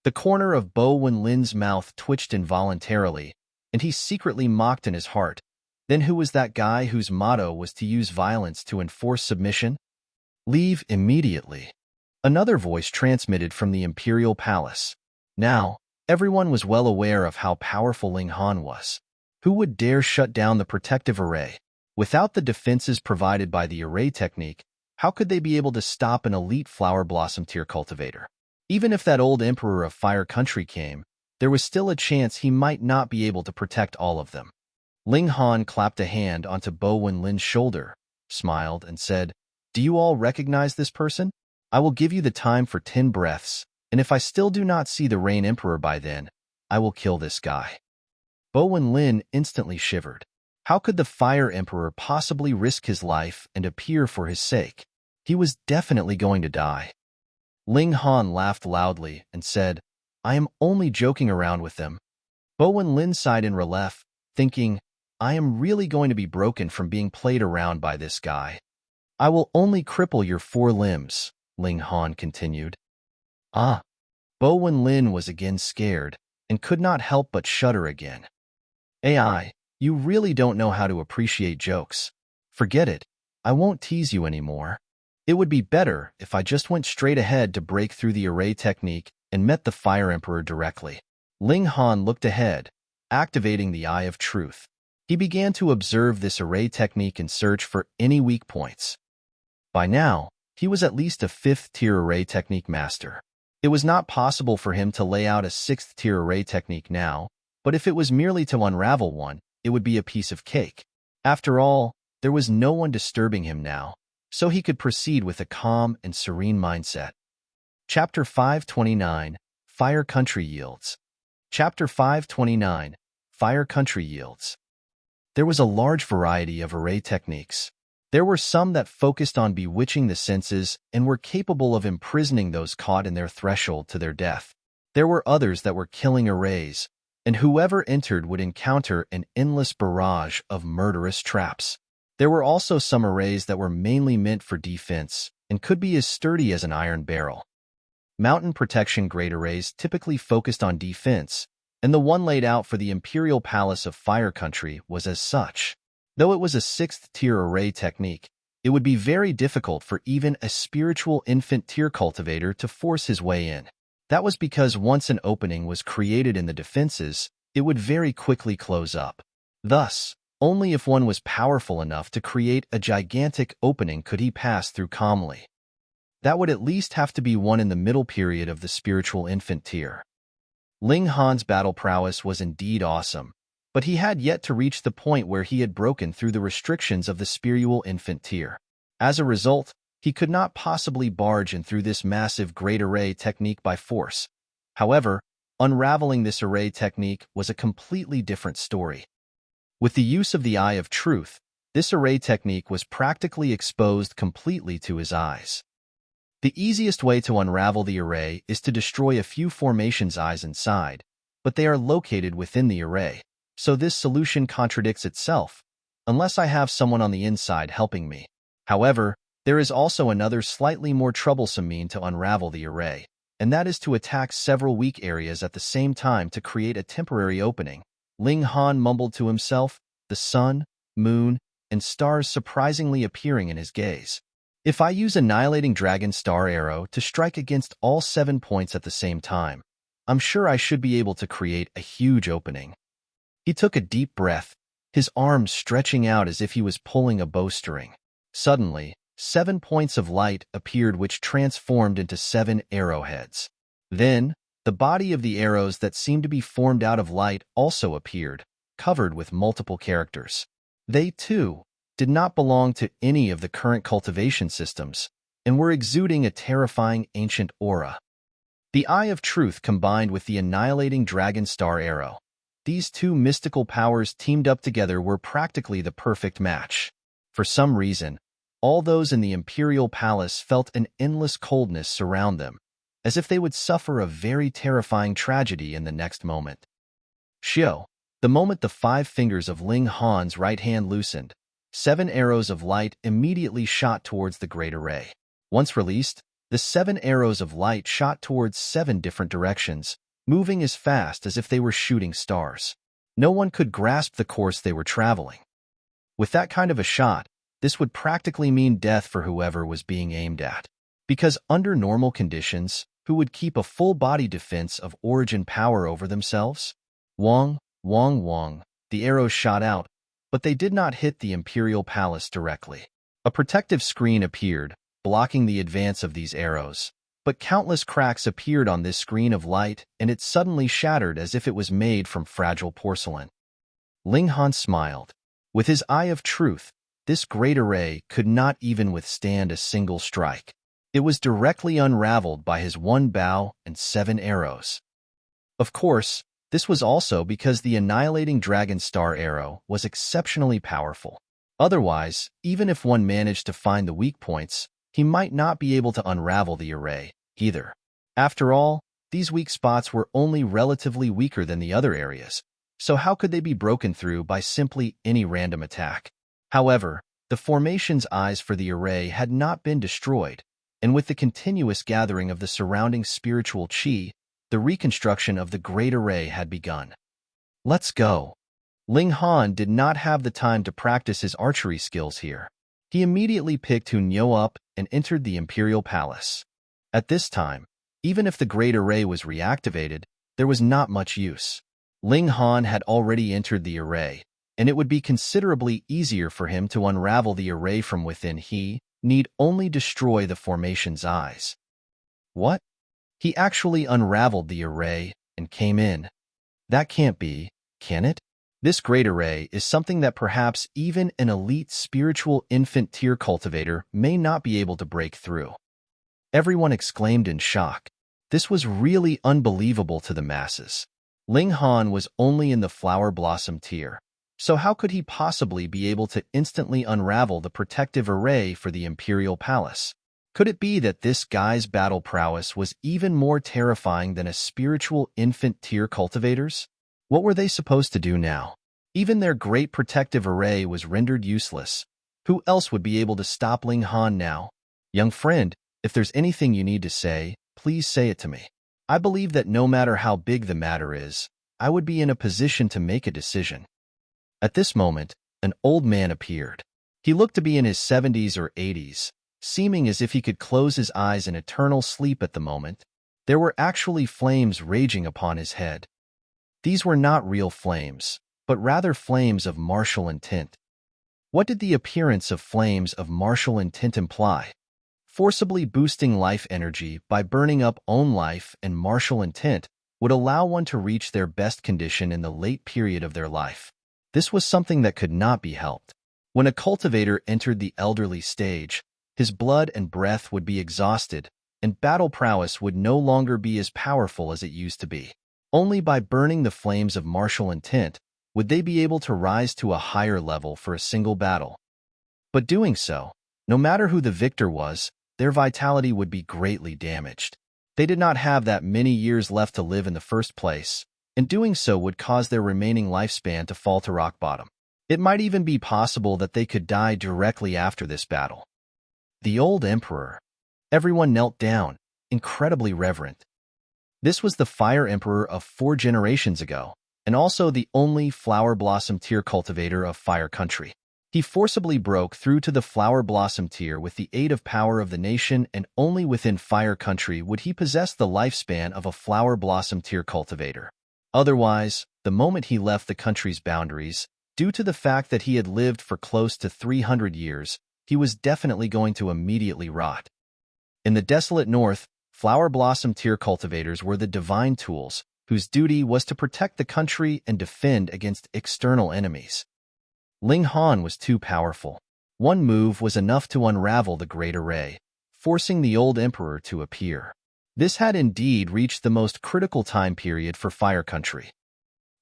The corner of Bo Wenlin's mouth twitched involuntarily, and he secretly mocked in his heart. Then who was that guy whose motto was to use violence to enforce submission? Leave immediately. Another voice transmitted from the Imperial Palace. Now, everyone was well aware of how powerful Ling Han was. Who would dare shut down the protective array? Without the defenses provided by the array technique, how could they be able to stop an elite flower blossom tier cultivator? Even if that old emperor of Fire Country came, there was still a chance he might not be able to protect all of them. Ling Han clapped a hand onto Bo Wenlin's shoulder, smiled, and said, Do you all recognize this person? I will give you the time for 10 breaths, and if I still do not see the Rain Emperor by then, I will kill this guy. Bo Wenlin instantly shivered. How could the Fire Emperor possibly risk his life and appear for his sake? He was definitely going to die. Ling Han laughed loudly and said, I am only joking around with them. Bo Wenlin sighed in relief, thinking, I am really going to be broken from being played around by this guy. I will only cripple your 4 limbs, Ling Han continued. Ah. Bo Wenlin was again scared and could not help but shudder again. AI, you really don't know how to appreciate jokes. Forget it. I won't tease you anymore. It would be better if I just went straight ahead to break through the array technique and met the Fire Emperor directly. Ling Han looked ahead, activating the Eye of Truth. He began to observe this array technique and search for any weak points. By now, he was at least a 5th-tier array technique master. It was not possible for him to lay out a 6th-tier array technique now, but if it was merely to unravel one, it would be a piece of cake. After all, there was no one disturbing him now, so he could proceed with a calm and serene mindset. Chapter 529, Fire Country Yields. Chapter 529, Fire Country Yields. There was a large variety of array techniques. There were some that focused on bewitching the senses and were capable of imprisoning those caught in their threshold to their death. There were others that were killing arrays, and whoever entered would encounter an endless barrage of murderous traps. There were also some arrays that were mainly meant for defense and could be as sturdy as an iron barrel. Mountain protection grade arrays typically focused on defense, and the one laid out for the Imperial Palace of Fire Country was as such. Though it was a 6th-tier array technique, it would be very difficult for even a spiritual infant-tier cultivator to force his way in. That was because once an opening was created in the defenses, it would very quickly close up. Thus, only if one was powerful enough to create a gigantic opening could he pass through calmly. That would at least have to be one in the middle period of the spiritual infant tier. Ling Han's battle prowess was indeed awesome, but he had yet to reach the point where he had broken through the restrictions of the spiritual infant tier. As a result, he could not possibly barge in through this massive great array technique by force. However, unraveling this array technique was a completely different story. With the use of the Eye of Truth, this array technique was practically exposed completely to his eyes. The easiest way to unravel the array is to destroy a few formations' eyes inside, but they are located within the array, so this solution contradicts itself, unless I have someone on the inside helping me. However, there is also another slightly more troublesome means to unravel the array, and that is to attack several weak areas at the same time to create a temporary opening. Ling Han mumbled to himself, the sun, moon, and stars surprisingly appearing in his gaze. If I use Annihilating Dragon Star Arrow to strike against all 7 points at the same time, I'm sure I should be able to create a huge opening. He took a deep breath, his arms stretching out as if he was pulling a bowstring. Suddenly, 7 points of light appeared which transformed into 7 arrowheads. Then, the body of the arrows that seemed to be formed out of light also appeared, covered with multiple characters. They, too, did not belong to any of the current cultivation systems, and were exuding a terrifying ancient aura. The Eye of Truth combined with the Annihilating Dragon Star Arrow. These two mystical powers teamed up together were practically the perfect match. For some reason, all those in the Imperial Palace felt an endless coldness surround them, as if they would suffer a very terrifying tragedy in the next moment. Xiao, the moment the 5 fingers of Ling Han's right hand loosened, 7 arrows of light immediately shot towards the great array. Once released, the 7 arrows of light shot towards 7 different directions, moving as fast as if they were shooting stars. No one could grasp the course they were traveling. With that kind of a shot, this would practically mean death for whoever was being aimed at. Because under normal conditions, who would keep a full-body defense of origin power over themselves? Wong, Wong, Wong, the arrows shot out, but they did not hit the Imperial Palace directly. A protective screen appeared, blocking the advance of these arrows, but countless cracks appeared on this screen of light, and it suddenly shattered as if it was made from fragile porcelain. Ling Han smiled. With his Eye of Truth, this great array could not even withstand a single strike. It was directly unraveled by his 1 bow and 7 arrows. Of course, this was also because the Annihilating Dragon Star Arrow was exceptionally powerful. Otherwise, even if one managed to find the weak points, he might not be able to unravel the array, either. After all, these weak spots were only relatively weaker than the other areas, so how could they be broken through by simply any random attack? However, the formation's eyes for the array had not been destroyed, and with the continuous gathering of the surrounding spiritual qi, the reconstruction of the great array had begun. Let's go. Ling Han did not have the time to practice his archery skills here. He immediately picked Hunyo up and entered the Imperial Palace. At this time, even if the great array was reactivated, there was not much use. Ling Han had already entered the array, and it would be considerably easier for him to unravel the array from within. He need only destroy the formation's eyes. What? He actually unraveled the array and came in. That can't be, can it? This great array is something that perhaps even an elite spiritual infant tier cultivator may not be able to break through. Everyone exclaimed in shock. This was really unbelievable to the masses. Ling Han was only in the flower blossom tier, so how could he possibly be able to instantly unravel the protective array for the Imperial Palace? Could it be that this guy's battle prowess was even more terrifying than a spiritual infant tier cultivator's? What were they supposed to do now? Even their great protective array was rendered useless. Who else would be able to stop Ling Han now? Young friend, if there's anything you need to say, please say it to me. I believe that no matter how big the matter is, I would be in a position to make a decision. At this moment, an old man appeared. He looked to be in his 70s or 80s, seeming as if he could close his eyes in eternal sleep at the moment. There were actually flames raging upon his head. These were not real flames, but rather flames of martial intent. What did the appearance of flames of martial intent imply? Forcibly boosting life energy by burning up own life and martial intent would allow one to reach their best condition in the late period of their life. This was something that could not be helped. When a cultivator entered the elderly stage, his blood and breath would be exhausted, and battle prowess would no longer be as powerful as it used to be. Only by burning the flames of martial intent would they be able to rise to a higher level for a single battle. But doing so, no matter who the victor was, their vitality would be greatly damaged. They did not have that many years left to live in the first place, and doing so would cause their remaining lifespan to fall to rock bottom. It might even be possible that they could die directly after this battle. The old emperor. Everyone knelt down, incredibly reverent. This was the Fire Emperor of 4 generations ago, and also the only Flower Blossom tier cultivator of Fire Country. He forcibly broke through to the Flower Blossom tier with the aid of power of the nation, and only within Fire Country would he possess the lifespan of a Flower Blossom tier cultivator. Otherwise, the moment he left the country's boundaries, due to the fact that he had lived for close to 300 years, he was definitely going to immediately rot. In the desolate north, Flower Blossom tier cultivators were the divine tools, whose duty was to protect the country and defend against external enemies. Ling Han was too powerful. One move was enough to unravel the great array, forcing the old emperor to appear. This had indeed reached the most critical time period for Fire Country.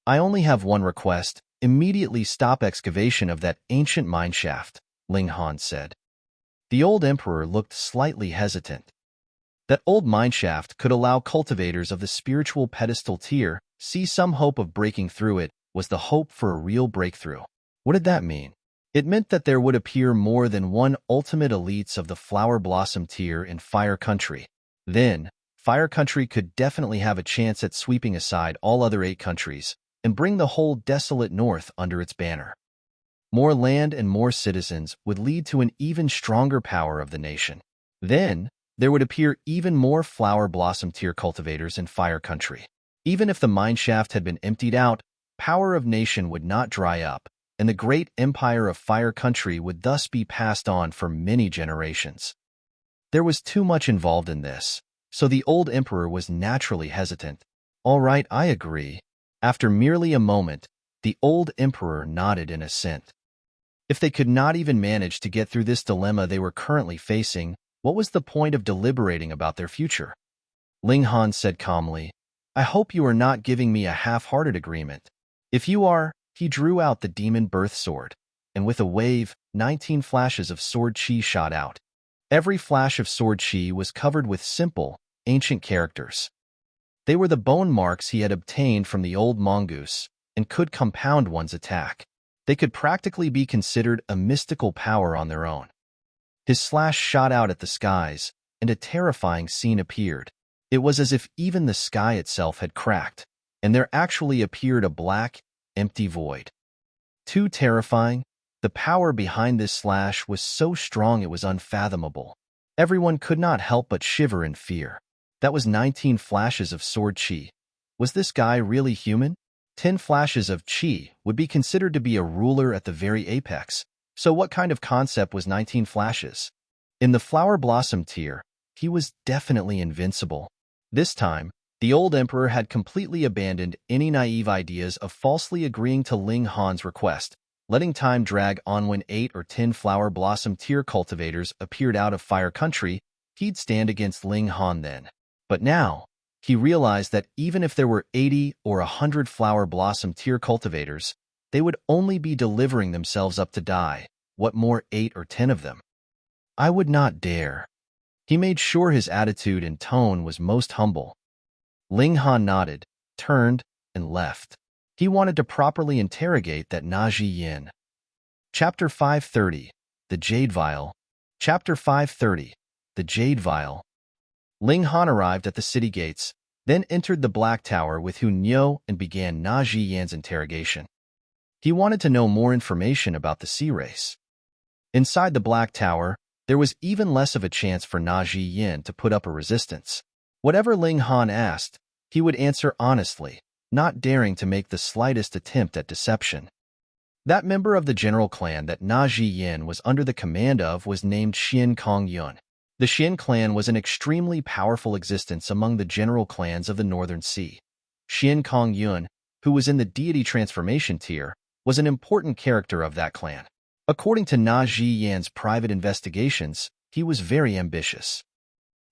I only have one request: immediately stop excavation of that ancient mineshaft, Ling Han said. The old emperor looked slightly hesitant. That old mineshaft could allow cultivators of the spiritual pedestal tier see some hope of breaking through it, was the hope for a real breakthrough. What did that mean? It meant that there would appear more than one ultimate elites of the Flower Blossom tier in Fire Country. Then, Fire Country could definitely have a chance at sweeping aside all other 8 countries and bring the whole desolate north under its banner. More land and more citizens would lead to an even stronger power of the nation. Then, there would appear even more Flower Blossom tier cultivators in Fire Country. Even if the mineshaft had been emptied out, power of nation would not dry up, and the great empire of Fire Country would thus be passed on for many generations. There was too much involved in this, so the old emperor was naturally hesitant. All right, I agree. After merely a moment, the old emperor nodded in assent. If they could not even manage to get through this dilemma they were currently facing, what was the point of deliberating about their future? Ling Han said calmly, "I hope you are not giving me a half-hearted agreement. If you are," he drew out the demon birth sword, and with a wave, 19 flashes of sword chi shot out. Every flash of sword chi was covered with simple, ancient characters. They were the bone marks he had obtained from the old mongoose, and could compound one's attack. They could practically be considered a mystical power on their own. His slash shot out at the skies, and a terrifying scene appeared. It was as if even the sky itself had cracked, and there actually appeared a black, empty void. Too terrifying, the power behind this slash was so strong it was unfathomable. Everyone could not help but shiver in fear. That was 19 flashes of sword chi. Was this guy really human? 10 flashes of chi would be considered to be a ruler at the very apex. So what kind of concept was 19 flashes? In the Flower Blossom tier, he was definitely invincible. This time, the old emperor had completely abandoned any naive ideas of falsely agreeing to Ling Han's request, letting time drag on. When 8 or 10 Flower Blossom tier cultivators appeared out of Fire Country, he'd stand against Ling Han then. But now, he realized that even if there were 80 or 100 Flower Blossom tier cultivators, they would only be delivering themselves up to die. What more 8 or 10 of them? I would not dare. He made sure his attitude and tone was most humble. Ling Han nodded, turned, and left. He wanted to properly interrogate that Zhi Yan. Chapter 530, The Jade Vial. Chapter 530, The Jade Vial. Ling Han arrived at the city gates, then entered the Black Tower with Hu Niu and began Zhi Yan's interrogation. He wanted to know more information about the sea race. Inside the Black Tower, there was even less of a chance for Zhi Yan to put up a resistance. Whatever Ling Han asked, he would answer honestly, not daring to make the slightest attempt at deception. That member of the general clan that Zhi Yan was under the command of was named Xian Kongyun. The Xian clan was an extremely powerful existence among the general clans of the Northern Sea. Xian Kongyun, who was in the deity transformation tier, was an important character of that clan. According to Zhi Yan's private investigations, he was very ambitious.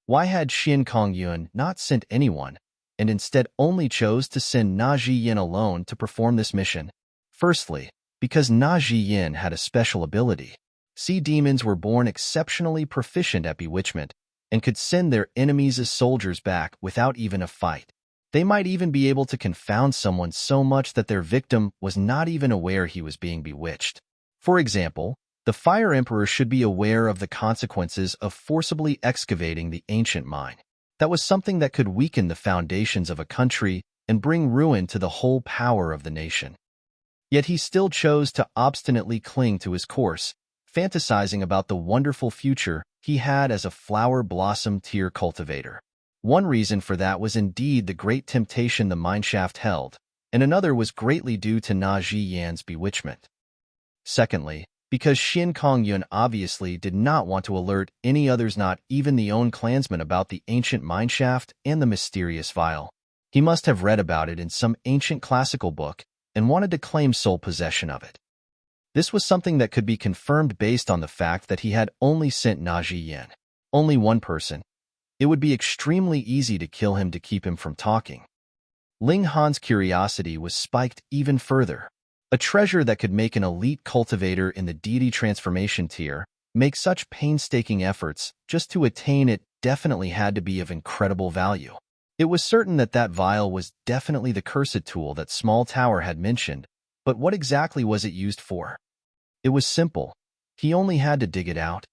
Why had Xin Kongyun not sent anyone, and instead only chose to send Na Zhiyan alone to perform this mission? Firstly, because Na Zhiyan had a special ability. Sea demons were born exceptionally proficient at bewitchment and could send their enemies as soldiers back without even a fight. They might even be able to confound someone so much that their victim was not even aware he was being bewitched. For example, the Fire Emperor should be aware of the consequences of forcibly excavating the ancient mine. That was something that could weaken the foundations of a country and bring ruin to the whole power of the nation. Yet he still chose to obstinately cling to his course, fantasizing about the wonderful future he had as a flower blossom tier cultivator. One reason for that was indeed the great temptation the Mineshaft held, and another was greatly due to Na Zhi Yan's bewitchment. Secondly, because Xin Kongyun obviously did not want to alert any others, not even the own clansmen, about the ancient Mineshaft and the mysterious Vial. He must have read about it in some ancient classical book and wanted to claim sole possession of it. This was something that could be confirmed based on the fact that he had only sent Na Zhi Yan, only one person. It would be extremely easy to kill him to keep him from talking. Ling Han's curiosity was spiked even further. A treasure that could make an elite cultivator in the deity transformation tier make such painstaking efforts just to attain it definitely had to be of incredible value. It was certain that that vial was definitely the cursed tool that Small Tower had mentioned, but what exactly was it used for? It was simple. He only had to dig it out.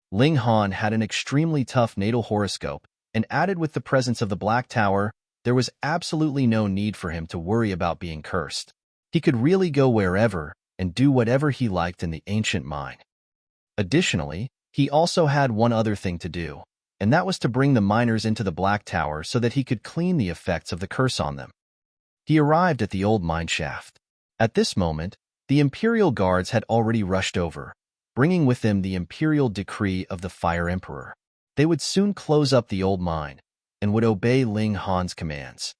Ling Han had an extremely tough natal horoscope, and added with the presence of the Black Tower, there was absolutely no need for him to worry about being cursed. He could really go wherever and do whatever he liked in the ancient mine. Additionally, he also had one other thing to do, and that was to bring the miners into the Black Tower so that he could clean the effects of the curse on them. He arrived at the old mineshaft. At this moment, the Imperial guards had already rushed over, bringing with them the Imperial decree of the Fire Emperor. They would soon close up the old mine and would obey Ling Han's commands.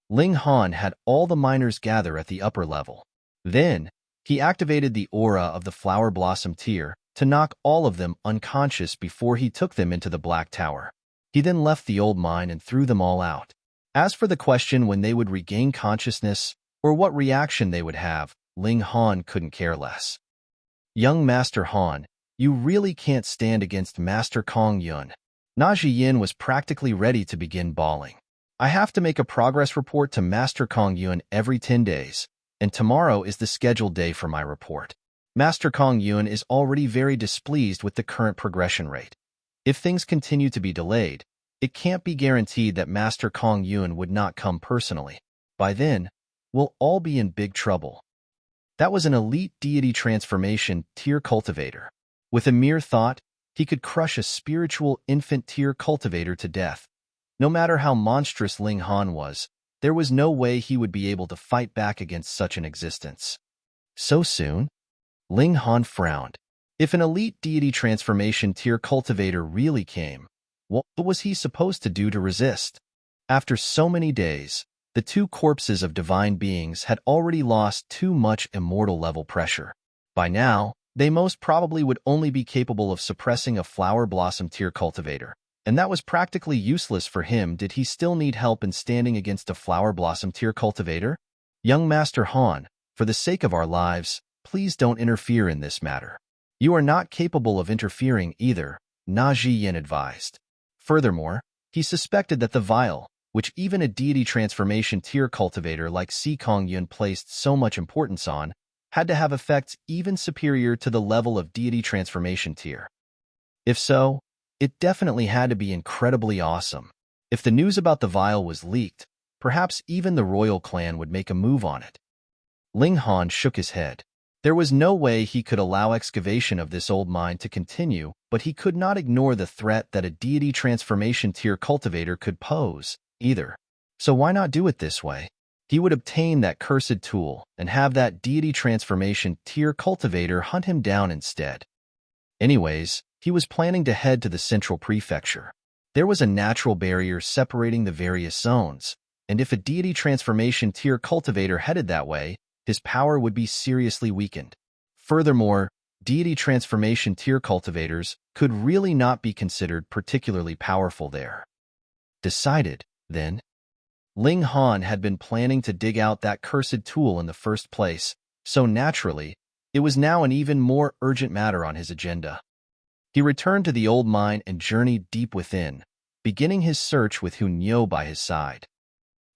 Ling Han had all the miners gather at the upper level. Then, he activated the aura of the Flower Blossom tier to knock all of them unconscious before he took them into the Black Tower. He then left the old mine and threw them all out. As for the question when they would regain consciousness or what reaction they would have, Ling Han couldn't care less. Young Master Han, you really can't stand against Master Kongyun. Na Zhiyan was practically ready to begin bawling. I have to make a progress report to Master Kongyun every 10 days, and tomorrow is the scheduled day for my report. Master Kongyun is already very displeased with the current progression rate. If things continue to be delayed, it can't be guaranteed that Master Kongyun would not come personally. By then, we'll all be in big trouble. That was an elite deity transformation tier cultivator. With a mere thought, he could crush a spiritual infant tier cultivator to death. No matter how monstrous Ling Han was, there was no way he would be able to fight back against such an existence. So soon? Ling Han frowned. If an elite deity transformation tier cultivator really came, what was he supposed to do to resist? After so many days, the two corpses of divine beings had already lost too much immortal level pressure. By now, they most probably would only be capable of suppressing a Flower Blossom tier cultivator, and that was practically useless for him. Did he still need help in standing against a Flower Blossom tier cultivator? Young Master Han, for the sake of our lives, please don't interfere in this matter. You are not capable of interfering either, Na Zhi Yan advised. Furthermore, he suspected that the vial, which even a deity transformation tier cultivator like Si Kongyun placed so much importance on, had to have effects even superior to the level of deity transformation tier. If so, it definitely had to be incredibly awesome. If the news about the vial was leaked, perhaps even the royal clan would make a move on it. Ling Han shook his head. There was no way he could allow excavation of this old mine to continue, but he could not ignore the threat that a deity transformation tier cultivator could pose, either. So why not do it this way? He would obtain that cursed tool and have that deity transformation tier cultivator hunt him down instead. Anyways, he was planning to head to the central prefecture. There was a natural barrier separating the various zones, and if a deity transformation tier cultivator headed that way, his power would be seriously weakened. Furthermore, deity transformation tier cultivators could really not be considered particularly powerful there. Decided, then. Ling Han had been planning to dig out that cursed tool in the first place, so naturally, it was now an even more urgent matter on his agenda. He returned to the old mine and journeyed deep within, beginning his search with Hun Yo by his side.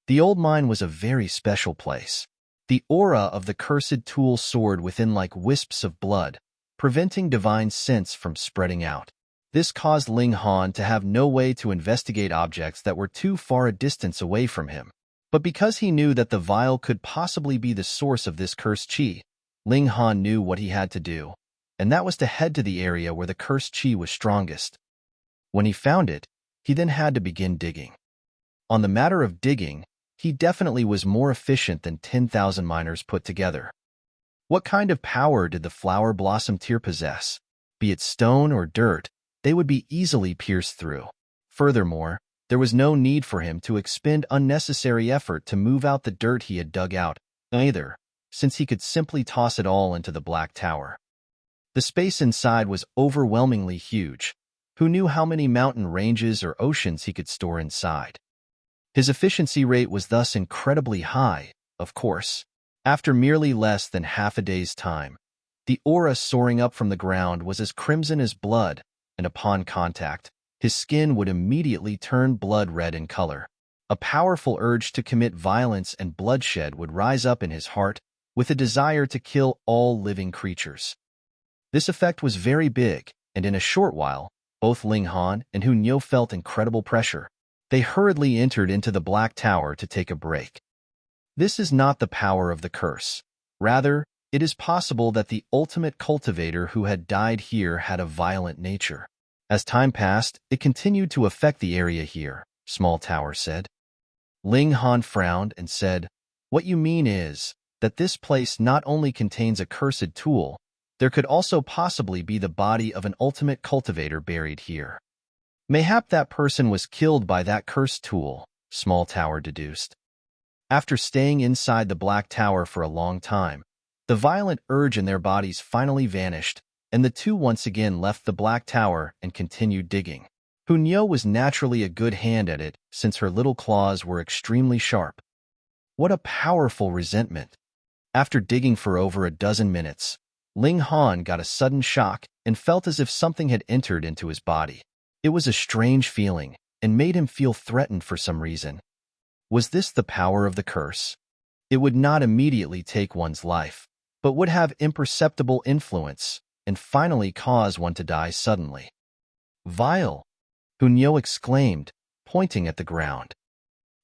The old mine was a very special place. The aura of the cursed tool soared within like wisps of blood, preventing divine sense from spreading out. This caused Ling Han to have no way to investigate objects that were too far a distance away from him. But because he knew that the vial could possibly be the source of this cursed chi, Ling Han knew what he had to do, and that was to head to the area where the cursed chi was strongest. When he found it, he then had to begin digging. On the matter of digging, he definitely was more efficient than 10,000 miners put together. What kind of power did the flower blossom tier possess? Be it stone or dirt, they would be easily pierced through. Furthermore, there was no need for him to expend unnecessary effort to move out the dirt he had dug out, either, since he could simply toss it all into the Black Tower. The space inside was overwhelmingly huge. Who knew how many mountain ranges or oceans he could store inside? His efficiency rate was thus incredibly high, of course. After merely less than half a day's time, the aura soaring up from the ground was as crimson as blood, and upon contact, his skin would immediately turn blood red in color. A powerful urge to commit violence and bloodshed would rise up in his heart, with a desire to kill all living creatures. This effect was very big, and in a short while, both Ling Han and Hun Yo felt incredible pressure. They hurriedly entered into the Black Tower to take a break. This is not the power of the curse. Rather, it is possible that the ultimate cultivator who had died here had a violent nature. As time passed, it continued to affect the area here, Small Tower said. Ling Han frowned and said, "What you mean is that this place not only contains a cursed tool, there could also possibly be the body of an ultimate cultivator buried here. Mayhap that person was killed by that cursed tool," Small Tower deduced. After staying inside the Black Tower for a long time, the violent urge in their bodies finally vanished, and the two once again left the Black Tower and continued digging. Hun Yo was naturally a good hand at it, since her little claws were extremely sharp. What a powerful resentment! After digging for over a dozen minutes, Ling Han got a sudden shock and felt as if something had entered into his body. It was a strange feeling, and made him feel threatened for some reason. Was this the power of the curse? It would not immediately take one's life, but would have imperceptible influence, and finally cause one to die suddenly. "Vial!" Hun Yo exclaimed, pointing at the ground.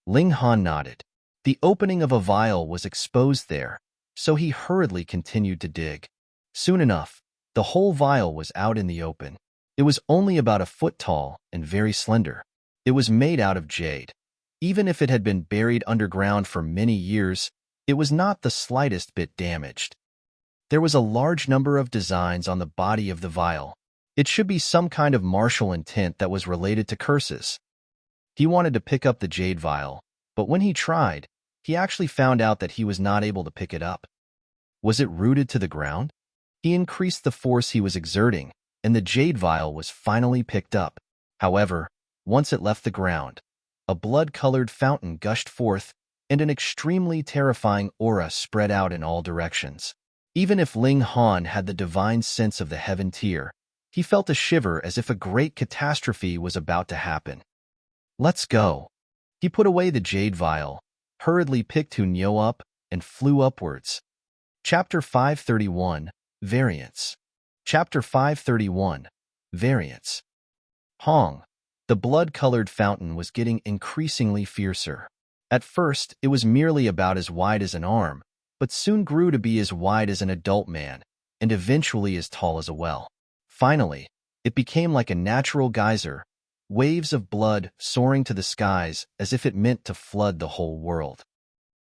Ling Han nodded. The opening of a vial was exposed there, so he hurriedly continued to dig. Soon enough, the whole vial was out in the open. It was only about a foot tall and very slender. It was made out of jade. Even if it had been buried underground for many years, it was not the slightest bit damaged. There was a large number of designs on the body of the vial. It should be some kind of martial intent that was related to curses. He wanted to pick up the jade vial, but when he tried, he actually found out that he was not able to pick it up. Was it rooted to the ground? He increased the force he was exerting, and the jade vial was finally picked up. However, once it left the ground, a blood-colored fountain gushed forth, and an extremely terrifying aura spread out in all directions. Even if Ling Han had the divine sense of the heaven tier, he felt a shiver as if a great catastrophe was about to happen. "Let's go." He put away the jade vial, hurriedly picked Hun Yo up, and flew upwards. Chapter 531, Variance. Chapter 531, Variance. Hong. The blood-colored fountain was getting increasingly fiercer. At first, it was merely about as wide as an arm, but soon grew to be as wide as an adult man, and eventually as tall as a well. Finally, it became like a natural geyser, waves of blood soaring to the skies as if it meant to flood the whole world.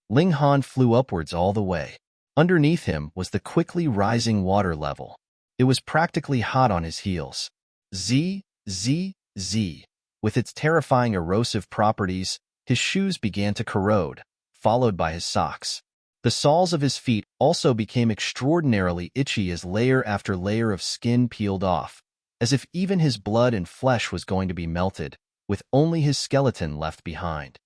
Ling Han flew upwards all the way. Underneath him was the quickly rising water level. It was practically hot on his heels. Z. With its terrifying erosive properties, his shoes began to corrode, followed by his socks. The soles of his feet also became extraordinarily itchy as layer after layer of skin peeled off, as if even his blood and flesh was going to be melted, with only his skeleton left behind.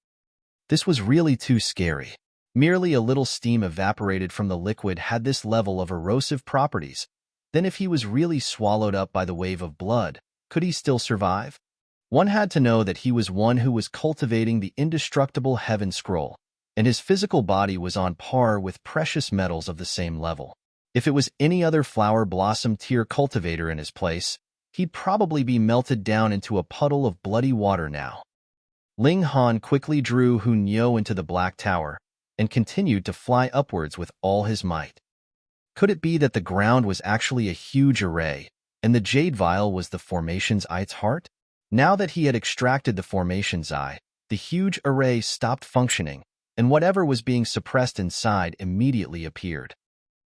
This was really too scary. Merely a little steam evaporated from the liquid had this level of erosive properties. Then if he was really swallowed up by the wave of blood, could he still survive? One had to know that he was one who was cultivating the indestructible heaven scroll, and his physical body was on par with precious metals of the same level. If it was any other flower blossom tier cultivator in his place, he'd probably be melted down into a puddle of bloody water now. Ling Han quickly drew Hun Yo into the Black Tower and continued to fly upwards with all his might. Could it be that the ground was actually a huge array, and the Jade Vial was the formation's eye's heart? Now that he had extracted the formation's eye, the huge array stopped functioning, and whatever was being suppressed inside immediately appeared.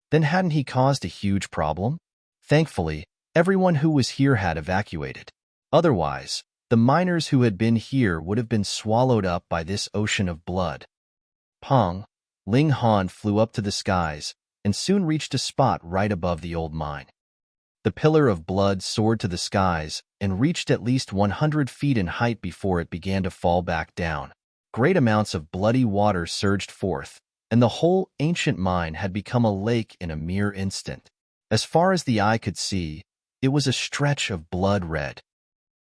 Then hadn't he caused a huge problem? Thankfully, everyone who was here had evacuated. Otherwise, the miners who had been here would have been swallowed up by this ocean of blood. Pong, Ling Han flew up to the skies and soon reached a spot right above the old mine. The pillar of blood soared to the skies and reached at least 100 feet in height before it began to fall back down. Great amounts of bloody water surged forth, and the whole ancient mine had become a lake in a mere instant. As far as the eye could see, it was a stretch of blood red.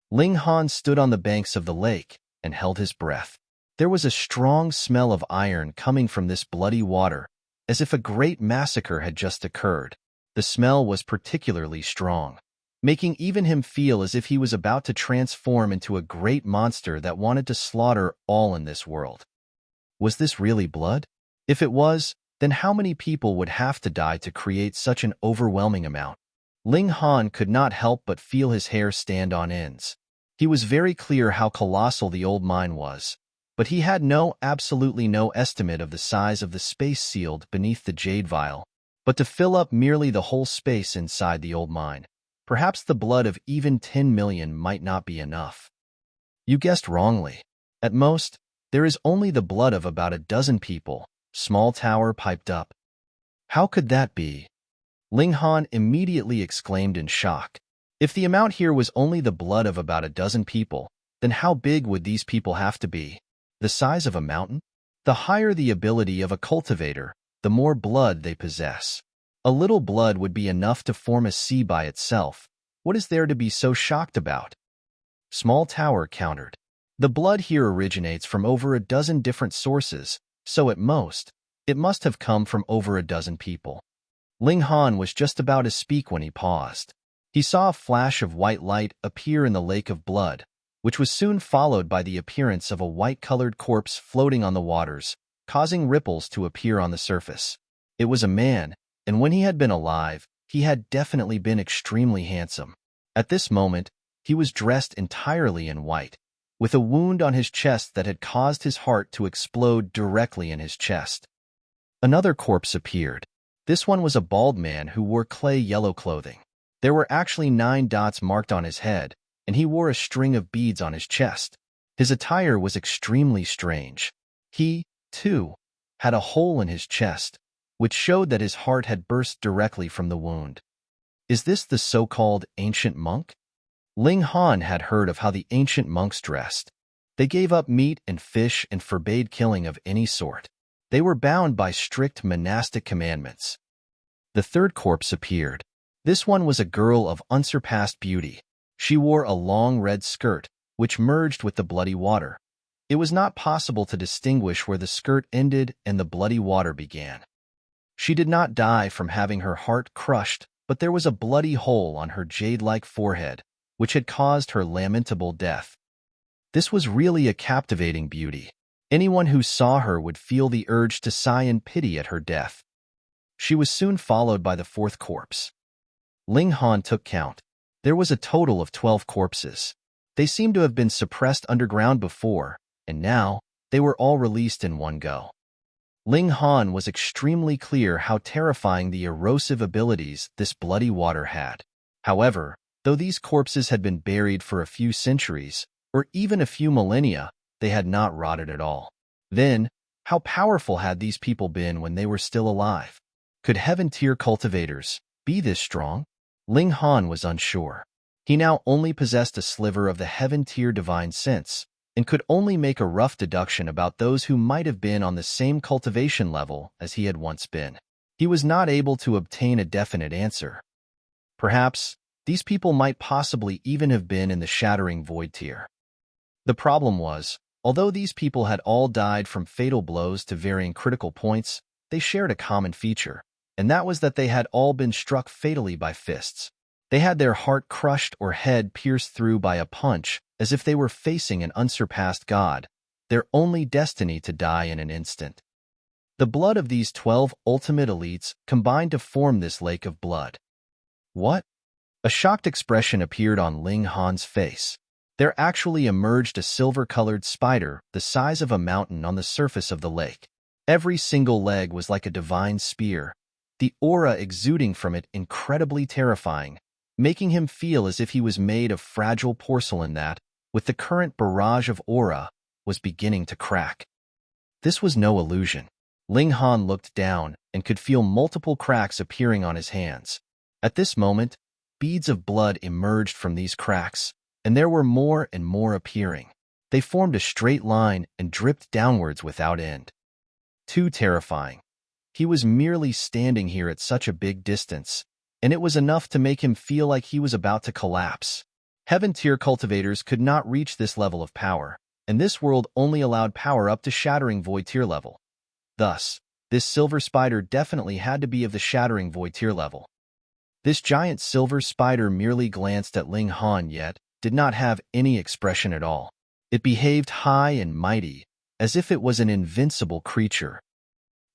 Ling Han stood on the banks of the lake and held his breath. There was a strong smell of iron coming from this bloody water, as if a great massacre had just occurred. The smell was particularly strong, making even him feel as if he was about to transform into a great monster that wanted to slaughter all in this world. Was this really blood? If it was, then how many people would have to die to create such an overwhelming amount? Ling Han could not help but feel his hair stand on ends. He was very clear how colossal the old mine was, but he had absolutely no estimate of the size of the space sealed beneath the Jade Vial. But to fill up merely the whole space inside the old mine, perhaps the blood of even 10 million might not be enough. You guessed wrongly. At most, there is only the blood of about a dozen people, Small Tower piped up. How could that be? Ling Han immediately exclaimed in shock. If the amount here was only the blood of about a dozen people, then how big would these people have to be? The size of a mountain? The higher the ability of a cultivator, the more blood they possess. A little blood would be enough to form a sea by itself. What is there to be so shocked about? Small Tower countered. The blood here originates from over a dozen different sources, so at most, it must have come from over a dozen people. Ling Han was just about to speak when he paused. He saw a flash of white light appear in the lake of blood, which was soon followed by the appearance of a white-colored corpse floating on the waters, causing ripples to appear on the surface. It was a man, and when he had been alive, he had definitely been extremely handsome. At this moment, he was dressed entirely in white, with a wound on his chest that had caused his heart to explode directly in his chest. Another corpse appeared. This one was a bald man who wore clay-yellow clothing. There were actually 9 dots marked on his head, and he wore a string of beads on his chest. His attire was extremely strange. He, too, had a hole in his chest, which showed that his heart had burst directly from the wound. Is this the so-called ancient monk? Ling Han had heard of how the ancient monks dressed. They gave up meat and fish and forbade killing of any sort. They were bound by strict monastic commandments. The third corpse appeared. This one was a girl of unsurpassed beauty. She wore a long red skirt, which merged with the bloody water. It was not possible to distinguish where the skirt ended and the bloody water began. She did not die from having her heart crushed, but there was a bloody hole on her jade-like forehead, which had caused her lamentable death. This was really a captivating beauty. Anyone who saw her would feel the urge to sigh in pity at her death. She was soon followed by the fourth corpse. Ling Han took count. There was a total of 12 corpses. They seemed to have been suppressed underground before, and now they were all released in one go. Ling Han was extremely clear how terrifying the erosive abilities this bloody water had. However, though these corpses had been buried for a few centuries, or even a few millennia, they had not rotted at all. Then, How powerful had these people been when they were still alive? Could heaven-tier cultivators be this strong? Ling Han was unsure. He now only possessed a sliver of the heaven-tier divine sense, and could only make a rough deduction about those who might have been on the same cultivation level as he had once been. He was not able to obtain a definite answer. Perhaps, these people might possibly even have been in the Shattering Void tier. The problem was, although these people had all died from fatal blows to varying critical points, they shared a common feature, and that was that they had all been struck fatally by fists. They had their heart crushed or head pierced through by a punch, as if they were facing an unsurpassed god, their only destiny to die in an instant. The blood of these 12 ultimate elites combined to form this lake of blood. What? A shocked expression appeared on Ling Han's face. There actually emerged a silver-colored spider the size of a mountain on the surface of the lake. Every single leg was like a divine spear, the aura exuding from it incredibly terrifying, making him feel as if he was made of fragile porcelain that, with the current barrage of aura, was beginning to crack. This was no illusion. Ling Han looked down and could feel multiple cracks appearing on his hands. At this moment, beads of blood emerged from these cracks, and there were more and more appearing. They formed a straight line and dripped downwards without end. Too terrifying. He was merely standing here at such a big distance, and it was enough to make him feel like he was about to collapse. Heaven-tier cultivators could not reach this level of power, and this world only allowed power up to Shattering Void tier level. Thus, this silver spider definitely had to be of the Shattering Void tier level. This giant silver spider merely glanced at Ling Han yet did not have any expression at all. It behaved high and mighty, as if it was an invincible creature.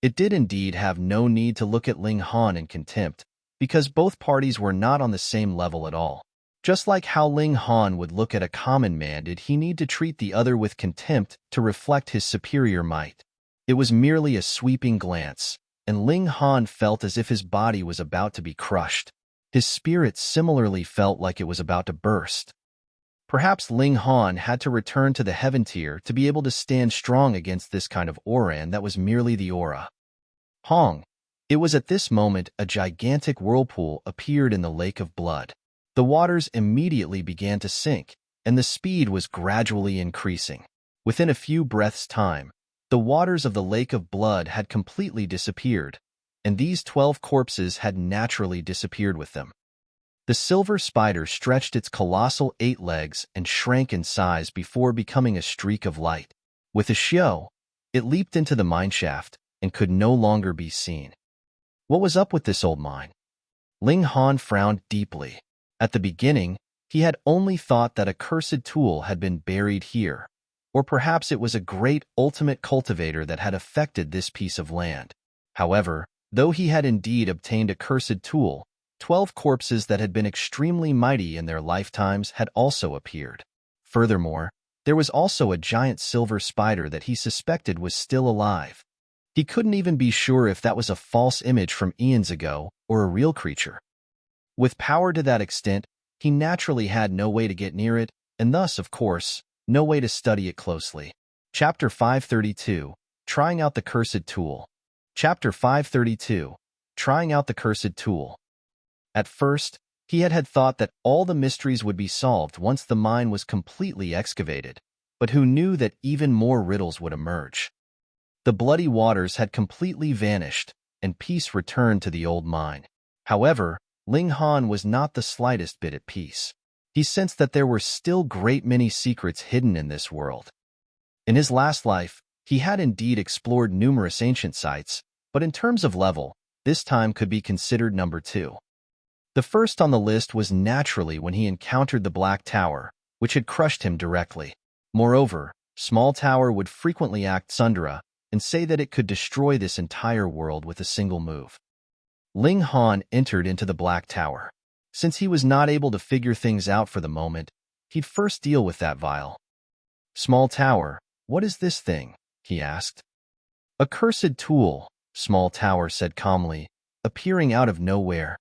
It did indeed have no need to look at Ling Han in contempt, because both parties were not on the same level at all. Just like how Ling Han would look at a common man, did he need to treat the other with contempt to reflect his superior might. It was merely a sweeping glance, and Ling Han felt as if his body was about to be crushed. His spirit similarly felt like it was about to burst. Perhaps Ling Han had to return to the heaven tier to be able to stand strong against this kind of aura, and that was merely the aura. Hong. It was at this moment a gigantic whirlpool appeared in the lake of blood. The waters immediately began to sink, and the speed was gradually increasing. Within a few breaths' time, the waters of the lake of blood had completely disappeared, and these 12 corpses had naturally disappeared with them. The silver spider stretched its colossal 8 legs and shrank in size before becoming a streak of light. With a show, it leaped into the mineshaft and could no longer be seen. What was up with this old mine? Ling Han frowned deeply. At the beginning, he had only thought that a cursed tool had been buried here, or perhaps it was a great ultimate cultivator that had affected this piece of land. However, though he had indeed obtained a cursed tool, 12 corpses that had been extremely mighty in their lifetimes had also appeared. Furthermore, there was also a giant silver spider that he suspected was still alive. He couldn't even be sure if that was a false image from eons ago or a real creature. With power to that extent, he naturally had no way to get near it, and thus, of course, no way to study it closely. Chapter 532, Trying Out the Cursed Tool. Chapter 532, Trying Out the Cursed Tool. At first, he had thought that all the mysteries would be solved once the mine was completely excavated, but who knew that even more riddles would emerge. The bloody waters had completely vanished, and peace returned to the old mine. However, Ling Han was not the slightest bit at peace. He sensed that there were still great many secrets hidden in this world. In his last life, he had indeed explored numerous ancient sites, but in terms of level, this time could be considered number 2. The first on the list was naturally when he encountered the Black Tower, which had crushed him directly. Moreover, Small Tower would frequently act Sundara and say that it could destroy this entire world with a single move. Ling Han entered into the Black Tower. Since he was not able to figure things out for the moment, he'd first deal with that Vial. Small Tower, what is this thing? He asked. A cursed tool, Small Tower said calmly, appearing out of nowhere.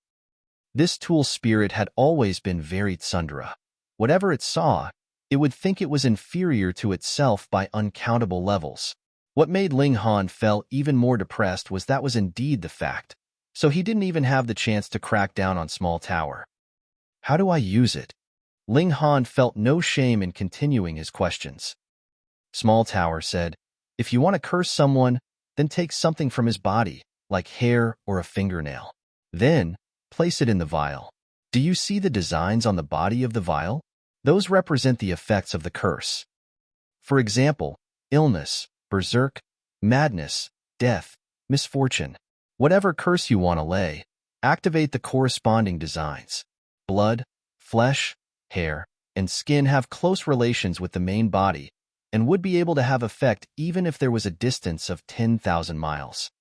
This tool spirit had always been very Sundara. Whatever it saw, it would think it was inferior to itself by uncountable levels. What made Ling Han feel even more depressed was that was indeed the fact, so he didn't even have the chance to crack down on Small Tower. How do I use it? Ling Han felt no shame in continuing his questions. Small Tower said, if you want to curse someone, then take something from his body, like hair or a fingernail. Then, place it in the vial. Do you see the designs on the body of the vial? Those represent the effects of the curse. For example, illness, berserk, madness, death, misfortune. Whatever curse you want to lay, activate the corresponding designs. Blood, flesh, hair, and skin have close relations with the main body and would be able to have effect even if there was a distance of 10,000 miles.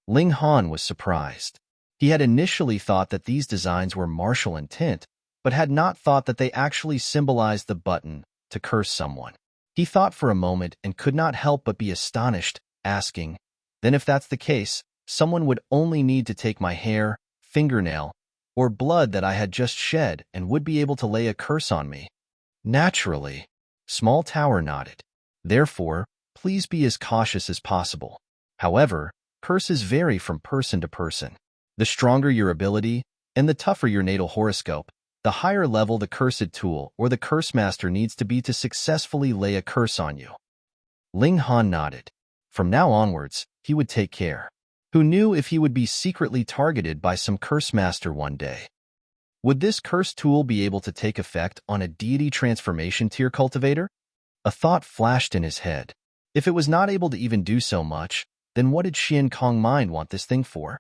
Ling Han was surprised. He had initially thought that these designs were martial intent, but had not thought that they actually symbolized the button to curse someone. He thought for a moment and could not help but be astonished, asking, then if that's the case, someone would only need to take my hair, fingernail, or blood that I had just shed and would be able to lay a curse on me. Naturally, Small Tower nodded. Therefore, please be as cautious as possible. However, curses vary from person to person. The stronger your ability, and the tougher your natal horoscope, the higher level the cursed tool or the curse master needs to be to successfully lay a curse on you. Ling Han nodded. From now onwards, he would take care. Who knew if he would be secretly targeted by some curse master one day? Would this curse tool be able to take effect on a deity transformation tier cultivator? A thought flashed in his head. If it was not able to even do so much, then what did Xian Kong Mind want this thing for?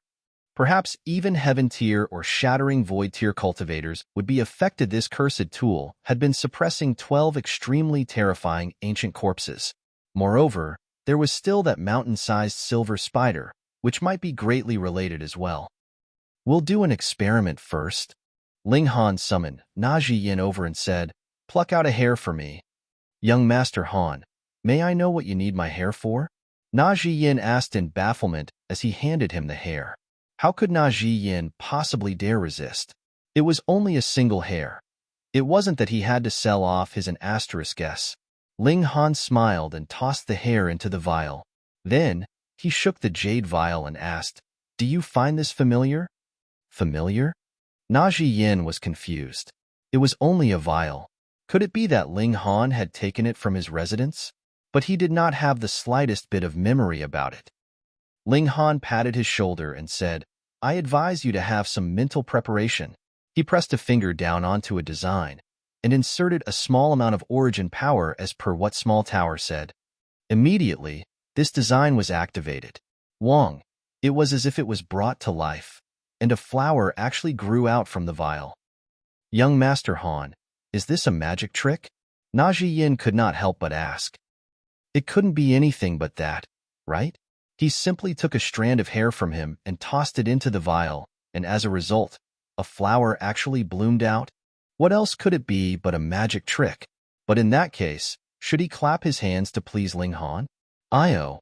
Perhaps even Heaven tier or Shattering Void tier cultivators would be affected. This cursed tool had been suppressing 12 extremely terrifying ancient corpses. Moreover, there was still that mountain-sized silver spider, which might be greatly related as well. We'll do an experiment first. Ling Han summoned Zhi Yan over and said, pluck out a hair for me. Young Master Han, may I know what you need my hair for? Zhi Yan asked in bafflement as he handed him the hair. How could Zhi Yan possibly dare resist? It was only a single hair. It wasn't that he had to sell off his an asterisk guess. Ling Han smiled and tossed the hair into the vial. Then, he shook the jade vial and asked, do you find this familiar? Familiar? Zhi Yan was confused. It was only a vial. Could it be that Ling Han had taken it from his residence? But he did not have the slightest bit of memory about it. Ling Han patted his shoulder and said, I advise you to have some mental preparation. He pressed a finger down onto a design and inserted a small amount of origin power as per what Small Tower said. Immediately, this design was activated. Wong, it was as if it was brought to life, and a flower actually grew out from the vial. Young Master Han, is this a magic trick? Zhi Yan could not help but ask. It couldn't be anything but that, right? He simply took a strand of hair from him and tossed it into the vial, and as a result, a flower actually bloomed out. What else could it be but a magic trick? But in that case, should he clap his hands to please Ling Han? I-oh.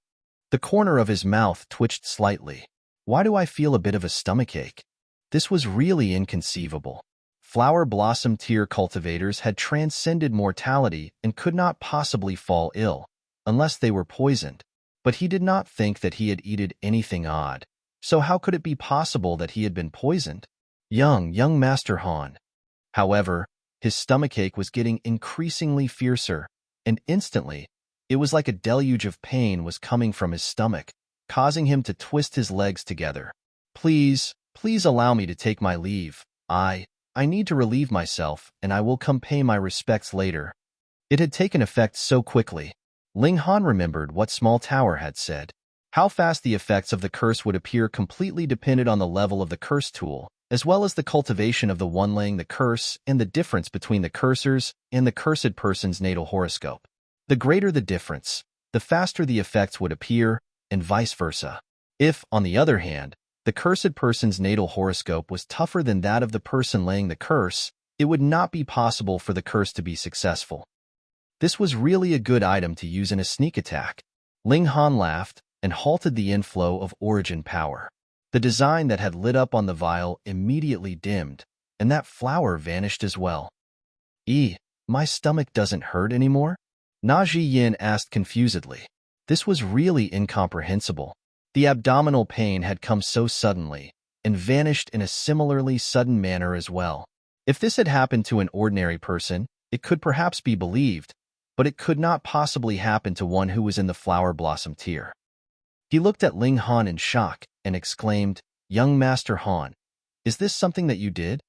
The corner of his mouth twitched slightly. Why do I feel a bit of a stomachache? This was really inconceivable. Flower blossom tier cultivators had transcended mortality and could not possibly fall ill, unless they were poisoned. But he did not think that he had eaten anything odd. So how could it be possible that he had been poisoned? Young Master Han. However, his stomachache was getting increasingly fiercer, and instantly, it was like a deluge of pain was coming from his stomach, causing him to twist his legs together. Please allow me to take my leave. I need to relieve myself, and I will come pay my respects later. It had taken effect so quickly. Ling Han remembered what Small Tower had said. How fast the effects of the curse would appear completely depended on the level of the curse tool, as well as the cultivation of the one laying the curse and the difference between the cursors and the cursed person's natal horoscope. The greater the difference, the faster the effects would appear, and vice versa. If, on the other hand, the cursed person's natal horoscope was tougher than that of the person laying the curse, it would not be possible for the curse to be successful. This was really a good item to use in a sneak attack. Ling Han laughed and halted the inflow of origin power. The design that had lit up on the vial immediately dimmed, and that flower vanished as well. My stomach doesn't hurt anymore? Zhi Yan asked confusedly. This was really incomprehensible. The abdominal pain had come so suddenly, and vanished in a similarly sudden manner as well. If this had happened to an ordinary person, it could perhaps be believed, but it could not possibly happen to one who was in the flower blossom tier. He looked at Ling Han in shock and exclaimed, "Young Master Han, is this something that you did?"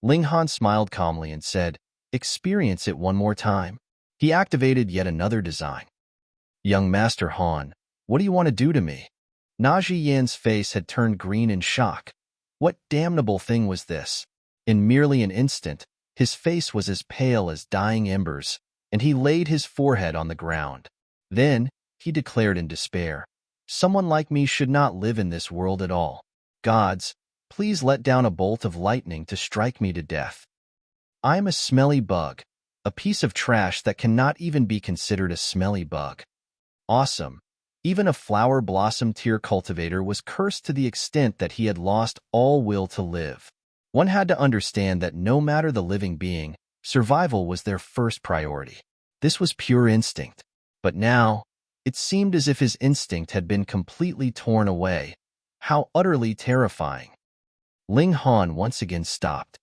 Ling Han smiled calmly and said, "Experience it one more time." He activated yet another design. "Young Master Han, what do you want to do to me?" Zhi Yan's face had turned green in shock. What damnable thing was this? In merely an instant, his face was as pale as dying embers, and he laid his forehead on the ground. Then, he declared in despair, "Someone like me should not live in this world at all. Gods, please let down a bolt of lightning to strike me to death. I am a smelly bug, a piece of trash that cannot even be considered a smelly bug." Awesome. Even a flower blossom tier cultivator was cursed to the extent that he had lost all will to live. One had to understand that no matter the living being, survival was their first priority. This was pure instinct. But now, it seemed as if his instinct had been completely torn away. How utterly terrifying. Ling Han once again stopped.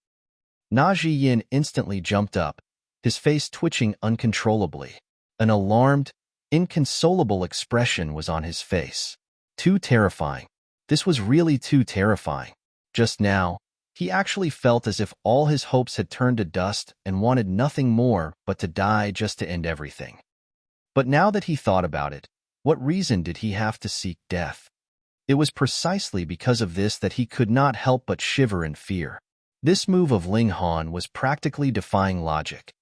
Zhi Yan instantly jumped up, his face twitching uncontrollably. An alarmed, inconsolable expression was on his face. Too terrifying. This was really too terrifying. Just now, he actually felt as if all his hopes had turned to dust and wanted nothing more but to die just to end everything. But now that he thought about it, what reason did he have to seek death? It was precisely because of this that he could not help but shiver in fear. This move of Ling Han was practically defying logic.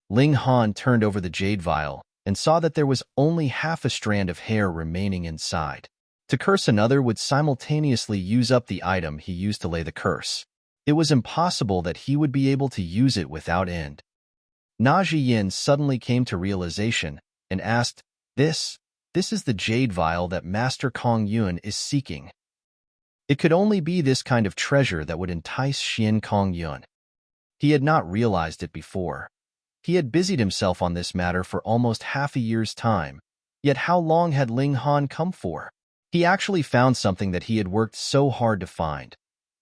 Ling Han turned over the Jade Vial and saw that there was only half a strand of hair remaining inside. To curse another would simultaneously use up the item he used to lay the curse. It was impossible that he would be able to use it without end. Zhi Yan suddenly came to realization and asked, This is the Jade Vial that Master Kong Yuan is seeking. It could only be this kind of treasure that would entice Xian Kong Yuan. He had not realized it before. He had busied himself on this matter for almost half a year's time, yet how long had Ling Han come for? He actually found something that he had worked so hard to find.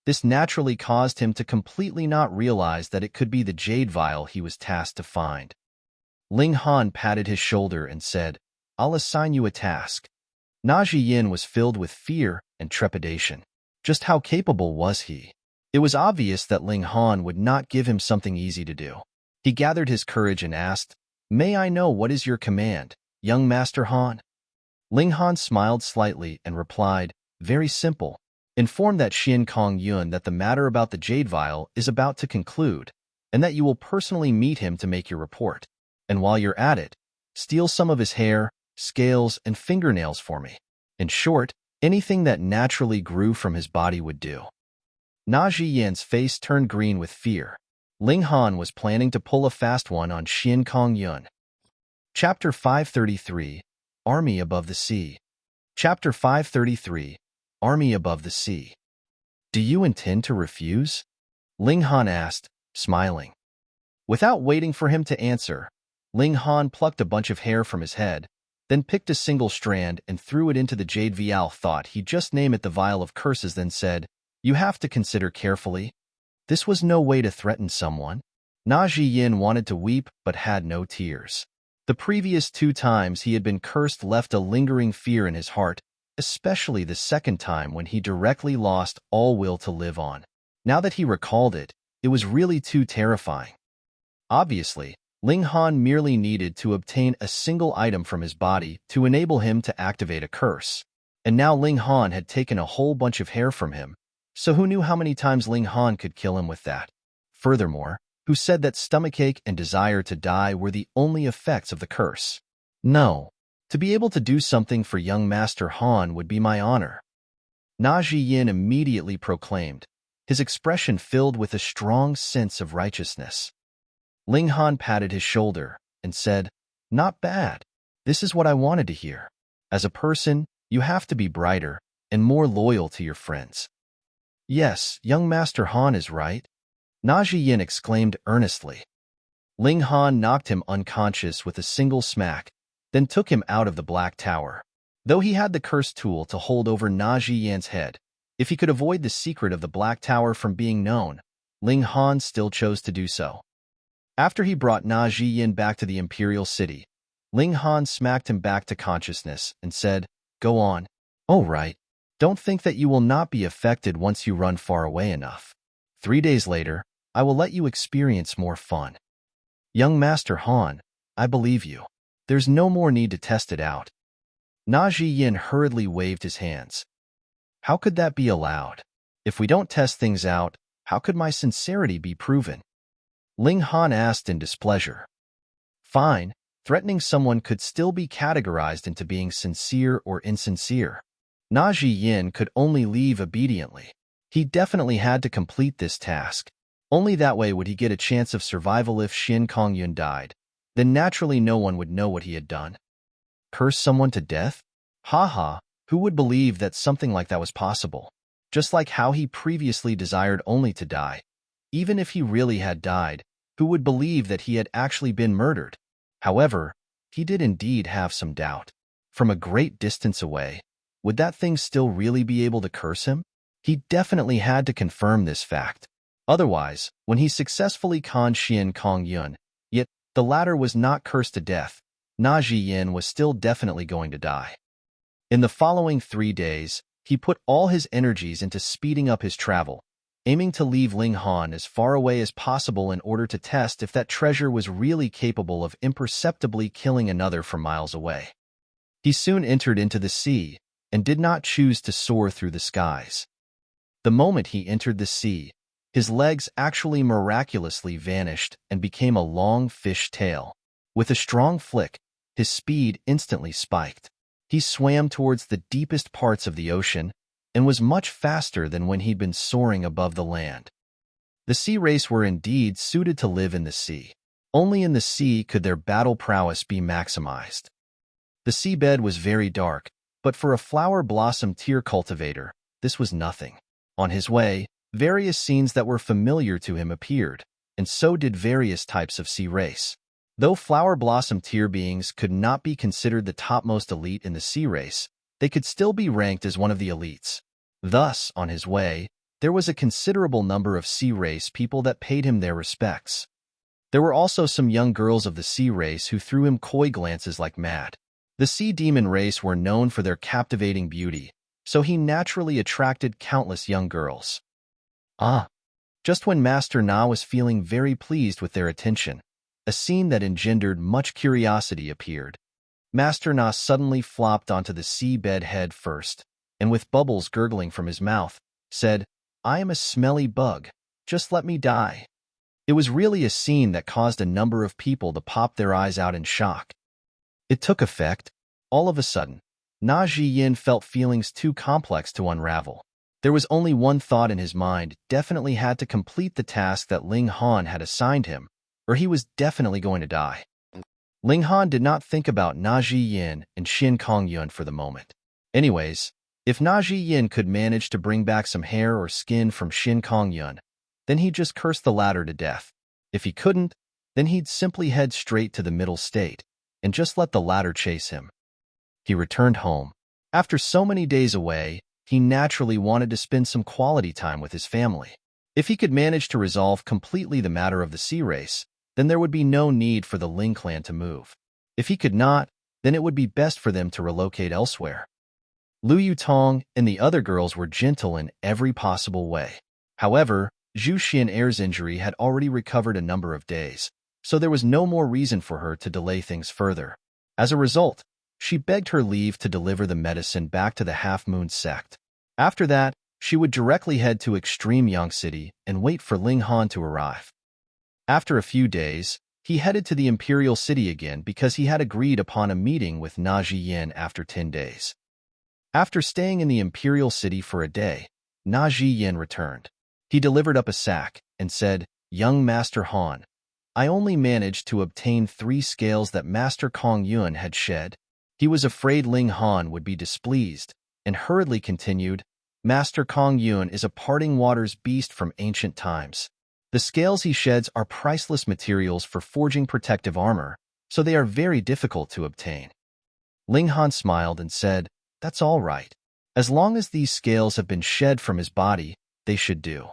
This naturally caused him to completely not realize that it could be the Jade Vial he was tasked to find. Ling Han patted his shoulder and said, "I'll assign you a task." Zhi Yan was filled with fear and trepidation. Just how capable was he? It was obvious that Ling Han would not give him something easy to do. He gathered his courage and asked, "May I know what is your command, young Master Han?" Ling Han smiled slightly and replied, "Very simple. Inform that Xian Kong Yuan that the matter about the Jade Vial is about to conclude, and that you will personally meet him to make your report. And while you're at it, steal some of his hair, scales, and fingernails for me. In short, anything that naturally grew from his body would do." Zhi Yan's face turned green with fear. Ling Han was planning to pull a fast one on Xian Kong Yuan. Chapter 533, Army Above the Sea. Chapter 533, Army Above the Sea. "Do you intend to refuse?" Ling Han asked, smiling. Without waiting for him to answer, Ling Han plucked a bunch of hair from his head, then picked a single strand and threw it into the Jade Vial. Thought he'd just name it the Vial of Curses, then said, "You have to consider carefully. This was no way to threaten someone." Zhi Yan wanted to weep but had no tears. The previous 2 times he had been cursed left a lingering fear in his heart, especially the second time when he directly lost all will to live on. Now that he recalled it, it was really too terrifying. Obviously, Ling Han merely needed to obtain a single item from his body to enable him to activate a curse. And now Ling Han had taken a whole bunch of hair from him, so who knew how many times Ling Han could kill him with that? Furthermore, who said that stomachache and desire to die were the only effects of the curse? No. To be able to do something for young Master Han would be my honor. Zhi Yan immediately proclaimed, his expression filled with a strong sense of righteousness. Ling Han patted his shoulder and said, "Not bad. This is what I wanted to hear. As a person, you have to be brighter and more loyal to your friends." "Yes, young Master Han is right," Zhi Yan exclaimed earnestly. Ling Han knocked him unconscious with a single smack, then took him out of the Black Tower. Though he had the cursed tool to hold over Zhi Yan's head, if he could avoid the secret of the Black Tower from being known, Ling Han still chose to do so. After he brought Zhi Yan back to the Imperial City, Ling Han smacked him back to consciousness and said, "Go on. Oh right. Don't think that you will not be affected once you run far away enough. 3 days later, I will let you experience more fun." "Young Master Han, I believe you. There's no more need to test it out." Zhi Yan hurriedly waved his hands. "How could that be allowed? If we don't test things out, how could my sincerity be proven?" Ling Han asked in displeasure. Fine, threatening someone could still be categorized into being sincere or insincere. Zhi Yan could only leave obediently. He definitely had to complete this task. Only that way would he get a chance of survival. If Xin Kongyun died, then naturally no one would know what he had done. Curse someone to death? Haha, who would believe that something like that was possible? Just like how he previously desired only to die. Even if he really had died, who would believe that he had actually been murdered? However, he did indeed have some doubt. From a great distance away, would that thing still really be able to curse him? He definitely had to confirm this fact. Otherwise, when he successfully conned Xin Kongyun, yet the latter was not cursed to death, Zhi Yan was still definitely going to die. In the following 3 days, he put all his energies into speeding up his travel, aiming to leave Ling Han as far away as possible in order to test if that treasure was really capable of imperceptibly killing another from miles away. He soon entered into the sea and did not choose to soar through the skies. The moment he entered the sea, his legs actually miraculously vanished and became a long fish tail. With a strong flick, his speed instantly spiked. He swam towards the deepest parts of the ocean and was much faster than when he'd been soaring above the land. The sea race were indeed suited to live in the sea. Only in the sea could their battle prowess be maximized. The seabed was very dark, but for a flower blossom tier cultivator, this was nothing. On his way, various scenes that were familiar to him appeared, and so did various types of sea race. Though flower blossom tier beings could not be considered the topmost elite in the sea race, they could still be ranked as one of the elites. Thus, on his way, there was a considerable number of sea race people that paid him their respects. There were also some young girls of the sea race who threw him coy glances like mad. The sea demon race were known for their captivating beauty, so he naturally attracted countless young girls. Just when Master Na was feeling very pleased with their attention, a scene that engendered much curiosity appeared. Master Na suddenly flopped onto the seabed head first, and with bubbles gurgling from his mouth, said, "I am a smelly bug. Just let me die." It was really a scene that caused a number of people to pop their eyes out in shock. It took effect. All of a sudden, Zhi Yan felt feelings too complex to unravel. There was only one thought in his mind: definitely had to complete the task that Ling Han had assigned him, or he was definitely going to die. Ling Han did not think about Zhi Yan and Xin Kongyun for the moment. Anyways, if Zhi Yan could manage to bring back some hair or skin from Xin Kongyun, then he'd just curse the latter to death. If he couldn't, then he'd simply head straight to the middle state and just let the latter chase him. He returned home. After so many days away, he naturally wanted to spend some quality time with his family. If he could manage to resolve completely the matter of the sea race, then there would be no need for the Ling clan to move. If he could not, then it would be best for them to relocate elsewhere. Lu Yutong and the other girls were gentle in every possible way. However, Zhu Xian'er's injury had already recovered a number of days, so there was no more reason for her to delay things further. As a result, she begged her leave to deliver the medicine back to the Half-Moon sect. After that, she would directly head to Extreme Yang City and wait for Ling Han to arrive. After a few days, he headed to the Imperial City again because he had agreed upon a meeting with Zhi Yan after 10 days. After staying in the Imperial City for a day, Zhi Yan returned. He delivered up a sack and said, "Young Master Han, I only managed to obtain 3 scales that Master Kongyun had shed." He was afraid Ling Han would be displeased, and hurriedly continued, "Master Kongyun is a parting waters beast from ancient times. The scales he sheds are priceless materials for forging protective armor, so they are very difficult to obtain. Ling Han smiled and said, "That's all right. As long as these scales have been shed from his body, they should do."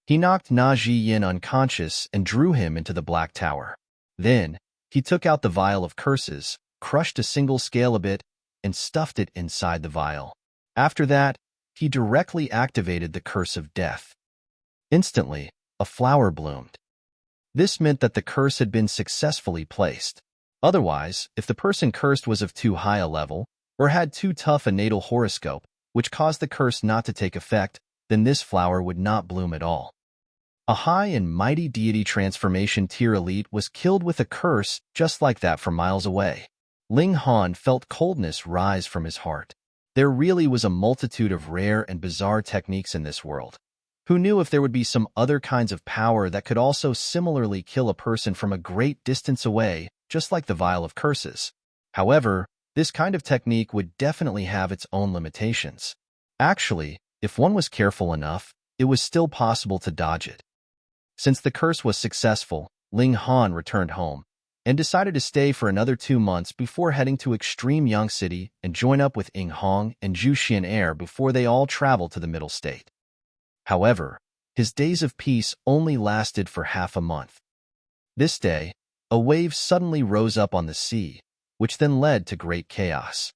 He knocked Zhi Yan unconscious and drew him into the Black Tower. Then, he took out the Vial of Curses, crushed a single scale a bit, and stuffed it inside the vial. After that, he directly activated the Curse of Death. Instantly, a flower bloomed. This meant that the curse had been successfully placed. Otherwise, if the person cursed was of too high a level, or had too tough a natal horoscope, which caused the curse not to take effect, then this flower would not bloom at all. A high and mighty deity transformation tier elite was killed with a curse just like that from miles away. Ling Han felt coldness rise from his heart. There really was a multitude of rare and bizarre techniques in this world. Who knew if there would be some other kinds of power that could also similarly kill a person from a great distance away, just like the Vial of Curses? However, this kind of technique would definitely have its own limitations. Actually, if one was careful enough, it was still possible to dodge it. Since the curse was successful, Ling Han returned home and decided to stay for another 2 months before heading to Extreme Yang City and join up with Ying Hong and Zhu Xian before they all traveled to the Middle State. However, his days of peace only lasted for half a month. This day, a wave suddenly rose up on the sea, which then led to great chaos.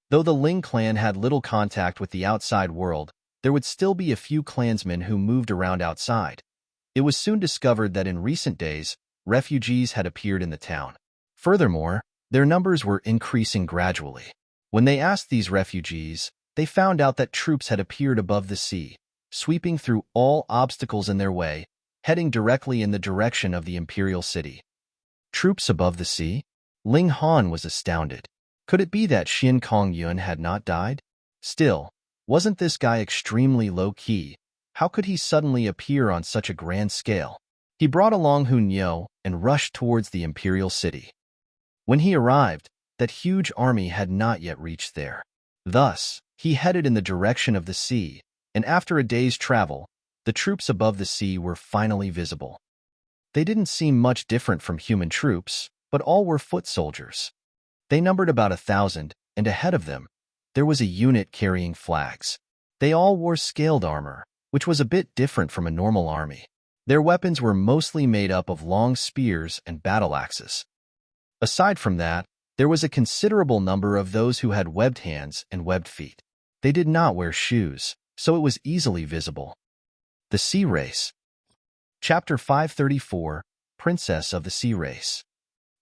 Though the Ling clan had little contact with the outside world, there would still be a few clansmen who moved around outside. It was soon discovered that in recent days, refugees had appeared in the town. Furthermore, their numbers were increasing gradually. When they asked these refugees, they found out that troops had appeared above the sea, sweeping through all obstacles in their way, heading directly in the direction of the Imperial city. Troops above the sea? Ling Han was astounded. Could it be that Xin Kongyun had not died? Still, wasn't this guy extremely low-key? How could he suddenly appear on such a grand scale? He brought along Hun Yo and rushed towards the Imperial city. When he arrived, that huge army had not yet reached there. Thus, he headed in the direction of the sea, and after a day's travel, the troops above the sea were finally visible. They didn't seem much different from human troops, but all were foot soldiers. They numbered about 1,000, and ahead of them, there was a unit carrying flags. They all wore scaled armor, which was a bit different from a normal army. Their weapons were mostly made up of long spears and battle axes. Aside from that, there was a considerable number of those who had webbed hands and webbed feet. They did not wear shoes, so it was easily visible. The Sea Race. Chapter 534, Princess of the Sea Race.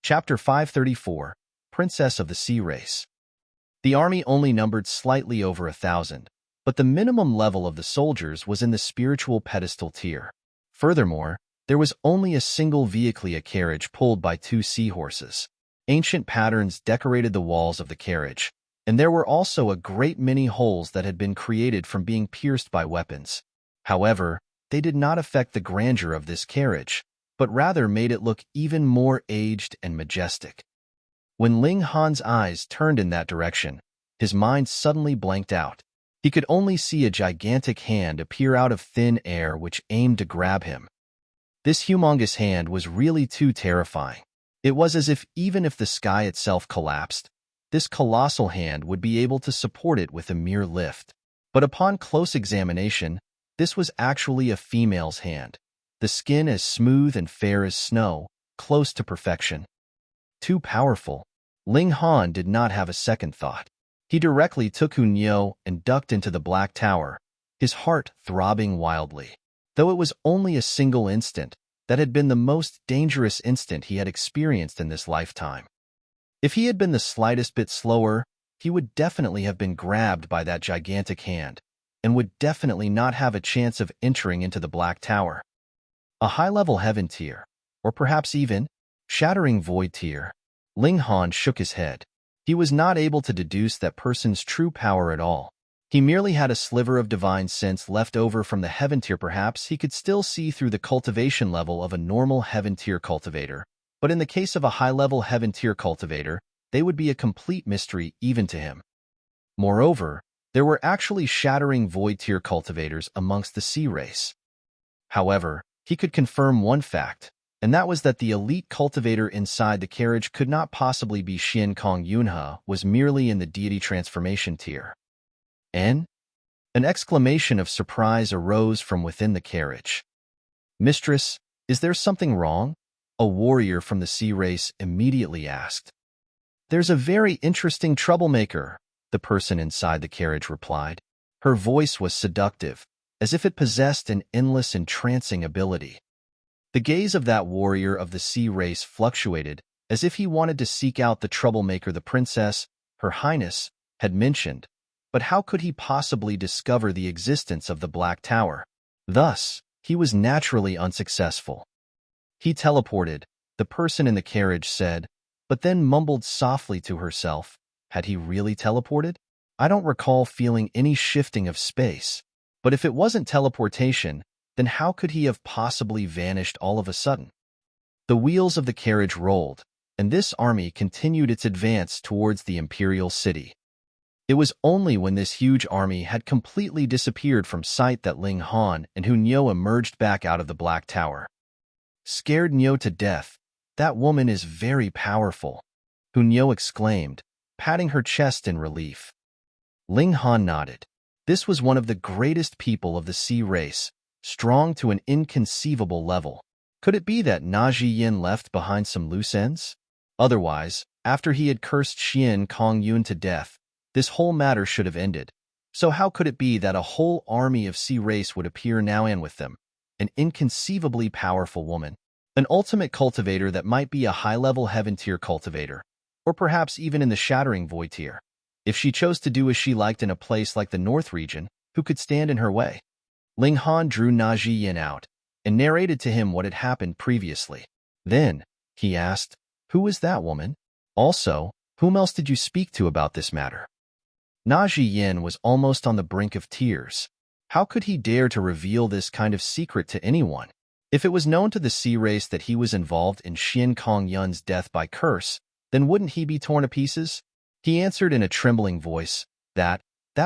Chapter 534, Princess of the Sea Race. The army only numbered slightly over 1,000, but the minimum level of the soldiers was in the spiritual pedestal tier. Furthermore, there was only a single vehicle carriage pulled by 2 seahorses. Ancient patterns decorated the walls of the carriage, and there were also a great many holes that had been created from being pierced by weapons. However, they did not affect the grandeur of this carriage, but rather made it look even more aged and majestic. When Ling Han's eyes turned in that direction, his mind suddenly blanked out. He could only see a gigantic hand appear out of thin air which aimed to grab him. This humongous hand was really too terrifying. It was as if even if the sky itself collapsed, this colossal hand would be able to support it with a mere lift. But upon close examination, this was actually a female's hand. The skin as smooth and fair as snow, close to perfection. Too powerful. Ling Han did not have a second thought. He directly took Hun Yo and ducked into the Black Tower, his heart throbbing wildly. Though it was only a single instant, that had been the most dangerous instant he had experienced in this lifetime. If he had been the slightest bit slower, he would definitely have been grabbed by that gigantic hand, and would definitely not have a chance of entering into the Black Tower. A high-level heaven tier, or perhaps even shattering void tier. Ling Han shook his head. He was not able to deduce that person's true power at all. He merely had a sliver of divine sense left over from the heaven tier. Perhaps he could still see through the cultivation level of a normal heaven tier cultivator, but in the case of a high-level heaven tier cultivator, they would be a complete mystery even to him. Moreover, there were actually shattering void tier cultivators amongst the sea race. However, he could confirm one fact. and that was that the elite cultivator inside the carriage could not possibly be Xian Kong Yunhe, was merely in the deity transformation tier. An exclamation of surprise arose from within the carriage. "Mistress, is there something wrong?" a warrior from the sea race immediately asked. "There's a very interesting troublemaker," the person inside the carriage replied. Her voice was seductive, as if it possessed an endless entrancing ability. The gaze of that warrior of the sea race fluctuated, as if he wanted to seek out the troublemaker the princess, her highness, had mentioned. But how could he possibly discover the existence of the Black Tower? Thus, he was naturally unsuccessful. "He teleported," the person in the carriage said, but then mumbled softly to herself. Had he really teleported? I don't recall feeling any shifting of space. But if it wasn't teleportation, then how could he have possibly vanished all of a sudden? The wheels of the carriage rolled, and this army continued its advance towards the Imperial city. It was only when this huge army had completely disappeared from sight that Ling Han and Hu Niu emerged back out of the Black Tower. "Scared Niu to death. That woman is very powerful," Hu Niu exclaimed, patting her chest in relief. Ling Han nodded. This was one of the greatest people of the sea race, strong to an inconceivable level. Could it be that Zhi Yan left behind some loose ends? Otherwise, after he had cursed Xian Kong Yun to death, this whole matter should have ended. So how could it be that a whole army of sea race would appear now and with them? An inconceivably powerful woman. An ultimate cultivator that might be a high-level heaven tier cultivator, or perhaps even in the shattering void tier. If she chose to do as she liked in a place like the North region, who could stand in her way? Ling Han drew Zhi Yan out and narrated to him what had happened previously. Then, he asked, "Who was that woman? Also, whom else did you speak to about this matter?" Zhi Yan was almost on the brink of tears. How could he dare to reveal this kind of secret to anyone? If it was known to the sea race that he was involved in Xian Kong Yun's death by curse, then wouldn't he be torn to pieces? He answered in a trembling voice that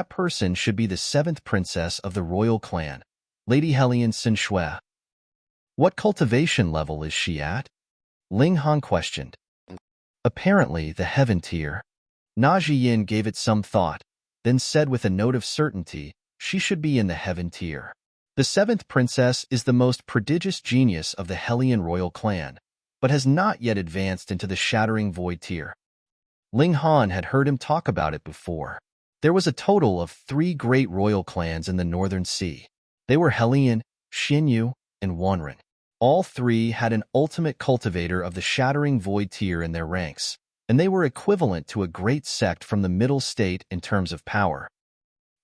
person should be the 7th princess of the royal clan, Lady Helian Sinshui. "What cultivation level is she at?" Ling Han questioned. "Apparently the heaven tier." Zhi Yan gave it some thought, then said with a note of certainty, "She should be in the heaven tier. The 7th princess is the most prodigious genius of the Helian royal clan, but has not yet advanced into the shattering void tier." Ling Han had heard him talk about it before. There was a total of 3 great royal clans in the Northern Sea. They were Helian, Xinyu, and Wanren. All 3 had an ultimate cultivator of the shattering void tier in their ranks, and they were equivalent to a great sect from the middle state in terms of power.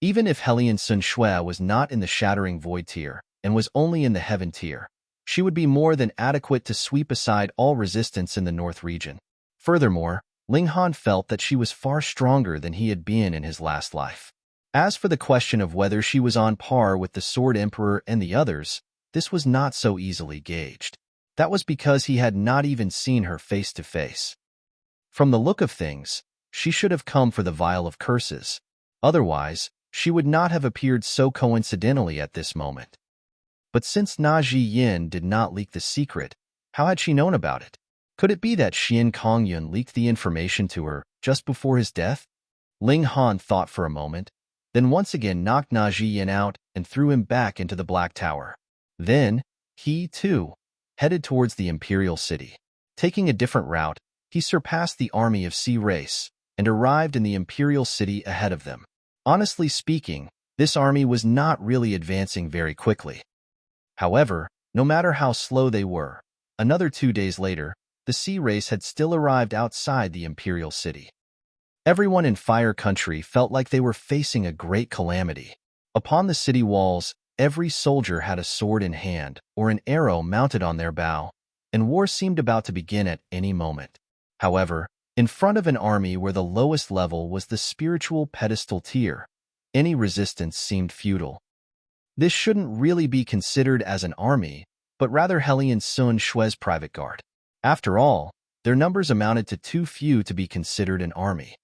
Even if Helian Sinshui was not in the shattering void tier and was only in the heaven tier, she would be more than adequate to sweep aside all resistance in the North region. Furthermore, Ling Han felt that she was far stronger than he had been in his last life. As for the question of whether she was on par with the Sword Emperor and the others, this was not so easily gauged. That was because he had not even seen her face to face. From the look of things, she should have come for the Vial of Curses. Otherwise, she would not have appeared so coincidentally at this moment. But since Zhi Yan did not leak the secret, how had she known about it? Could it be that Xian Kong Yun leaked the information to her just before his death? Ling Han thought for a moment, then once again knocked Zhi Yan out and threw him back into the Black Tower. Then, he, too, headed towards the Imperial city. Taking a different route, he surpassed the army of sea race and arrived in the Imperial city ahead of them. Honestly speaking, this army was not really advancing very quickly. However, no matter how slow they were, another 2 days later, the sea race had still arrived outside the Imperial city. Everyone in Fire Country felt like they were facing a great calamity. Upon the city walls, every soldier had a sword in hand or an arrow mounted on their bow, and war seemed about to begin at any moment. However, in front of an army where the lowest level was the spiritual pedestal tier, any resistance seemed futile. This shouldn't really be considered as an army, but rather Helian Sun Shui's private guard. After all, their numbers amounted to too few to be considered an army.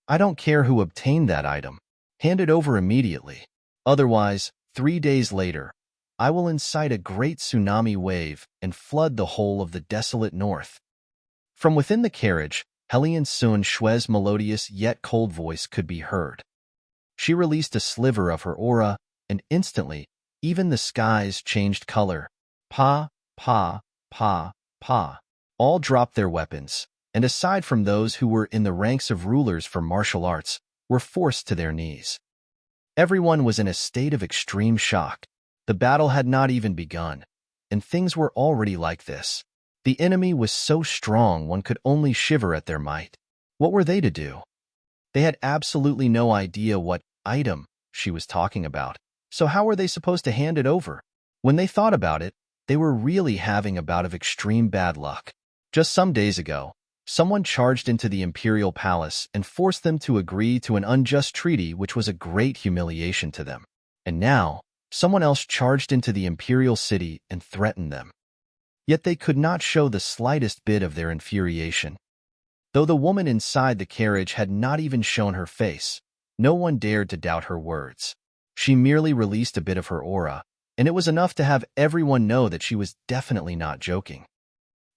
I don't care who obtained that item. Hand it over immediately. Otherwise, 3 days later, I will incite a great tsunami wave and flood the whole of the desolate north." From within the carriage, Helian Sun Shue's melodious yet cold voice could be heard. She released a sliver of her aura, and instantly, even the skies changed color. Pa, pa, pa, pa. All dropped their weapons, and aside from those who were in the ranks of rulers for martial arts, were forced to their knees. Everyone was in a state of extreme shock. The battle had not even begun, and things were already like this. The enemy was so strong one could only shiver at their might. What were they to do? They had absolutely no idea what item she was talking about, so how were they supposed to hand it over? When they thought about it, they were really having a bout of extreme bad luck. Just some days ago, someone charged into the Imperial Palace and forced them to agree to an unjust treaty which was a great humiliation to them. And now, someone else charged into the Imperial City and threatened them. Yet they could not show the slightest bit of their infuriation. Though the woman inside the carriage had not even shown her face, no one dared to doubt her words. She merely released a bit of her aura, and it was enough to have everyone know that she was definitely not joking.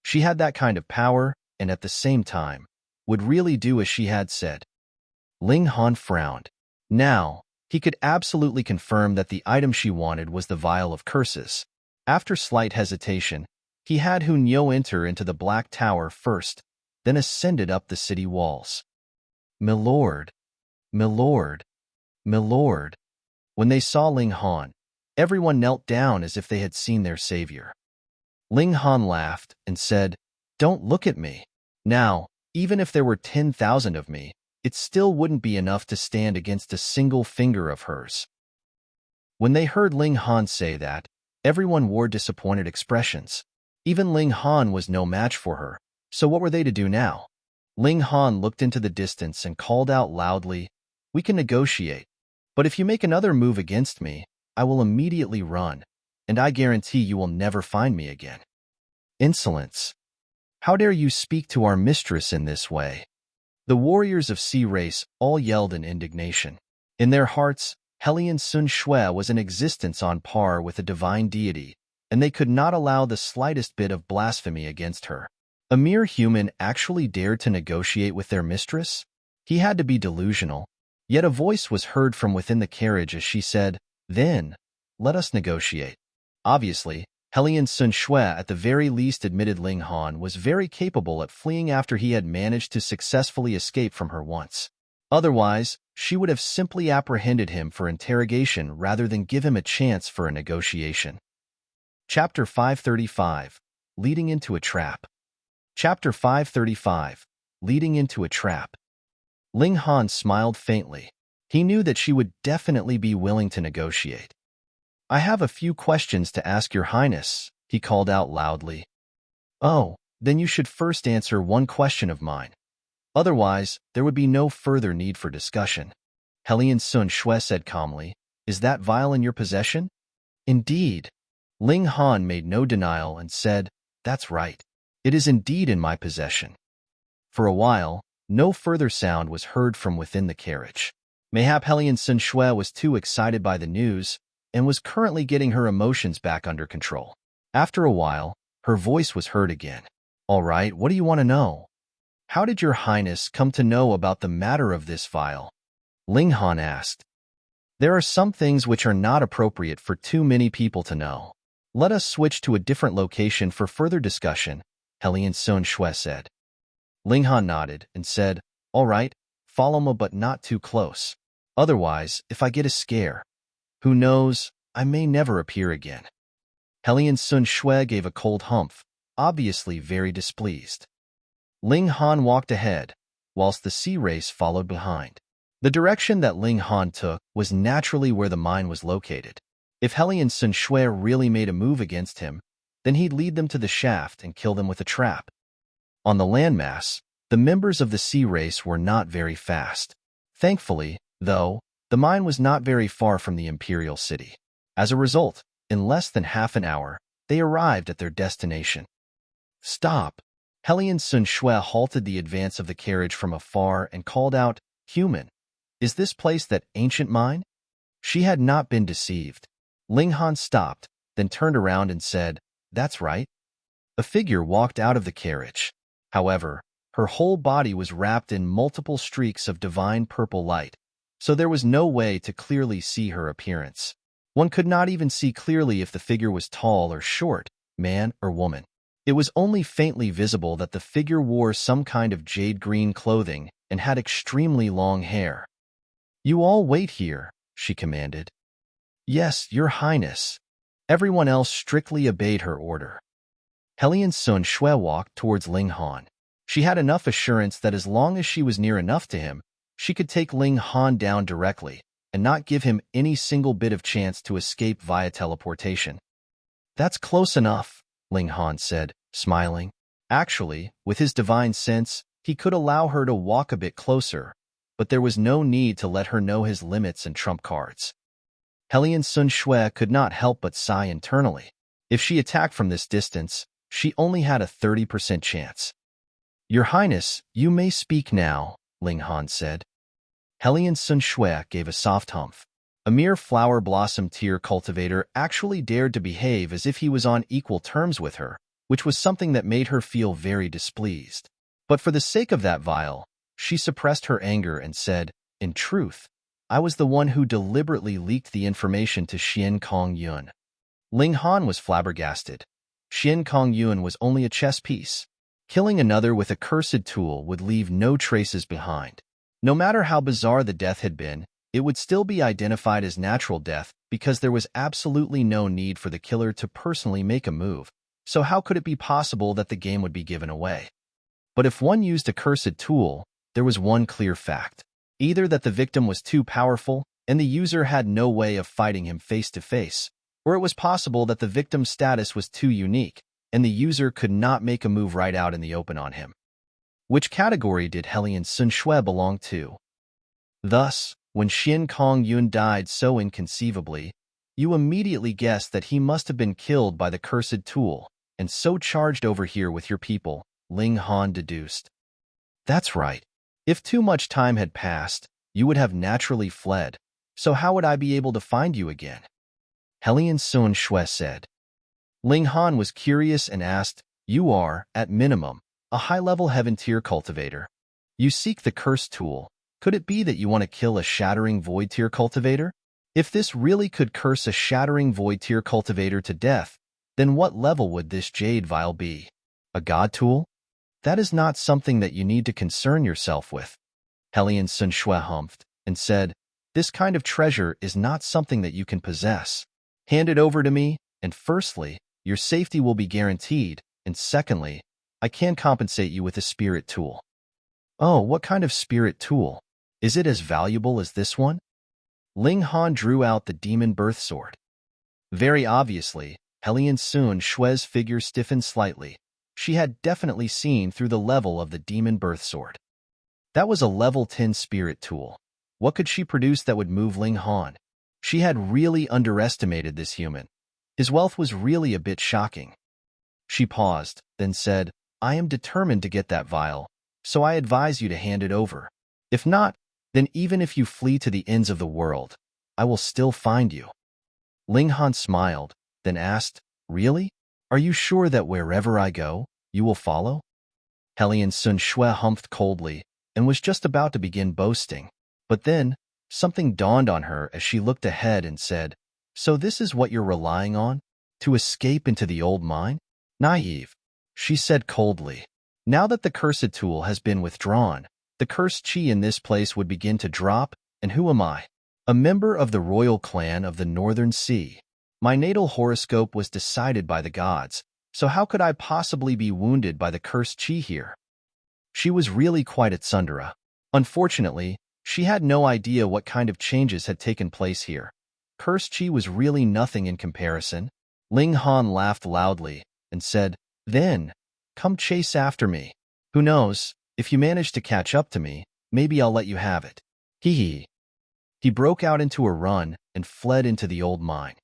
She had that kind of power, and at the same time, would really do as she had said. Ling Han frowned. Now, he could absolutely confirm that the item she wanted was the Vial of Curses. After slight hesitation, he had Hun Yo enter into the Black Tower first, then ascended up the city walls. "Milord, milord, milord." When they saw Ling Han, everyone knelt down as if they had seen their savior. Ling Han laughed and said, "Don't look at me. Now, even if there were 10,000 of me, it still wouldn't be enough to stand against a single finger of hers." When they heard Ling Han say that, everyone wore disappointed expressions. Even Ling Han was no match for her, so what were they to do now? Ling Han looked into the distance and called out loudly, "We can negotiate, but if you make another move against me, I will immediately run, and I guarantee you will never find me again." Insolence! How dare you speak to our mistress in this way? The warriors of Sea Race all yelled in indignation. In their hearts, Helian Sun Shui was an existence on par with a divine deity, and they could not allow the slightest bit of blasphemy against her. A mere human actually dared to negotiate with their mistress? He had to be delusional. Yet a voice was heard from within the carriage as she said, "Then, let us negotiate." Obviously, Helian Sun Shui at the very least admitted Ling Han was very capable at fleeing after he had managed to successfully escape from her once. Otherwise, she would have simply apprehended him for interrogation rather than give him a chance for a negotiation. Chapter 535, Leading into a Trap. Chapter 535, Leading into a Trap. Ling Han smiled faintly. He knew that she would definitely be willing to negotiate. "I have a few questions to ask your highness," he called out loudly. "Oh, then you should first answer one question of mine. Otherwise, there would be no further need for discussion." Helian Sun Shui said calmly, "Is that vial in your possession?" "Indeed." Ling Han made no denial and said, "That's right. It is indeed in my possession." For a while, no further sound was heard from within the carriage. Mayhap Helian Sun Shui was too excited by the news and was currently getting her emotions back under control. After a while, her voice was heard again. "All right, what do you want to know? How did your highness come to know about the matter of this vial?" Ling Han asked. "There are some things which are not appropriate for too many people to know. Let us switch to a different location for further discussion," Helian Sun Shui said. Ling Han nodded and said, "All right, follow me but not too close. Otherwise, if I get a scare, who knows, I may never appear again." Helian Sun Shui gave a cold humph, obviously very displeased. Ling Han walked ahead, whilst the Sea Race followed behind. The direction that Ling Han took was naturally where the mine was located. If Helian Sun Shui really made a move against him, then he'd lead them to the shaft and kill them with a trap. On the landmass, the members of the Sea Race were not very fast. Thankfully, though, the mine was not very far from the Imperial city. As a result, in less than half an hour, they arrived at their destination. "Stop!" Helian Sun Shui halted the advance of the carriage from afar and called out, "Human, is this place that ancient mine?" She had not been deceived. Ling Han stopped, then turned around and said, "That's right." A figure walked out of the carriage. However, her whole body was wrapped in multiple streaks of divine purple light, so there was no way to clearly see her appearance. One could not even see clearly if the figure was tall or short, man or woman. It was only faintly visible that the figure wore some kind of jade green clothing and had extremely long hair. "You all wait here," she commanded. "Yes, Your Highness." Everyone else strictly obeyed her order. Hellion Sun Shui walked towards Ling Han. She had enough assurance that as long as she was near enough to him, she could take Ling Han down directly and not give him any single bit of chance to escape via teleportation. "That's close enough," Ling Han said, smiling. Actually, with his divine sense, he could allow her to walk a bit closer, but there was no need to let her know his limits and trump cards. Hellion Sun Shui could not help but sigh internally. If she attacked from this distance, she only had a 30% chance. "Your Highness, you may speak now," Ling Han said. Hellion Sun Shui gave a soft humph. A mere flower blossom tier cultivator actually dared to behave as if he was on equal terms with her, which was something that made her feel very displeased. But for the sake of that vial, she suppressed her anger and said, "In truth, I was the one who deliberately leaked the information to Xian Kong Yun." Ling Han was flabbergasted. Xian Kong Yun was only a chess piece. Killing another with a cursed tool would leave no traces behind. No matter how bizarre the death had been, it would still be identified as natural death because there was absolutely no need for the killer to personally make a move. So how could it be possible that the game would be given away? But if one used a cursed tool, there was one clear fact. Either that the victim was too powerful and the user had no way of fighting him face to face, or it was possible that the victim's status was too unique and the user could not make a move right out in the open on him. Which category did Hellion Sun Shui belong to? Thus, when Xian Kong Yun died so inconceivably, you immediately guessed that he must have been killed by the cursed tool, and so charged over here with your people, Ling Han deduced. "That's right. If too much time had passed, you would have naturally fled, so how would I be able to find you again?" Hellion Sun Shui said. Ling Han was curious and asked, "You are, at minimum, a high-level heaven tier cultivator. You seek the cursed tool. Could it be that you want to kill a shattering void tier cultivator? If this really could curse a shattering void tier cultivator to death, then what level would this jade vial be? A god tool? That is not something that you need to concern yourself with." Hellion Sun Shui humphed and said, "This kind of treasure is not something that you can possess. Hand it over to me, and firstly, your safety will be guaranteed, and secondly, I can compensate you with a spirit tool." "Oh, what kind of spirit tool? Is it as valuable as this one?" Ling Han drew out the demon birth sword. Very obviously, Hellion Sun Shui's figure stiffened slightly. She had definitely seen through the level of the demon birth sword. That was a level 10 spirit tool. What could she produce that would move Ling Han? She had really underestimated this human. His wealth was really a bit shocking. She paused, then said, "I am determined to get that vial, so I advise you to hand it over. If not, then even if you flee to the ends of the world, I will still find you." Ling Han smiled, then asked, "Really? Are you sure that wherever I go, you will follow?" Hellion Sun Shui humphed coldly and was just about to begin boasting. But then, something dawned on her as she looked ahead and said, "So this is what you're relying on? To escape into the old mine?" "Naive," she said coldly. "Now that the cursed tool has been withdrawn, the cursed chi in this place would begin to drop, and who am I? A member of the royal clan of the Northern Sea. My natal horoscope was decided by the gods, so how could I possibly be wounded by the cursed chi here?" She was really quite at Sundara. Unfortunately, she had no idea what kind of changes had taken place here. Cursed chi was really nothing in comparison. Ling Han laughed loudly and said, "Then, come chase after me. Who knows, if you manage to catch up to me, maybe I'll let you have it." Hee hee. He broke out into a run and fled into the old mine.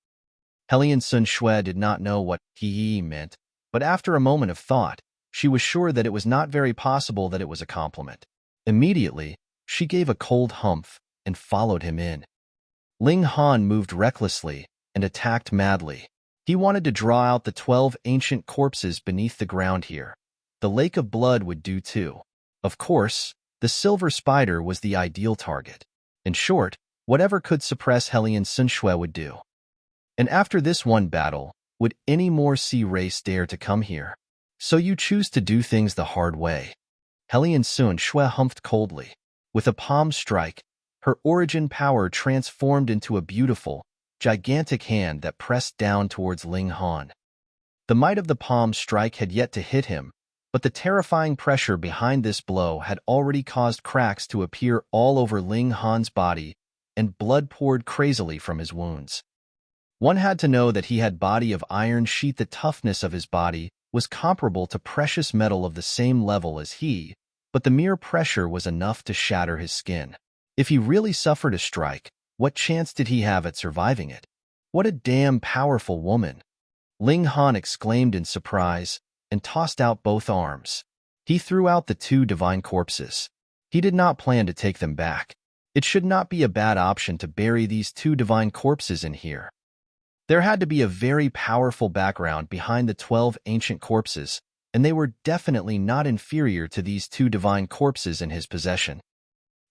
Hellion Sun Shui did not know what hee meant, but after a moment of thought, she was sure that it was not very possible that it was a compliment. Immediately, she gave a cold humph and followed him in. Ling Han moved recklessly and attacked madly. He wanted to draw out the 12 ancient corpses beneath the ground here. The lake of blood would do too. Of course, the silver spider was the ideal target. In short, whatever could suppress Hellion Sunshue would do. And after this one battle, would any more sea race dare to come here? So you choose to do things the hard way. Hellion Sunshue humphed coldly. With a palm strike, her origin power transformed into a beautiful, gigantic hand that pressed down towards Ling Han. The might of the palm strike had yet to hit him, but the terrifying pressure behind this blow had already caused cracks to appear all over Ling Han's body, and blood poured crazily from his wounds. One had to know that he had body of iron sheet. The toughness of his body was comparable to precious metal of the same level as he, but the mere pressure was enough to shatter his skin. If he really suffered a strike, what chance did he have at surviving it? What a damn powerful woman! Ling Han exclaimed in surprise and tossed out both arms. He threw out the 2 divine corpses. He did not plan to take them back. It should not be a bad option to bury these 2 divine corpses in here. There had to be a very powerful background behind the 12 ancient corpses, and they were definitely not inferior to these 2 divine corpses in his possession.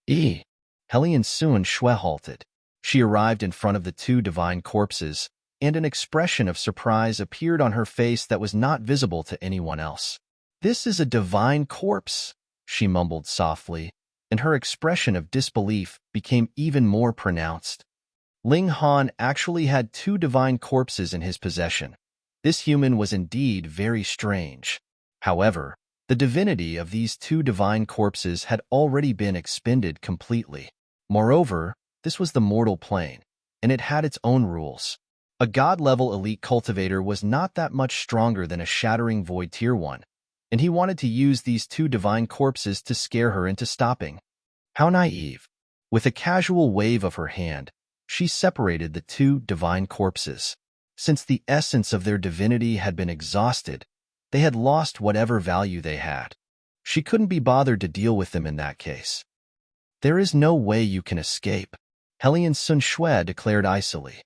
Hellion Sunshue halted. She arrived in front of the 2 divine corpses, and an expression of surprise appeared on her face that was not visible to anyone else. "This is a divine corpse," she mumbled softly, and her expression of disbelief became even more pronounced. Ling Han actually had 2 divine corpses in his possession. This human was indeed very strange. However, the divinity of these 2 divine corpses had already been expended completely. Moreover, this was the mortal plane, and it had its own rules. A god-level elite cultivator was not that much stronger than a shattering void tier 1, and he wanted to use these 2 divine corpses to scare her into stopping. How naive! With a casual wave of her hand, she separated the 2 divine corpses. Since the essence of their divinity had been exhausted, they had lost whatever value they had. She couldn't be bothered to deal with them in that case. "There is no way you can escape," Hellion Sunshue declared icily.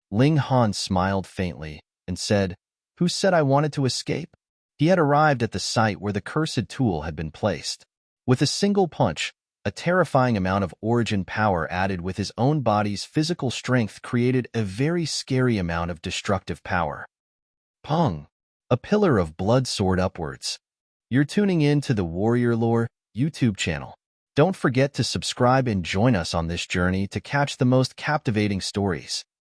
Ling Han smiled faintly and said, "Who said I wanted to escape?" He had arrived at the site where the cursed tool had been placed. With a single punch, a terrifying amount of origin power added with his own body's physical strength created a very scary amount of destructive power. Pong! A pillar of blood soared upwards. You're tuning in to the Warrior Lore YouTube channel. Don't forget to subscribe and join us on this journey to catch the most captivating stories.